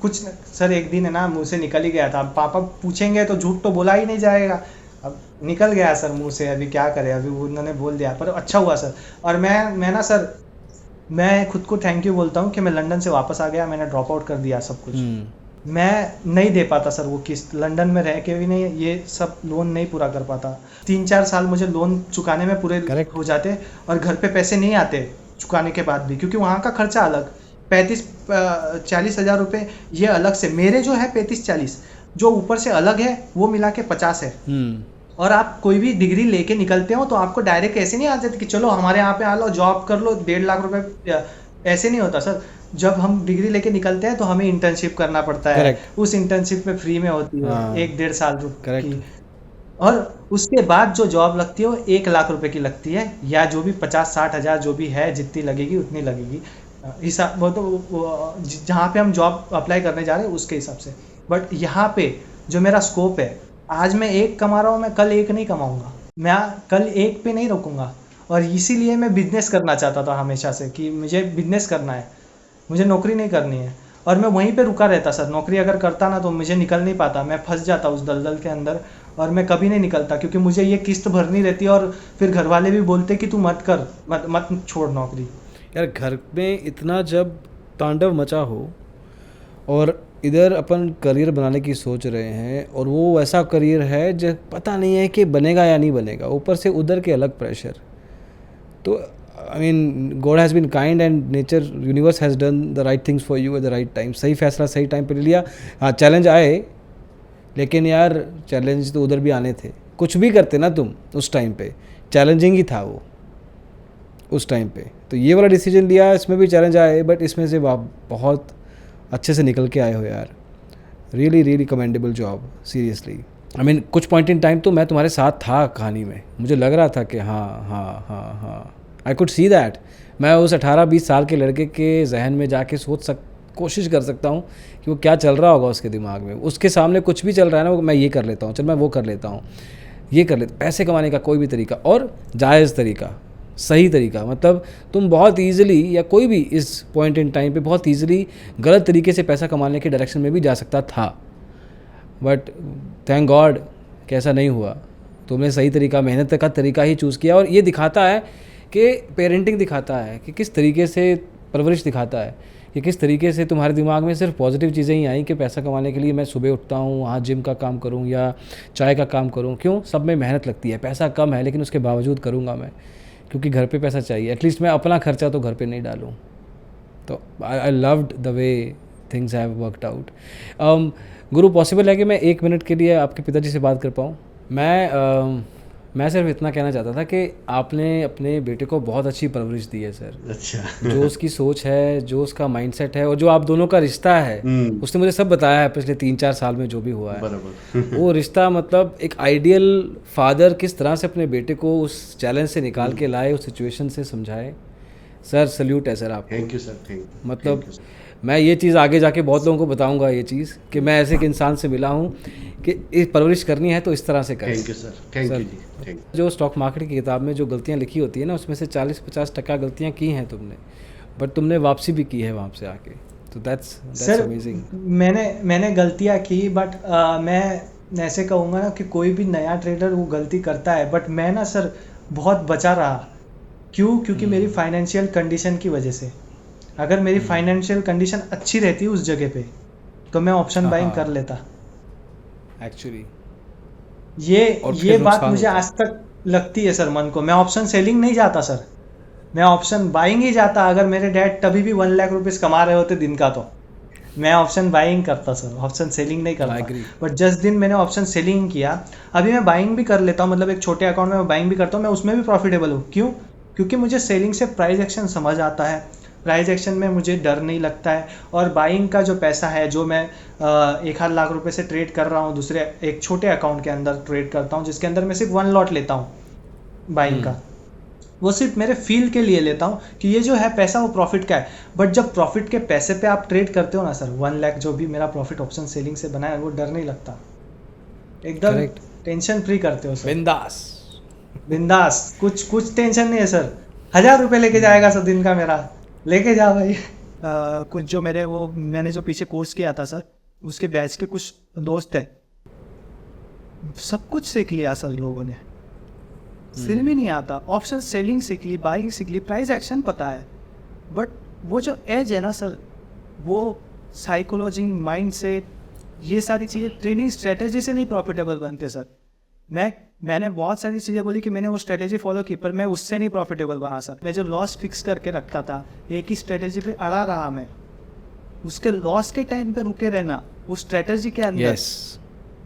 कुछ सर, एक दिन है ना मुंह से निकल ही गया था। पापा पूछेंगे तो झूठ तो बोला ही नहीं जाएगा, अब निकल गया सर मुंह से, अभी क्या करें, अभी उन्होंने बोल दिया, पर अच्छा हुआ सर। और मैं ना सर, मैं खुद को थैंक यू बोलता हूँ कि मैं लंदन से वापस आ गया, मैंने ड्रॉप आउट कर दिया सब कुछ। मैं नहीं दे पाता सर वो किस्त, लंदन में रह के भी नहीं, ये सब लोन नहीं पूरा कर पाता। 3-4 साल मुझे लोन चुकाने में पूरे हो जाते, और घर पे पैसे नहीं आते चुकाने के बाद भी, क्योंकि वहाँ का खर्चा अलग, 35-40 हज़ार रुपये ये अलग से, मेरे जो है 35-40, जो ऊपर से अलग है वो मिला के 50 है। और आप कोई भी डिग्री लेके निकलते हो तो आपको डायरेक्ट ऐसे नहीं आ जाते कि चलो हमारे यहाँ पे आ लो, जॉब कर लो, 1.5 लाख रुपए, ऐसे नहीं होता सर। जब हम डिग्री लेके निकलते हैं तो हमें इंटर्नशिप करना पड़ता है। उस इंटर्नशिप में फ्री में होती है 1-1.5 साल की, और उसके बाद जो जॉब लगती है वो 1 लाख रुपए की लगती है, या जो भी 50-60 हज़ार जो भी है, जितनी लगेगी उतनी लगेगी, हिसाब वो तो जहाँ पे हम जॉब अप्लाई करने जा रहे हैं उसके हिसाब से। बट यहाँ पे जो मेरा स्कोप है, आज मैं 1 कमा रहा हूँ, मैं कल 1 नहीं कमाऊँगा, मैं कल 1 पे नहीं रुकूँगा। और इसीलिए मैं बिजनेस करना चाहता था हमेशा से, कि मुझे बिजनेस करना है, मुझे नौकरी नहीं करनी है। और मैं वहीं पे रुका रहता सर, नौकरी अगर करता ना तो मुझे निकल नहीं पाता, मैं फंस जाता उस दलदल के अंदर, और मैं कभी नहीं निकलता, क्योंकि मुझे ये किस्त भरनी रहती, और फिर घर वाले भी बोलते कि तू मत कर, मत छोड़ नौकरी। यार घर में इतना जब तांडव मचा हो, और इधर अपन करियर बनाने की सोच रहे हैं, और वो ऐसा करियर है जो पता नहीं है कि बनेगा या नहीं बनेगा, ऊपर से उधर के अलग प्रेशर। तो I mean God has been kind and nature, universe has done the right things for you at the right time. सही फैसला सही टाइम पे ले लिया। हाँ चैलेंज आए, लेकिन यार चैलेंज तो उधर भी आने थे। कुछ भी करते ना तुम उस टाइम पे, चैलेंजिंग ही था वो उस टाइम पे। तो ये वाला डिसीजन लिया, इसमें भी चैलेंज आए, बट इसमें से बहुत अच्छे से निकल के आए हो यार। Really really commendable job, seriously. I mean कुछ पॉइंट इन टाइम तो मैं तुम्हारे साथ था कहानी में, मुझे लग रहा था कि हाँ आई कुड सी दैट। मैं उस 18-20 साल के लड़के के जहन में जाके कोशिश कर सकता हूँ कि वो क्या चल रहा होगा उसके दिमाग में। उसके सामने कुछ भी चल रहा है ना, वो मैं ये कर लेता हूँ, चल मैं वो कर लेता हूँ, ये कर लेता। पैसे कमाने का कोई भी तरीका, और जायज़ तरीका, सही तरीका। मतलब तुम बहुत ईजिली, या कोई भी इस पॉइंट इन टाइम पे बहुत ईजिली गलत तरीके से पैसा कमाने के डायरेक्शन में भी जा सकता था, बट थैंक गॉड कि ऐसा नहीं हुआ। तुमने सही तरीका, मेहनत का तरीका ही चूज़ किया। और ये दिखाता है कि पेरेंटिंग दिखाता है कि किस तरीके से परवरिश दिखाता है कि किस तरीके से तुम्हारे दिमाग में सिर्फ पॉजिटिव चीज़ें ही आई कि पैसा कमाने के लिए मैं सुबह उठता हूँ, वहाँ जिम का काम करूँ या चाय का काम करूँ। क्यों? सब में मेहनत लगती है, पैसा कम है लेकिन उसके बावजूद करूँगा मैं, क्योंकि घर पे पैसा चाहिए। एटलीस्ट मैं अपना खर्चा तो घर पे नहीं डालूँ। तो I loved the way things have worked out. Guru, possible है कि मैं 1 मिनट के लिए आपके पिताजी से बात कर पाऊँ? मैं सिर्फ इतना कहना चाहता था कि आपने अपने बेटे को बहुत अच्छी परवरिश दी है सर। अच्छा। जो उसकी सोच है, जो उसका माइंडसेट है और जो आप दोनों का रिश्ता है, उसने मुझे सब बताया है पिछले 3-4 साल में जो भी हुआ है। बराबर। वो रिश्ता मतलब एक आइडियल फादर किस तरह से अपने बेटे को उस चैलेंज से निकाल के लाए, उस सिचुएशन से समझाए। सर सल्यूट है सर आपको। Thank you sir, thank you. मतलब मैं ये चीज़ आगे जाके बहुत लोगों को बताऊंगा ये चीज़ कि मैं ऐसे एक इंसान से मिला हूँ कि इस परवरिश करनी है तो इस तरह से करें। Thank you sir, thank you जी, थैंक यू। जो स्टॉक मार्केट की किताब में जो गलतियाँ लिखी होती है ना, उसमें से 40-50% गलतियाँ की हैं तुमने, बट तुमने वापसी भी की है वहाँ से आके। तो दैट्स सर अमेजिंग। मैंने गलतियाँ की, बट मैं ऐसे कहूँगा ना कि कोई भी नया ट्रेडर वो गलती करता है, बट मैं ना सर बहुत बचा रहा। क्यों? क्योंकि मेरी फाइनेंशियल कंडीशन की वजह से। अगर मेरी फाइनेंशियल कंडीशन अच्छी रहती उस जगह पे तो मैं ऑप्शन बाइंग कर लेता एक्चुअली। ये बात मुझे आज तक लगती है सर मन को। मैं ऑप्शन सेलिंग नहीं जाता सर, मैं ऑप्शन बाइंग ही जाता। अगर मेरे डैड तभी भी 1 लाख रुपीस कमा रहे होते दिन का तो मैं ऑप्शन बाइंग करता सर, ऑप्शन सेलिंग नहीं करता। बट जिस दिन मैंने ऑप्शन सेलिंग किया, अभी मैं बाइंग भी कर लेता हूँ, मतलब एक छोटे अकाउंट में मैं बाइंग भी करता हूँ, मैं उसमें भी प्रॉफिटेबल हूँ। क्यों? क्योंकि मुझे सेलिंग से प्राइस एक्शन समझ आता है, प्राइस एक्शन में मुझे डर नहीं लगता है। और बाइंग का जो पैसा है, जो मैं 1 लाख रुपए से ट्रेड कर रहा हूँ, दूसरे एक छोटे अकाउंट के अंदर ट्रेड करता हूँ जिसके अंदर मैं सिर्फ 1 लॉट लेता हूँ बाइंग का, वो सिर्फ मेरे फील के लिए लेता हूँ कि ये जो है पैसा वो प्रॉफिट का है। बट जब प्रॉफिट के पैसे पे आप ट्रेड करते हो ना सर, 1 लाख जो भी मेरा प्रॉफिट ऑप्शन सेलिंग से बना है, वो डर नहीं लगता, एकदम टेंशन फ्री करते हो सर, बिंदास। कुछ टेंशन नहीं है सर। 1000 रुपये लेके जाएगा सर दिन का, मेरा लेके जा भाई। कुछ जो मैंने जो पीछे कोर्स किया था सर, उसके बैच के कुछ दोस्त है, सब कुछ सीख लिया सर लोगों ने। सिर भी नहीं आता, ऑप्शन सेलिंग सीख ली, बाइंग सीख ली, प्राइस एक्शन पता है, बट वो जो एज है ना सर, वो साइकोलॉजी, माइंड सेट, ये सारी चीज़ें ट्रेनिंग स्ट्रेटेजी से नहीं प्रॉफिटेबल बनते सर। मैंने बहुत सारी चीज़ें बोली कि मैंने वो स्ट्रेटेजी फॉलो की, पर मैं उससे नहीं प्रॉफिटेबल बना सर। मैं जो लॉस फिक्स करके रखता था, एक ही स्ट्रेटेजी पे अड़ा रहा मैं, उसके लॉस के टाइम पे रुके रहना, उस स्ट्रेटेजी के अंदर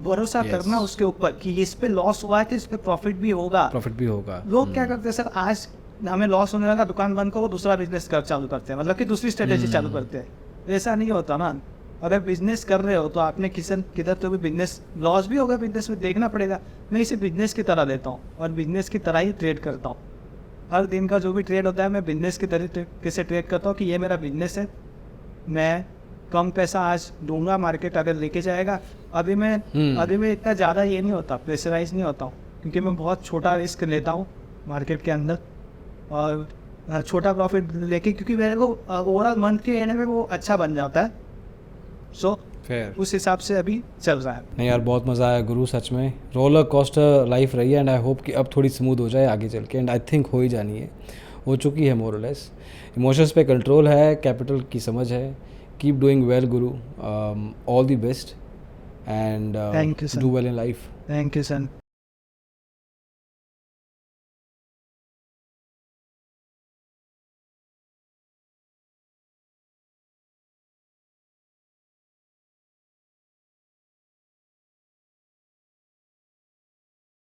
भरोसा करना उसके ऊपर कि इस पे लॉस हुआ है तो इस पे प्रॉफिट भी होगा। लोग क्या करते हैं सर, आज हमें लॉस होने लगा, दुकान बंद करो, दूसरा बिजनेस कर चालू करते हैं, मतलब कि दूसरी स्ट्रेटेजी चालू करते हैं। ऐसा नहीं होता ना। अगर बिजनेस कर रहे हो तो आपने किधर तो भी बिजनेस लॉस भी होगा, बिजनेस में देखना पड़ेगा। मैं इसे बिजनेस की तरह लेता हूँ और बिजनेस की तरह ही ट्रेड करता हूँ। हर दिन का जो भी ट्रेड होता है मैं बिजनेस की तरह से ट्रेड करता हूँ कि ये मेरा बिजनेस है, मैं कम पैसा आज दूंगा, मार्केट अगर लेके जाएगा। अभी मैं इतना ज़्यादा ये नहीं होता, प्रेशराइज नहीं होता हूँ, क्योंकि मैं बहुत छोटा रिस्क लेता हूँ मार्केट के अंदर और छोटा प्रॉफिट लेके, क्योंकि मेरे को ओवरऑल मंथ के एंड में वो अच्छा बन जाता है। उस हिसाब से अभी चल रहा है। नहीं यार, बहुत मज़ा आया गुरु, सच में रोलर कोस्टर लाइफ रही है एंड आई होप कि अब थोड़ी स्मूथ हो जाए आगे चल के, एंड आई थिंक हो ही जानी है, हो चुकी है मोर और लेस। इमोशंस पे कंट्रोल है, कैपिटल की समझ है। Keep doing well Guru, all the best and do well in life. Thank you sir.